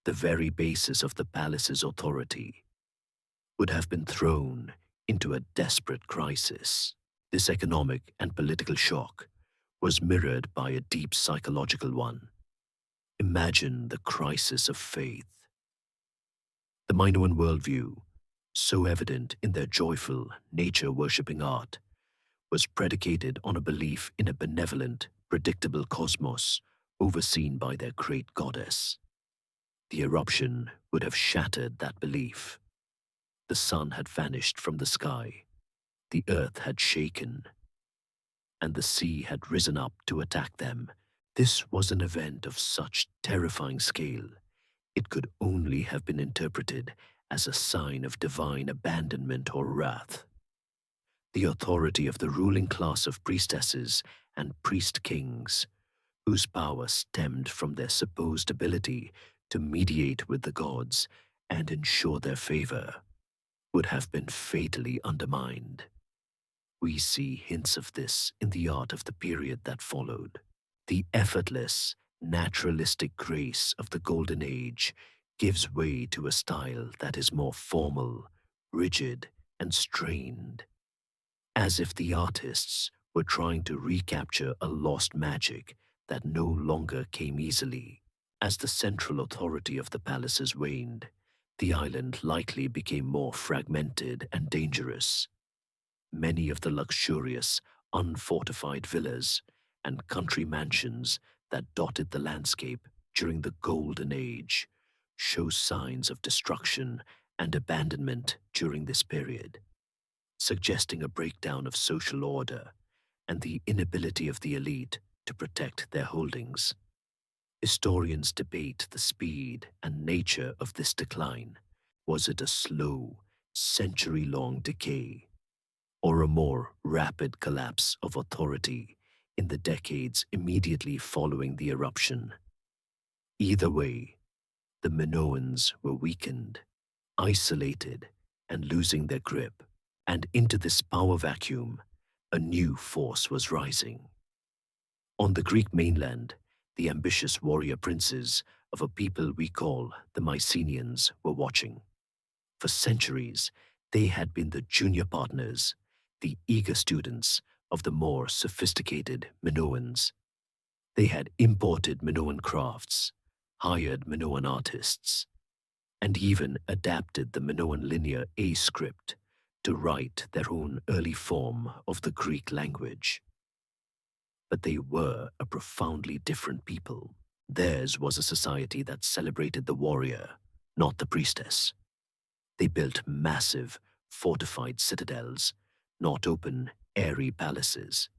A: the very basis of the palace's authority, would have been thrown into a desperate crisis. This economic and political shock was mirrored by a deep psychological one. Imagine the crisis of faith. The Minoan worldview, so evident in their joyful, nature-worshipping art, was predicated on a belief in a benevolent, predictable cosmos overseen by their great goddess. The eruption would have shattered that belief. The sun had vanished from the sky, the earth had shaken, and the sea had risen up to attack them. This was an event of such terrifying scale, it could only have been interpreted as a sign of divine abandonment or wrath. The authority of the ruling class of priestesses and priest-kings, whose power stemmed from their supposed ability to mediate with the gods and ensure their favor, would have been fatally undermined. We see hints of this in the art of the period that followed. The effortless, naturalistic grace of the Golden Age gives way to a style that is more formal, rigid, and strained, as if the artists were trying to recapture a lost magic that no longer came easily. As the central authority of the palaces waned, the island likely became more fragmented and dangerous. Many of the luxurious, unfortified villas and country mansions that dotted the landscape during the Golden Age show signs of destruction and abandonment during this period, suggesting a breakdown of social order and the inability of the elite to protect their holdings. Historians debate the speed and nature of this decline. Was it a slow, century-long decay, or a more rapid collapse of authority in the decades immediately following the eruption? Either way, the Minoans were weakened, isolated, and losing their grip, and into this power vacuum, a new force was rising. On the Greek mainland, the ambitious warrior princes of a people we call the Mycenaeans were watching. For centuries, they had been the junior partners, the eager students of the more sophisticated Minoans. They had imported Minoan crafts, hired Minoan artists, and even adapted the Minoan linear A script to write their own early form of the Greek language. But they were a profoundly different people. Theirs was a society that celebrated the warrior, not the priestess. They built massive, fortified citadels, not open, airy palaces.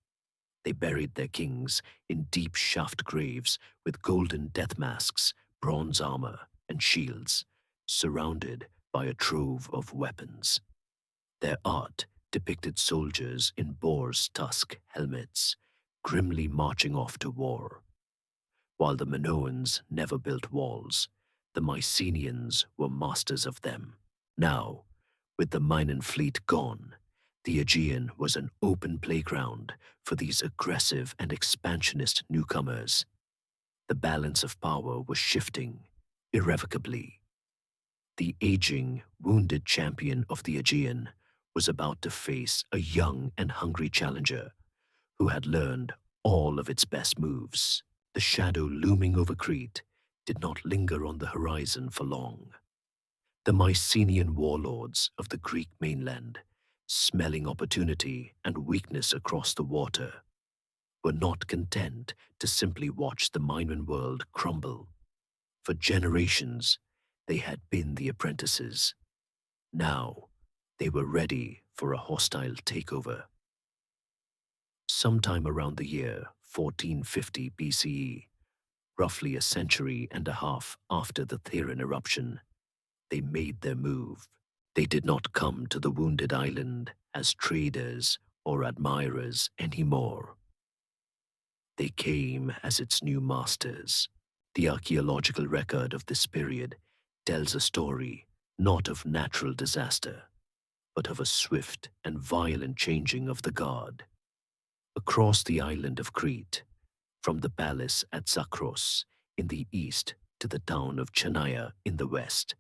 A: They buried their kings in deep shaft graves with golden death masks, bronze armor, and shields, surrounded by a trove of weapons. Their art depicted soldiers in boar's tusk helmets, grimly marching off to war. While the Minoans never built walls, the Mycenaeans were masters of them. Now, with the Minoan fleet gone, the Aegean was an open playground for these aggressive and expansionist newcomers. The balance of power was shifting irrevocably. The aging, wounded champion of the Aegean was about to face a young and hungry challenger who had learned all of its best moves. The shadow looming over Crete did not linger on the horizon for long. The Mycenaean warlords of the Greek mainland, smelling opportunity and weakness across the water, were not content to simply watch the Minoan world crumble. For generations, they had been the apprentices. Now, they were ready for a hostile takeover. Sometime around the year 1450 BCE, roughly a century and a half after the Theran eruption, they made their move. They did not come to the wounded island as traders or admirers anymore. They came as its new masters. The archaeological record of this period tells a story not of natural disaster, but of a swift and violent changing of the guard. Across the island of Crete, from the palace at Zakros in the east to the town of Chania in the west,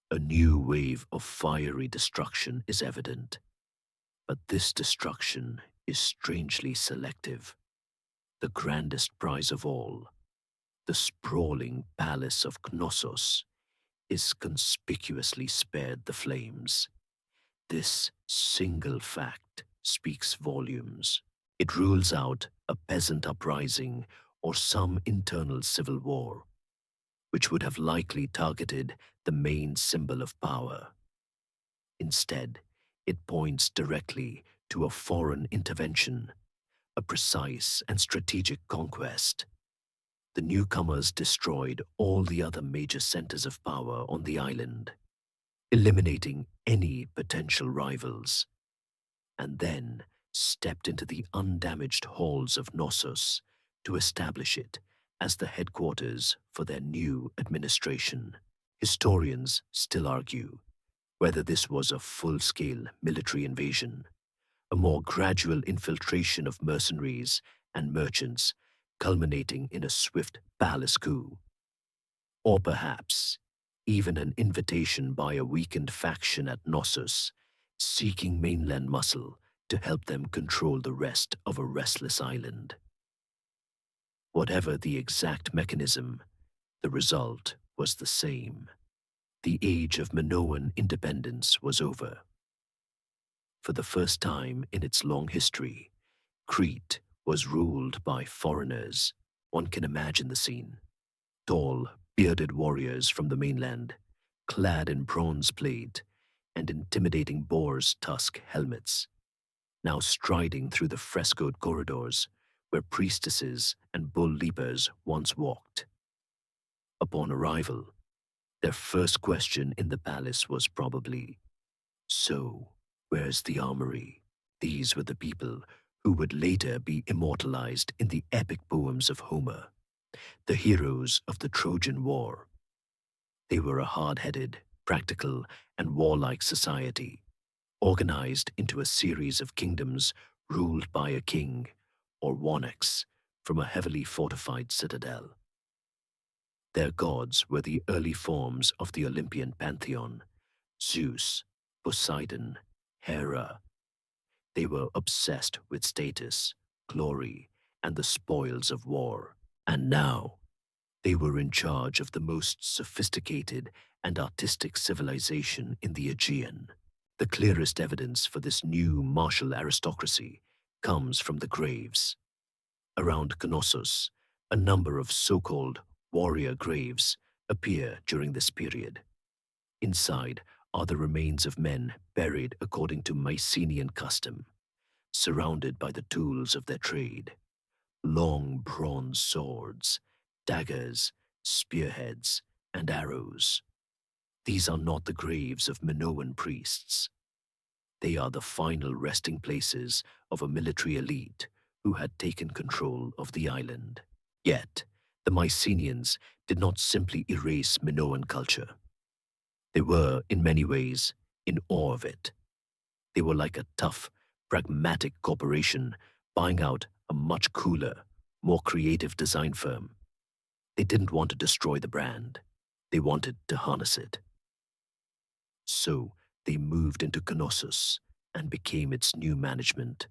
A: a new wave of fiery destruction is evident. But this destruction is strangely selective. The grandest prize of all, the sprawling palace of Knossos, is conspicuously spared the flames. This single fact speaks volumes. It rules out a peasant uprising or some internal civil war, which would have likely targeted the main symbol of power. Instead, it points directly to a foreign intervention, a precise and strategic conquest. The newcomers destroyed all the other major centers of power on the island, eliminating any potential rivals, and then stepped into the undamaged halls of Knossos to establish it as the headquarters for their new administration. Historians still argue whether this was a full-scale military invasion, a more gradual infiltration of mercenaries and merchants culminating in a swift palace coup, or perhaps even an invitation by a weakened faction at Knossos seeking mainland muscle to help them control the rest of a restless island. Whatever the exact mechanism, the result was the same. The age of Minoan independence was over. For the first time in its long history, Crete was ruled by foreigners. One can imagine the scene. Tall, bearded warriors from the mainland, clad in bronze plate and intimidating boar's tusk helmets, now striding through the frescoed corridors where priestesses and bull leapers once walked. Upon arrival, their first question in the palace was probably, "So, where's the armory?" These were the people who would later be immortalized in the epic poems of Homer, the heroes of the Trojan War. They were a hard-headed, practical, and warlike society, organized into a series of kingdoms ruled by a king or monarchs from a heavily fortified citadel. Their gods were the early forms of the Olympian pantheon: Zeus, Poseidon, Hera. They were obsessed with status, glory, and the spoils of war. And now, they were in charge of the most sophisticated and artistic civilization in the Aegean. The clearest evidence for this new martial aristocracy comes from the graves. Around Knossos, a number of so-called warrior graves appear during this period. Inside are the remains of men buried according to Mycenaean custom, surrounded by the tools of their trade: long bronze swords, daggers, spearheads, and arrows. These are not the graves of Minoan priests. They are the final resting places of a military elite who had taken control of the island. Yet, The Mycenaeans did not simply erase Minoan culture. They were, in many ways, in awe of it. They were like a tough, pragmatic corporation buying out a much cooler, more creative design firm. They didn't want to destroy the brand. They wanted to harness it. So they moved into Knossos and became its new management.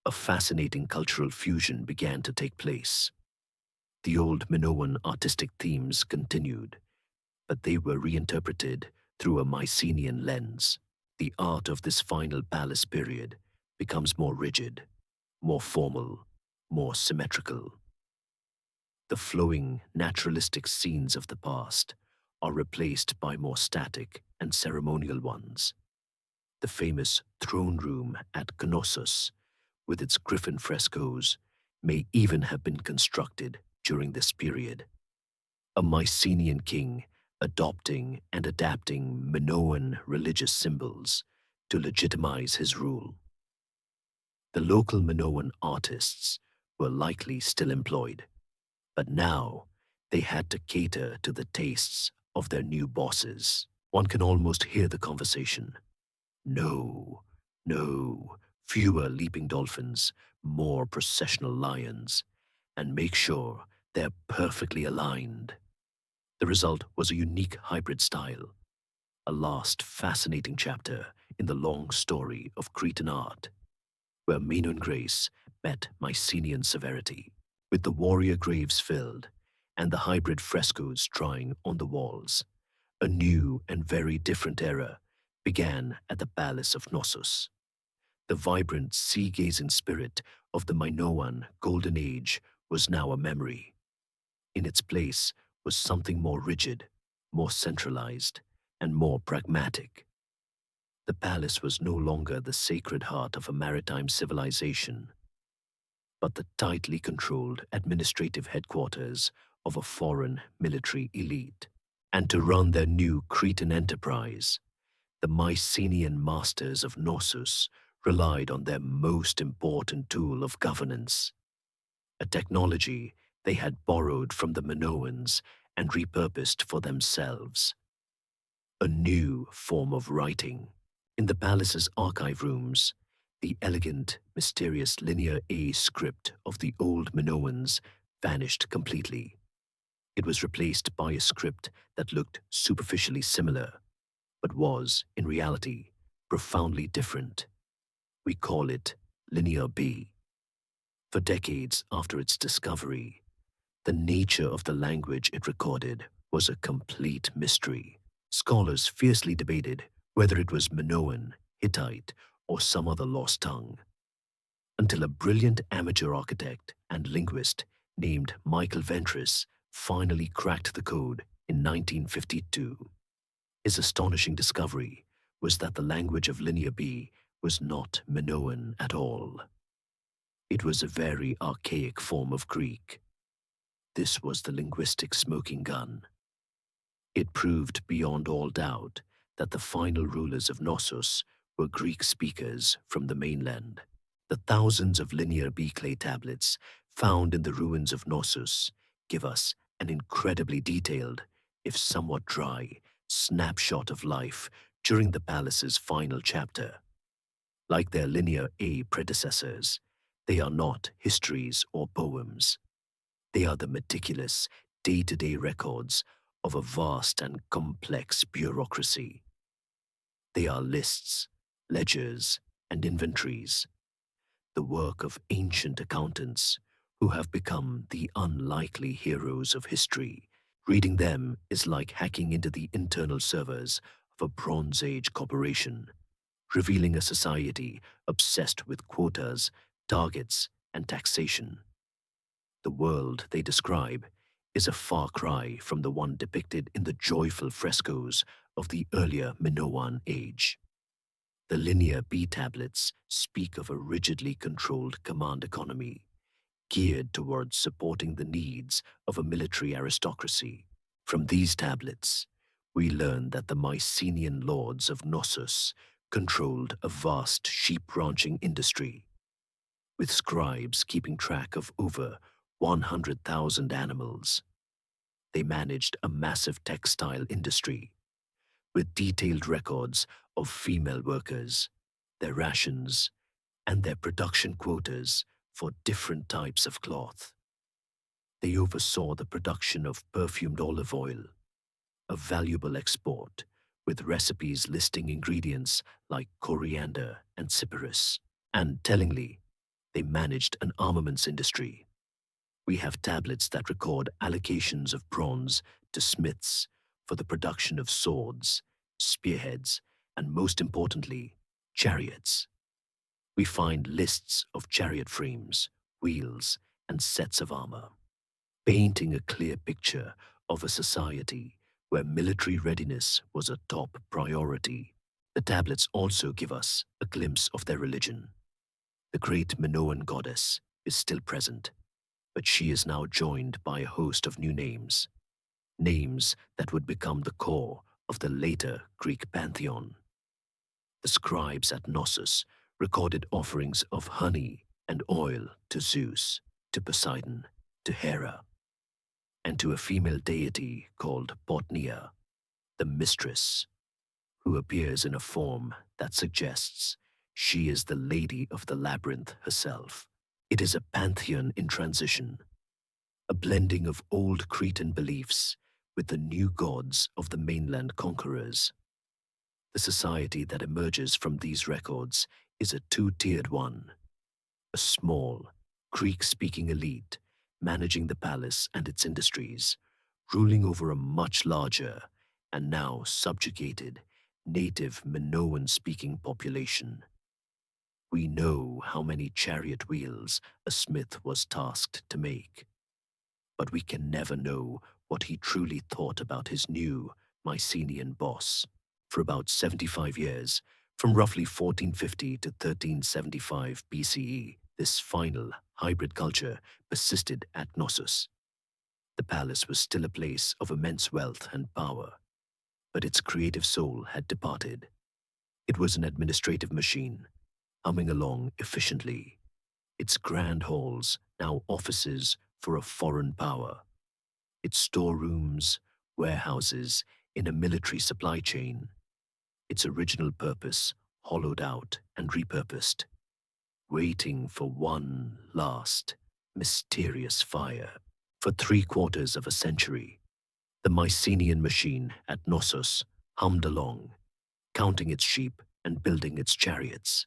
A: A fascinating cultural fusion began to take place. The old Minoan artistic themes continued, but they were reinterpreted through a Mycenaean lens. The art of this final palace period becomes more rigid, more formal, more symmetrical. The flowing, naturalistic scenes of the past are replaced by more static and ceremonial ones. The famous throne room at Knossos, with its griffin frescoes, may even have been constructed during this period. A Mycenaean king adopting and adapting Minoan religious symbols to legitimize his rule. The local Minoan artists were likely still employed, but now they had to cater to the tastes of their new bosses. One can almost hear the conversation. No, no, fewer leaping dolphins, more processional lions, and make sure they're perfectly aligned. The result was a unique hybrid style, a last fascinating chapter in the long story of Cretan art, where Minoan grace met Mycenaean severity, with the warrior graves filled and the hybrid frescoes drying on the walls. A new and very different era began at the Palace of Knossos. The vibrant, sea-gazing spirit of the Minoan Golden Age was now a memory. In its place was something more rigid, more centralized, and more pragmatic. The palace was no longer the sacred heart of a maritime civilization, but the tightly controlled administrative headquarters of a foreign military elite. And to run their new Cretan enterprise, the Mycenaean masters of Knossos relied on their most important tool of governance, a technology they had borrowed from the Minoans and repurposed for themselves. A new form of writing. In the palace's archive rooms, the elegant, mysterious linear A script of the old Minoans vanished completely. It was replaced by a script that looked superficially similar, but was, in reality, profoundly different. We call it Linear B. For decades after its discovery, the nature of the language it recorded was a complete mystery. Scholars fiercely debated whether it was Minoan, Hittite, or some other lost tongue, until a brilliant amateur architect and linguist named Michael Ventris finally cracked the code in 1952. His astonishing discovery was that the language of Linear B was not Minoan at all. It was a very archaic form of Greek. This was the linguistic smoking gun. It proved beyond all doubt that the final rulers of Knossos were Greek speakers from the mainland. The thousands of Linear B clay tablets found in the ruins of Knossos give us an incredibly detailed, if somewhat dry, snapshot of life during the palace's final chapter. Like their Linear A predecessors, they are not histories or poems. They are the meticulous, day-to-day records of a vast and complex bureaucracy. They are lists, ledgers, and inventories, the work of ancient accountants who have become the unlikely heroes of history. Reading them is like hacking into the internal servers of a Bronze Age corporation, revealing a society obsessed with quotas, targets, and taxation. The world they describe is a far cry from the one depicted in the joyful frescoes of the earlier Minoan age. The Linear B tablets speak of a rigidly controlled command economy, geared towards supporting the needs of a military aristocracy. From these tablets, we learn that the Mycenaean lords of Knossos controlled a vast sheep ranching industry, with scribes keeping track of over 100,000 animals. They managed a massive textile industry with detailed records of female workers, their rations, and their production quotas for different types of cloth. They oversaw the production of perfumed olive oil, a valuable export, with recipes listing ingredients like coriander and cyperus. And tellingly, they managed an armaments industry. We have tablets that record allocations of bronze to smiths for the production of swords, spearheads, and most importantly, chariots. We find lists of chariot frames, wheels, and sets of armor, painting a clear picture of a society where military readiness was a top priority. The tablets also give us a glimpse of their religion. The great Minoan goddess is still present, but she is now joined by a host of new names, names that would become the core of the later Greek pantheon. The scribes at Knossos recorded offerings of honey and oil to Zeus, to Poseidon, to Hera, and to a female deity called Potnia, the mistress, who appears in a form that suggests she is the lady of the labyrinth herself. It is a pantheon in transition, a blending of old Cretan beliefs with the new gods of the mainland conquerors. The society that emerges from these records is a two-tiered one, a small, Greek-speaking elite managing the palace and its industries, ruling over a much larger and now subjugated native Minoan-speaking population. We know how many chariot wheels a smith was tasked to make, but we can never know what he truly thought about his new Mycenaean boss. For about 75 years, from roughly 1450 to 1375 BCE, this final hybrid culture persisted at Knossos. The palace was still a place of immense wealth and power, but its creative soul had departed. It was an administrative machine, humming along efficiently, its grand halls now offices for a foreign power, its storerooms, warehouses in a military supply chain, its original purpose hollowed out and repurposed, waiting for one last, mysterious fire. For 3/4 of a century, the Mycenaean machine at Knossos hummed along, counting its sheep and building its chariots.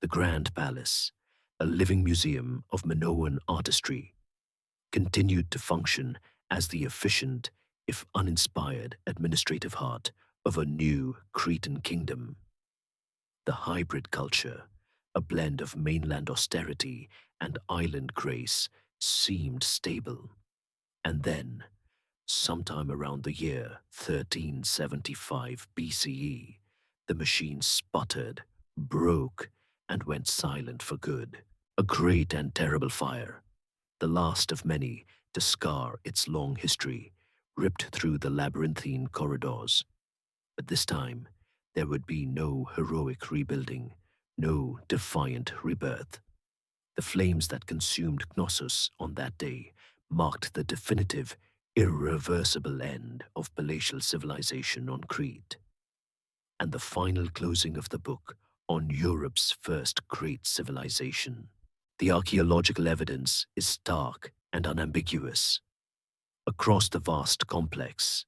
A: The Grand Palace, a living museum of Minoan artistry, continued to function as the efficient, if uninspired, administrative heart of a new Cretan kingdom. The hybrid culture, a blend of mainland austerity and island grace, seemed stable. And then, sometime around the year 1375 BCE, the machine sputtered, broke, and went silent for good. A great and terrible fire, the last of many to scar its long history, ripped through the labyrinthine corridors. But this time, there would be no heroic rebuilding, no defiant rebirth. The flames that consumed Knossos on that day marked the definitive, irreversible end of palatial civilization on Crete, and the final closing of the book on Europe's first great civilization. The archaeological evidence is stark and unambiguous. Across the vast complex,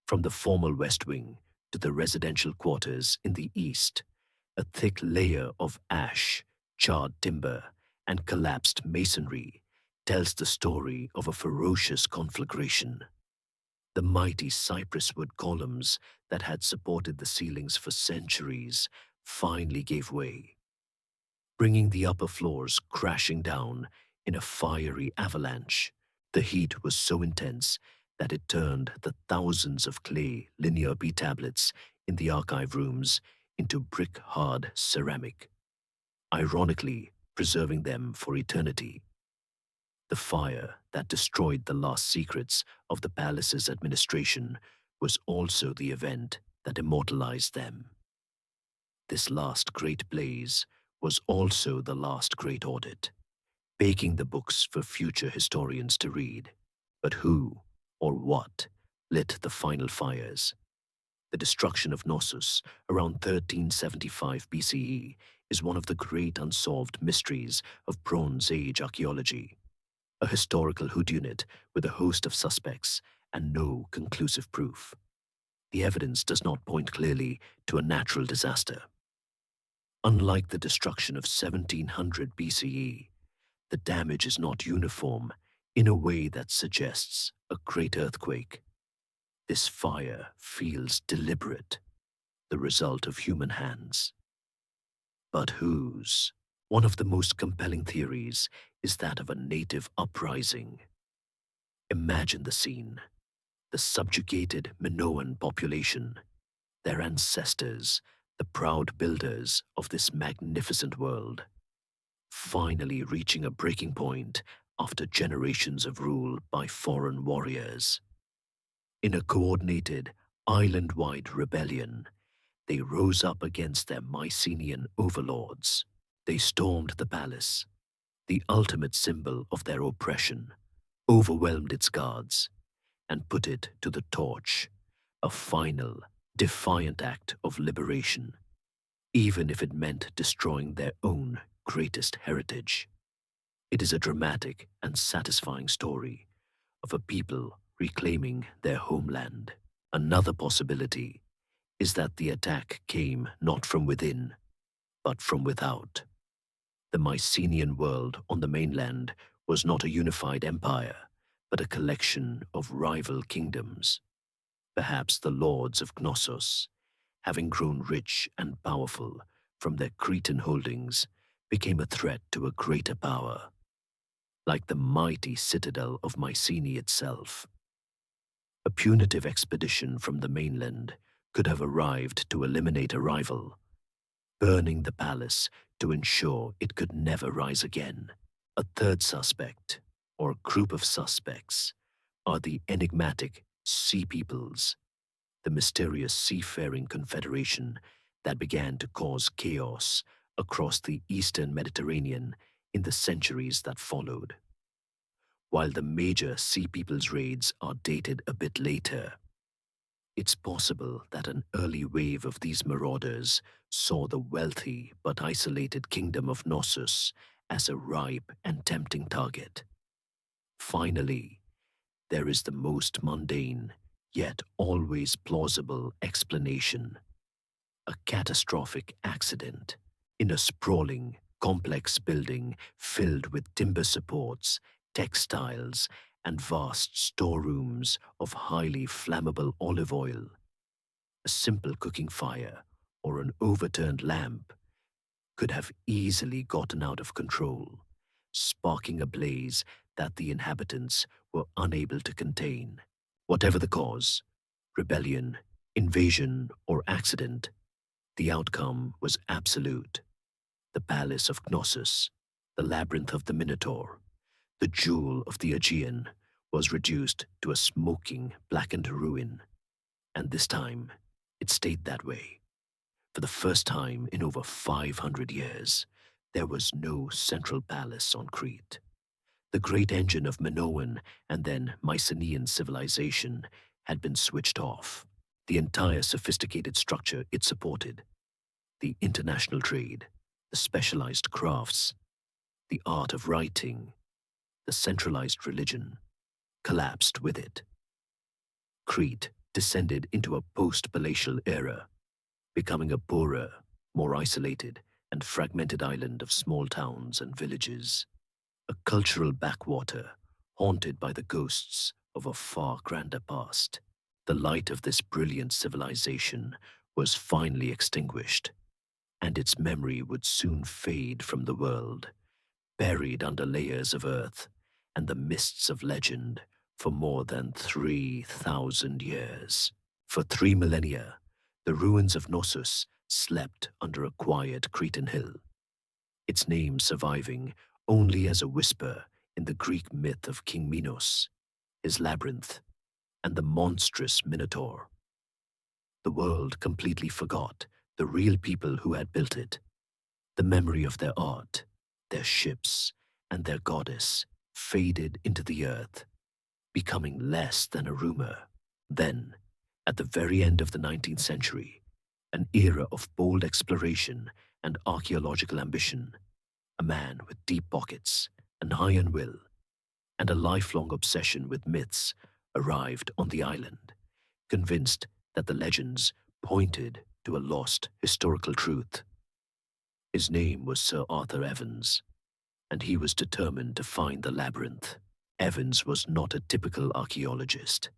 A: from the formal West Wing to the residential quarters in the east, a thick layer of ash, charred timber, and collapsed masonry tells the story of a ferocious conflagration. The mighty cypress wood columns that had supported the ceilings for centuries finally gave way, bringing the upper floors crashing down in a fiery avalanche. The heat was so intense that it turned the thousands of clay linear B tablets in the archive rooms into brick-hard ceramic, ironically preserving them for eternity. The fire that destroyed the last secrets of the palace's administration was also the event that immortalized them. This last great blaze was also the last great audit, baking the books for future historians to read. But who or what lit the final fires? The destruction of Knossos around 1375 BCE is one of the great unsolved mysteries of Bronze Age archaeology, a historical whodunit with a host of suspects and no conclusive proof. The evidence does not point clearly to a natural disaster. Unlike the destruction of 1700 BCE, the damage is not uniform in a way that suggests a great earthquake. This fire feels deliberate, the result of human hands. But whose? One of the most compelling theories is that of a native uprising. Imagine the scene: the subjugated Minoan population, their ancestors, the proud builders of this magnificent world, finally reaching a breaking point after generations of rule by foreign warriors. In a coordinated, island-wide rebellion, they rose up against their Mycenaean overlords. They stormed the palace, the ultimate symbol of their oppression, overwhelmed its guards, and put it to the torch, a final, defiant act of liberation, even if it meant destroying their own greatest heritage. It is a dramatic and satisfying story of a people reclaiming their homeland. Another possibility is that the attack came not from within, but from without. The Mycenaean world on the mainland was not a unified empire, but a collection of rival kingdoms. Perhaps the lords of Knossos, having grown rich and powerful from their Cretan holdings, became a threat to a greater power, like the mighty citadel of Mycenae itself. A punitive expedition from the mainland could have arrived to eliminate a rival, burning the palace to ensure it could never rise again. A third suspect, or group of suspects, are the enigmatic Sea Peoples, the mysterious seafaring confederation that began to cause chaos across the eastern Mediterranean in the centuries that followed. While the major Sea Peoples raids are dated a bit later, it's possible that an early wave of these marauders saw the wealthy but isolated kingdom of Knossos as a ripe and tempting target. Finally, there is the most mundane, yet always plausible explanation: a catastrophic accident in a sprawling, complex building filled with timber supports, textiles, and vast storerooms of highly flammable olive oil. A simple cooking fire or an overturned lamp could have easily gotten out of control, sparking a blaze that the inhabitants were unable to contain. Whatever the cause, rebellion, invasion, or accident, the outcome was absolute. The palace of Knossos, the labyrinth of the Minotaur, the jewel of the Aegean, was reduced to a smoking, blackened ruin. And this time, it stayed that way. For the first time in over 500 years, there was no central palace on Crete. The great engine of Minoan and then Mycenaean civilization had been switched off. The entire sophisticated structure it supported, the international trade, the specialized crafts, the art of writing, the centralized religion, collapsed with it. Crete descended into a post-palatial era, becoming a poorer, more isolated, and fragmented island of small towns and villages, a cultural backwater haunted by the ghosts of a far grander past. The light of this brilliant civilization was finally extinguished, and its memory would soon fade from the world, buried under layers of earth and the mists of legend for more than 3,000 years. For 3 millennia, the ruins of Knossos slept under a quiet Cretan hill, its name surviving only as a whisper in the Greek myth of King Minos, his labyrinth, and the monstrous Minotaur. The world completely forgot the real people who had built it, the memory of their art, their ships, and their goddess faded into the earth, becoming less than a rumor. Then, at the very end of the 19th century, an era of bold exploration and archaeological ambition, a man with deep pockets, an iron will, and a lifelong obsession with myths arrived on the island, convinced that the legends pointed to a lost historical truth. His name was Sir Arthur Evans, and he was determined to find the labyrinth. Evans was not a typical archaeologist,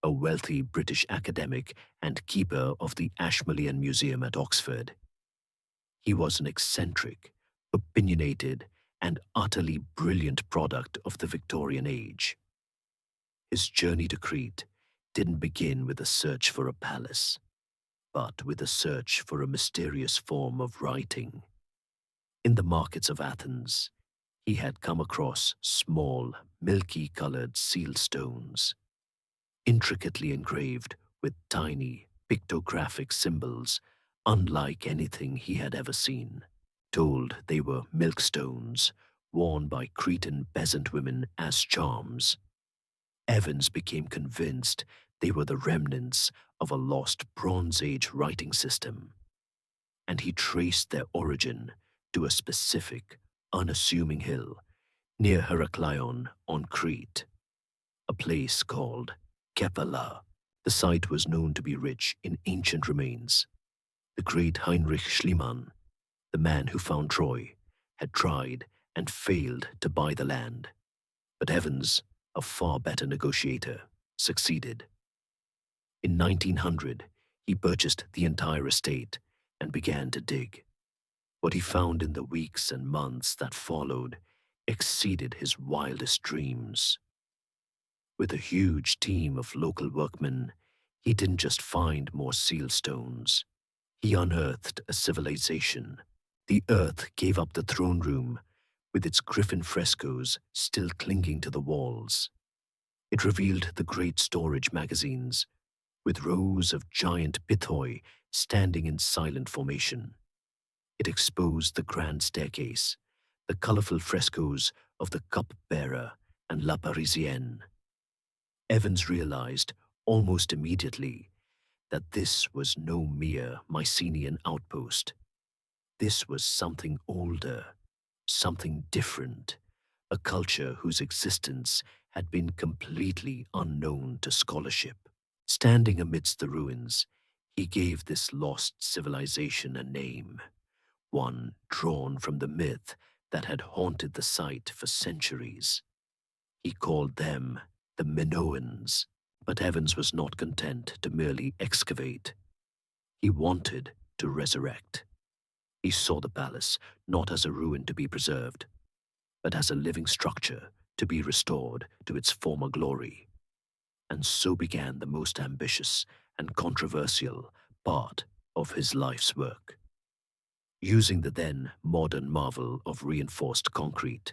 A: a wealthy British academic and keeper of the Ashmolean Museum at Oxford. He was an eccentric, opinionated, and utterly brilliant product of the Victorian age. His journey to Crete didn't begin with a search for a palace, but with a search for a mysterious form of writing. In the markets of Athens, he had come across small, milky-colored seal stones, intricately engraved with tiny, pictographic symbols unlike anything he had ever seen. Told they were milkstones worn by Cretan peasant women as charms, Evans became convinced they were the remnants of a lost Bronze Age writing system, and he traced their origin to a specific, unassuming hill near Heraklion on Crete, a place called Kepala. The site was known to be rich in ancient remains. The great Heinrich Schliemann, the man who found Troy, had tried and failed to buy the land. But Evans, a far better negotiator, succeeded. In 1900, he purchased the entire estate and began to dig. What he found in the weeks and months that followed exceeded his wildest dreams. With a huge team of local workmen, he didn't just find more seal stones. He unearthed a civilization. The earth gave up the throne room, with its griffin frescoes still clinging to the walls. It revealed the great storage magazines, with rows of giant pithoi standing in silent formation. It exposed the grand staircase, the colorful frescoes of the cupbearer and La Parisienne. Evans realized almost immediately that this was no mere Mycenaean outpost. This was something older, something different, a culture whose existence had been completely unknown to scholarship. Standing amidst the ruins, he gave this lost civilization a name, one drawn from the myth that had haunted the site for centuries. He called them the Minoans. But Evans was not content to merely excavate. He wanted to resurrect. He saw the palace not as a ruin to be preserved, but as a living structure to be restored to its former glory. And so began the most ambitious and controversial part of his life's work. Using the then modern marvel of reinforced concrete,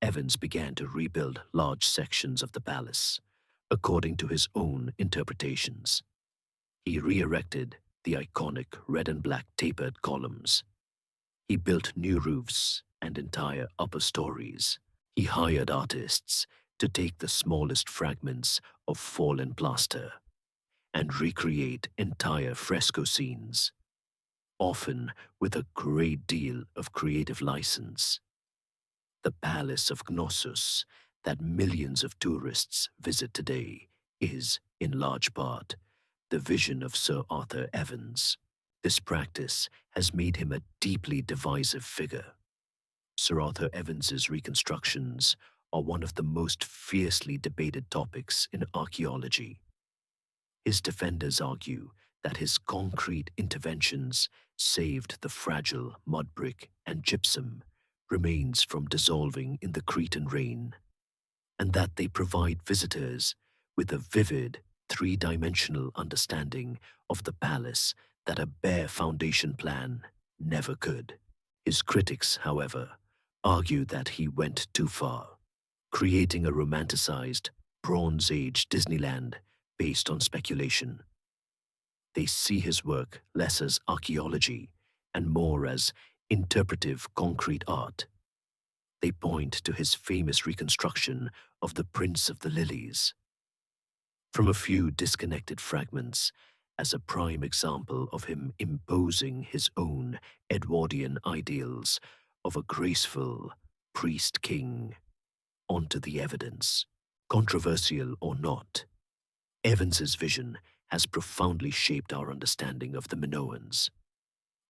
A: Evans began to rebuild large sections of the palace, according to his own interpretations. He re-erected the iconic red and black tapered columns. He built new roofs and entire upper stories. He hired artists to take the smallest fragments of fallen plaster and recreate entire fresco scenes, often with a great deal of creative license. The Palace of Knossos that millions of tourists visit today is, in large part, the vision of Sir Arthur Evans. This practice has made him a deeply divisive figure. Sir Arthur Evans's reconstructions are one of the most fiercely debated topics in archaeology. His defenders argue that his concrete interventions saved the fragile mud brick and gypsum remains from dissolving in the Cretan rain, and that they provide visitors with a vivid, three-dimensional understanding of the palace that a bare foundation plan never could. His critics, however, argue that he went too far, creating a romanticized, Bronze Age Disneyland based on speculation. They see his work less as archaeology and more as interpretive concrete art. They point to his famous reconstruction of the Prince of the Lilies from a few disconnected fragments as a prime example of him imposing his own Edwardian ideals of a graceful priest-king onto the evidence. Controversial or not, Evans's vision has profoundly shaped our understanding of the Minoans.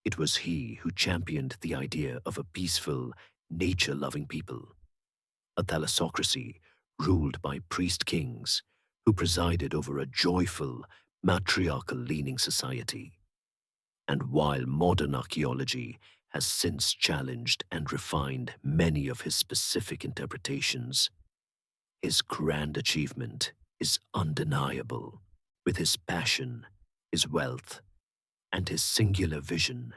A: It was he who championed the idea of a peaceful, nature-loving people, a thalassocracy ruled by priest-kings who presided over a joyful, matriarchal-leaning society. And while modern archaeology has since challenged and refined many of his specific interpretations, his grand achievement is undeniable. With his passion, his wealth, and his singular vision,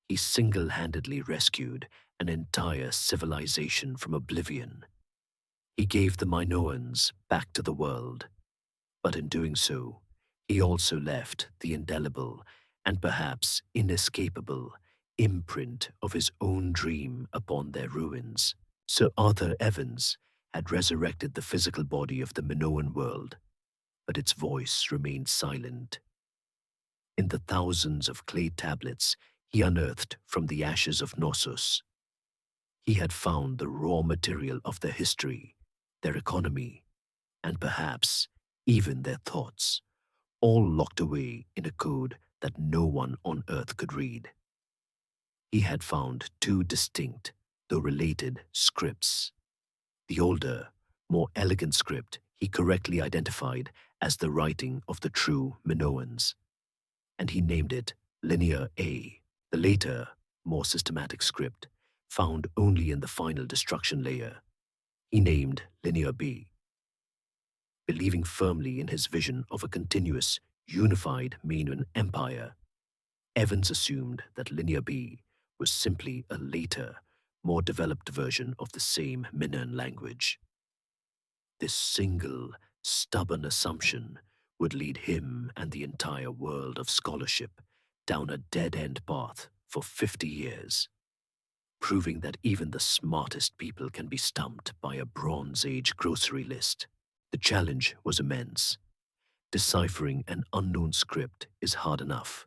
A: he single-handedly rescued an entire civilization from oblivion. He gave the Minoans back to the world, but in doing so, he also left the indelible and perhaps inescapable imprint of his own dream upon their ruins. Sir Arthur Evans had resurrected the physical body of the Minoan world, but its voice remained silent. In the thousands of clay tablets he unearthed from the ashes of Knossos, he had found the raw material of their history, their economy, and perhaps even their thoughts, all locked away in a code that no one on earth could read. He had found two distinct, though related, scripts. The older, more elegant script he correctly identified as the writing of the true Minoans, and he named it Linear A. The later, more systematic script, found only in the final destruction layer, he named Linear B. Believing firmly in his vision of a continuous, unified Minoan empire, Evans assumed that Linear B was simply a later, more developed version of the same Minoan language. This single, stubborn assumption would lead him and the entire world of scholarship down a dead-end path for 50 years, proving that even the smartest people can be stumped by a Bronze Age grocery list. The challenge was immense. Deciphering an unknown script is hard enough,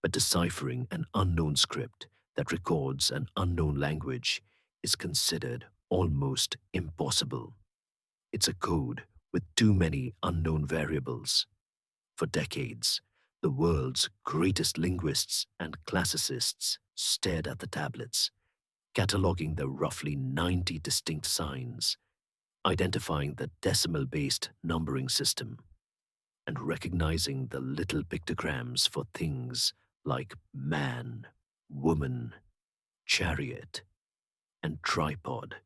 A: but deciphering an unknown script that records an unknown language is considered almost impossible. It's a code with too many unknown variables. For decades, the world's greatest linguists and classicists stared at the tablets, cataloging the roughly 90 distinct signs, identifying the decimal-based numbering system, and recognizing the little pictograms for things like man, woman, chariot, and tripod.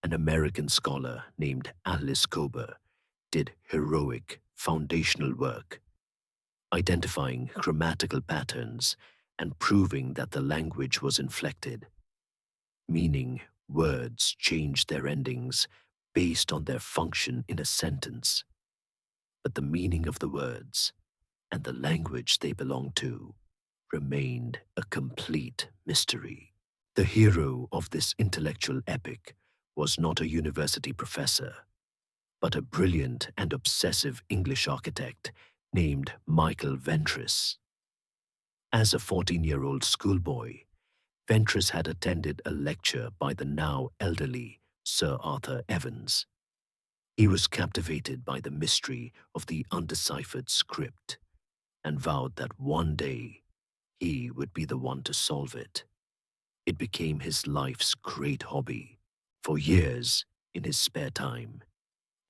A: An American scholar named Alice Kober did heroic foundational work, identifying grammatical patterns and proving that the language was inflected, meaning words changed their endings based on their function in a sentence. But the meaning of the words and the language they belonged to remained a complete mystery. The hero of this intellectual epic was not a university professor, but a brilliant and obsessive English architect named Michael Ventris. As a 14-year-old schoolboy, Ventris had attended a lecture by the now elderly Sir Arthur Evans. He was captivated by the mystery of the undeciphered script and vowed that one day he would be the one to solve it. It became his life's great hobby. For years, in his spare time,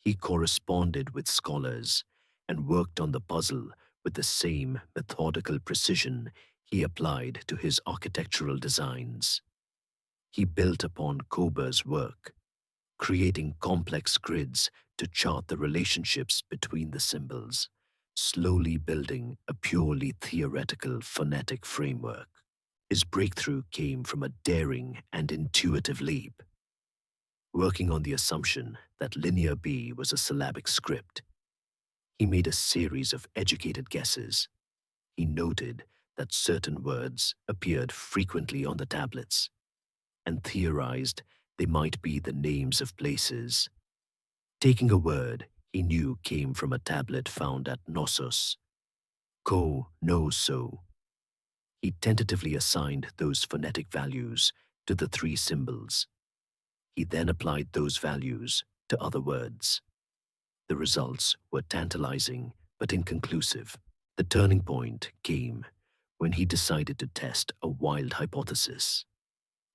A: he corresponded with scholars and worked on the puzzle with the same methodical precision he applied to his architectural designs. He built upon Kober's work, creating complex grids to chart the relationships between the symbols, slowly building a purely theoretical phonetic framework. His breakthrough came from a daring and intuitive leap. Working on the assumption that Linear B was a syllabic script, he made a series of educated guesses. He noted that certain words appeared frequently on the tablets and theorized They might be the names of places. Taking a word he knew came from a tablet found at Knossos, Knossos. He tentatively assigned those phonetic values to the three symbols. He then applied those values to other words. The results were tantalizing but inconclusive. The turning point came when he decided to test a wild hypothesis,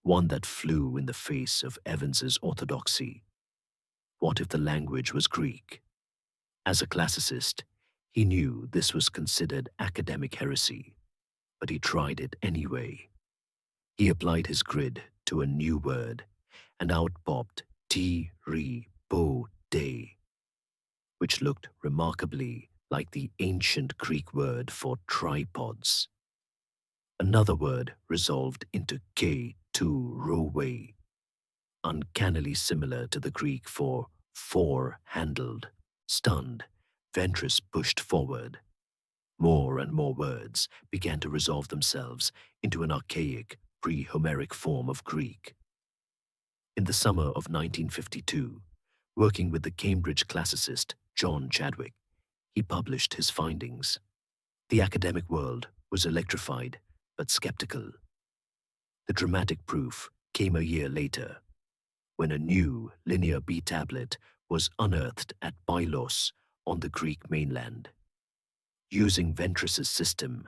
A: one that flew in the face of Evans's orthodoxy. What if the language was Greek? As a classicist, he knew this was considered academic heresy, but he tried it anyway. He applied his grid to a new word, and out popped T-re-bo-de, which looked remarkably like the ancient Greek word for tripods. Another word resolved into K-to-ro-we, uncannily similar to the Greek for four-handled. Stunned, Ventris pushed forward. More and more words began to resolve themselves into an archaic, pre-Homeric form of Greek. In the summer of 1952, working with the Cambridge classicist John Chadwick, he published his findings. The academic world was electrified but skeptical. The dramatic proof came a year later, when a new Linear B tablet was unearthed at Pylos on the Greek mainland. Using Ventris's system,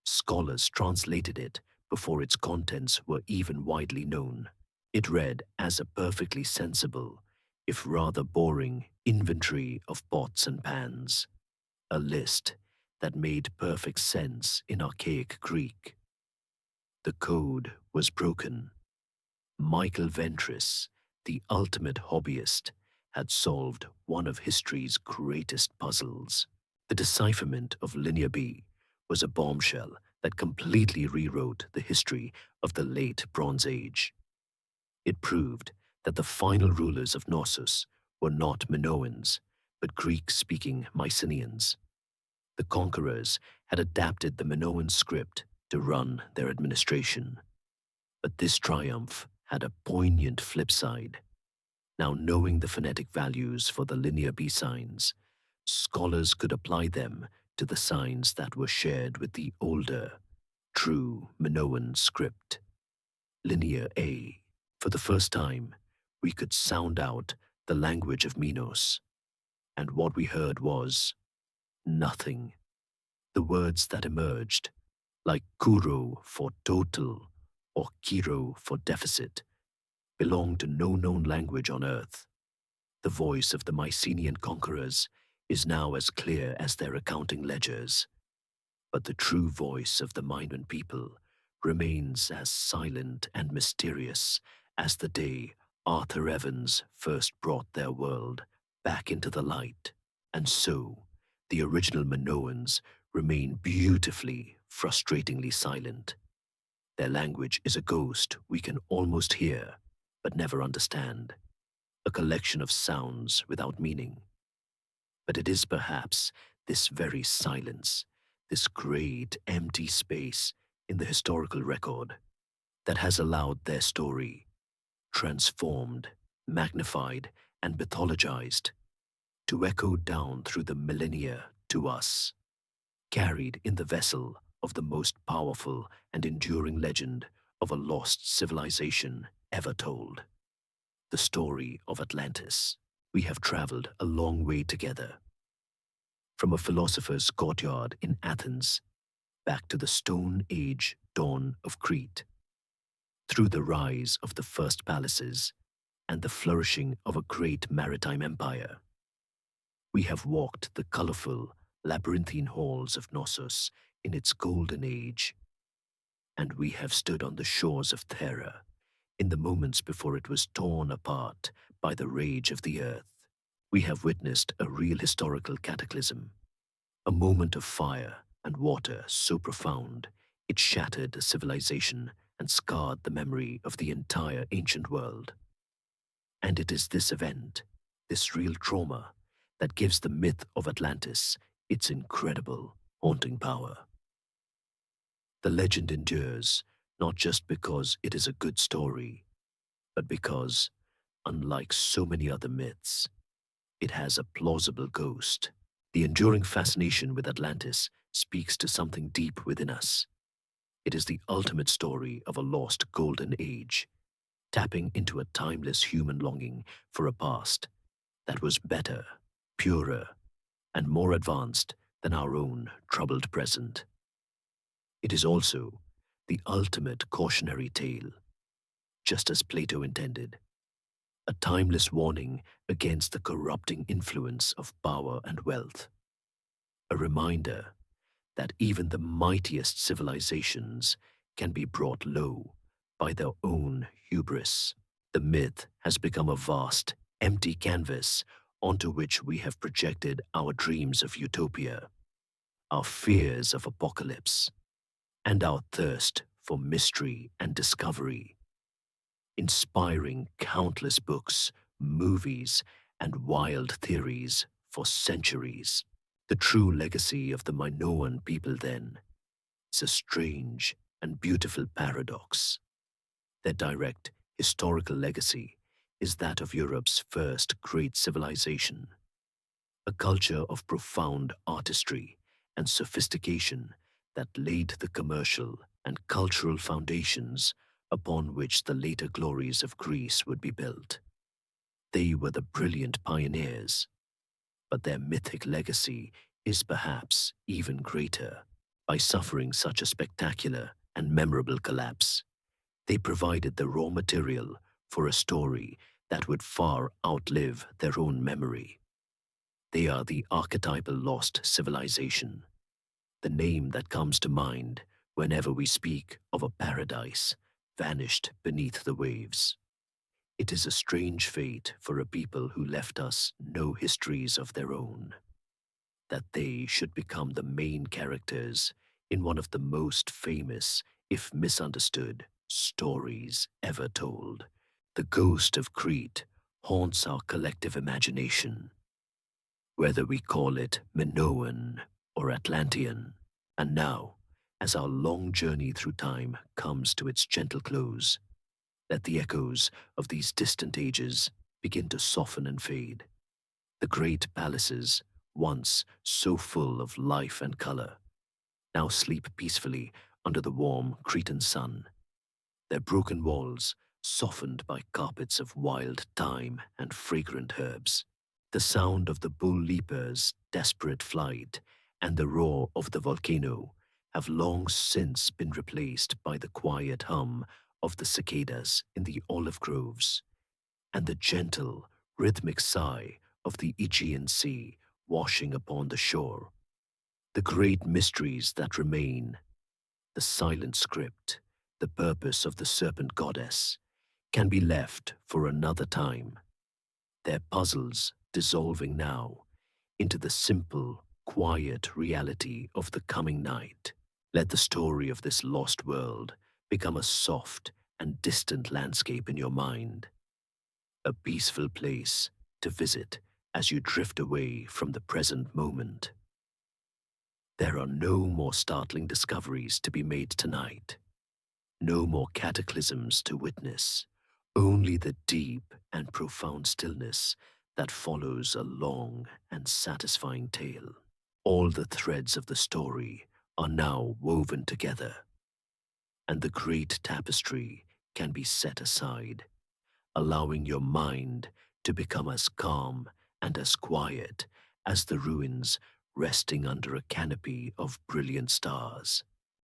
A: scholars translated it before its contents were even widely known. It read as a perfectly sensible, if rather boring, inventory of pots and pans, a list that made perfect sense in archaic Greek. The code was broken. Michael Ventris, the ultimate hobbyist, had solved one of history's greatest puzzles. The decipherment of Linear B was a bombshell that completely rewrote the history of the late Bronze Age. It proved that the final rulers of Knossos were not Minoans, but Greek-speaking Mycenaeans. The conquerors had adapted the Minoan script to run their administration. But this triumph had a poignant flip side. Now knowing the phonetic values for the Linear B signs, scholars could apply them to the signs that were shared with the older, true Minoan script. Linear A. For the first time, we could sound out the language of Minos, and what we heard was nothing. The words that emerged, like kuro for total or kiro for deficit, belonged to no known language on earth. The voice of the Mycenaean conquerors is now as clear as their accounting ledgers, but the true voice of the Minoan people remains as silent and mysterious as the day Arthur Evans first brought their world back into the light. And so, the original Minoans remain beautifully, frustratingly silent. Their language is a ghost we can almost hear, but never understand, a collection of sounds without meaning. But it is perhaps this very silence, this great empty space in the historical record, that has allowed their story, transformed, magnified, and mythologized, to echo down through the millennia to us, carried in the vessel of the most powerful and enduring legend of a lost civilization ever told. The story of Atlantis. We have traveled a long way together. From a philosopher's courtyard in Athens, back to the Stone Age dawn of Crete, through the rise of the first palaces and the flourishing of a great maritime empire. We have walked the colorful, labyrinthine halls of Knossos in its golden age, and we have stood on the shores of Thera in the moments before it was torn apart by the rage of the earth. We have witnessed a real historical cataclysm, a moment of fire and water so profound it shattered a civilization and scarred the memory of the entire ancient world. And it is this event, this real trauma, that gives the myth of Atlantis its incredible, haunting power. The legend endures not just because it is a good story, but because, Unlike so many other myths, it has a plausible ghost. The enduring fascination with Atlantis speaks to something deep within us. It is the ultimate story of a lost golden age, tapping into a timeless human longing for a past that was better, purer, and more advanced than our own troubled present. It is also the ultimate cautionary tale, just as Plato intended, a timeless warning against the corrupting influence of power and wealth, a reminder that even the mightiest civilizations can be brought low by their own hubris. The myth has become a vast, empty canvas onto which we have projected our dreams of utopia, our fears of apocalypse, and our thirst for mystery and discovery, inspiring countless books, movies, and wild theories for centuries. The true legacy of the Minoan people, then, is a strange and beautiful paradox. Their direct historical legacy is that of Europe's first great civilization, a culture of profound artistry and sophistication that laid the commercial and cultural foundations upon which the later glories of Greece would be built. They were the brilliant pioneers, but their mythic legacy is perhaps even greater. By suffering such a spectacular and memorable collapse, they provided the raw material for a story that would far outlive their own memory. They are the archetypal lost civilization, the name that comes to mind whenever we speak of a paradise vanished beneath the waves. It is a strange fate for a people who left us no histories of their own, that they should become the main characters in one of the most famous, if misunderstood, stories ever told. The ghost of Crete haunts our collective imagination, whether we call it Minoan or Atlantean. And now, as our long journey through time comes to its gentle close, let the echoes of these distant ages begin to soften and fade. The great palaces, once so full of life and color, now sleep peacefully under the warm Cretan sun, their broken walls softened by carpets of wild thyme and fragrant herbs. The sound of the bull leaper's desperate flight and the roar of the volcano have long since been replaced by the quiet hum of the cicadas in the olive groves and the gentle, rhythmic sigh of the Aegean Sea washing upon the shore. The great mysteries that remain, the silent script, the purpose of the serpent goddess, can be left for another time, their puzzles dissolving now into the simple, quiet reality of the coming night. Let the story of this lost world become a soft and distant landscape in your mind, a peaceful place to visit as you drift away from the present moment. There are no more startling discoveries to be made tonight, no more cataclysms to witness, only the deep and profound stillness that follows a long and satisfying tale. All the threads of the story are now woven together, and the great tapestry can be set aside, allowing your mind to become as calm and as quiet as the ruins resting under a canopy of brilliant stars.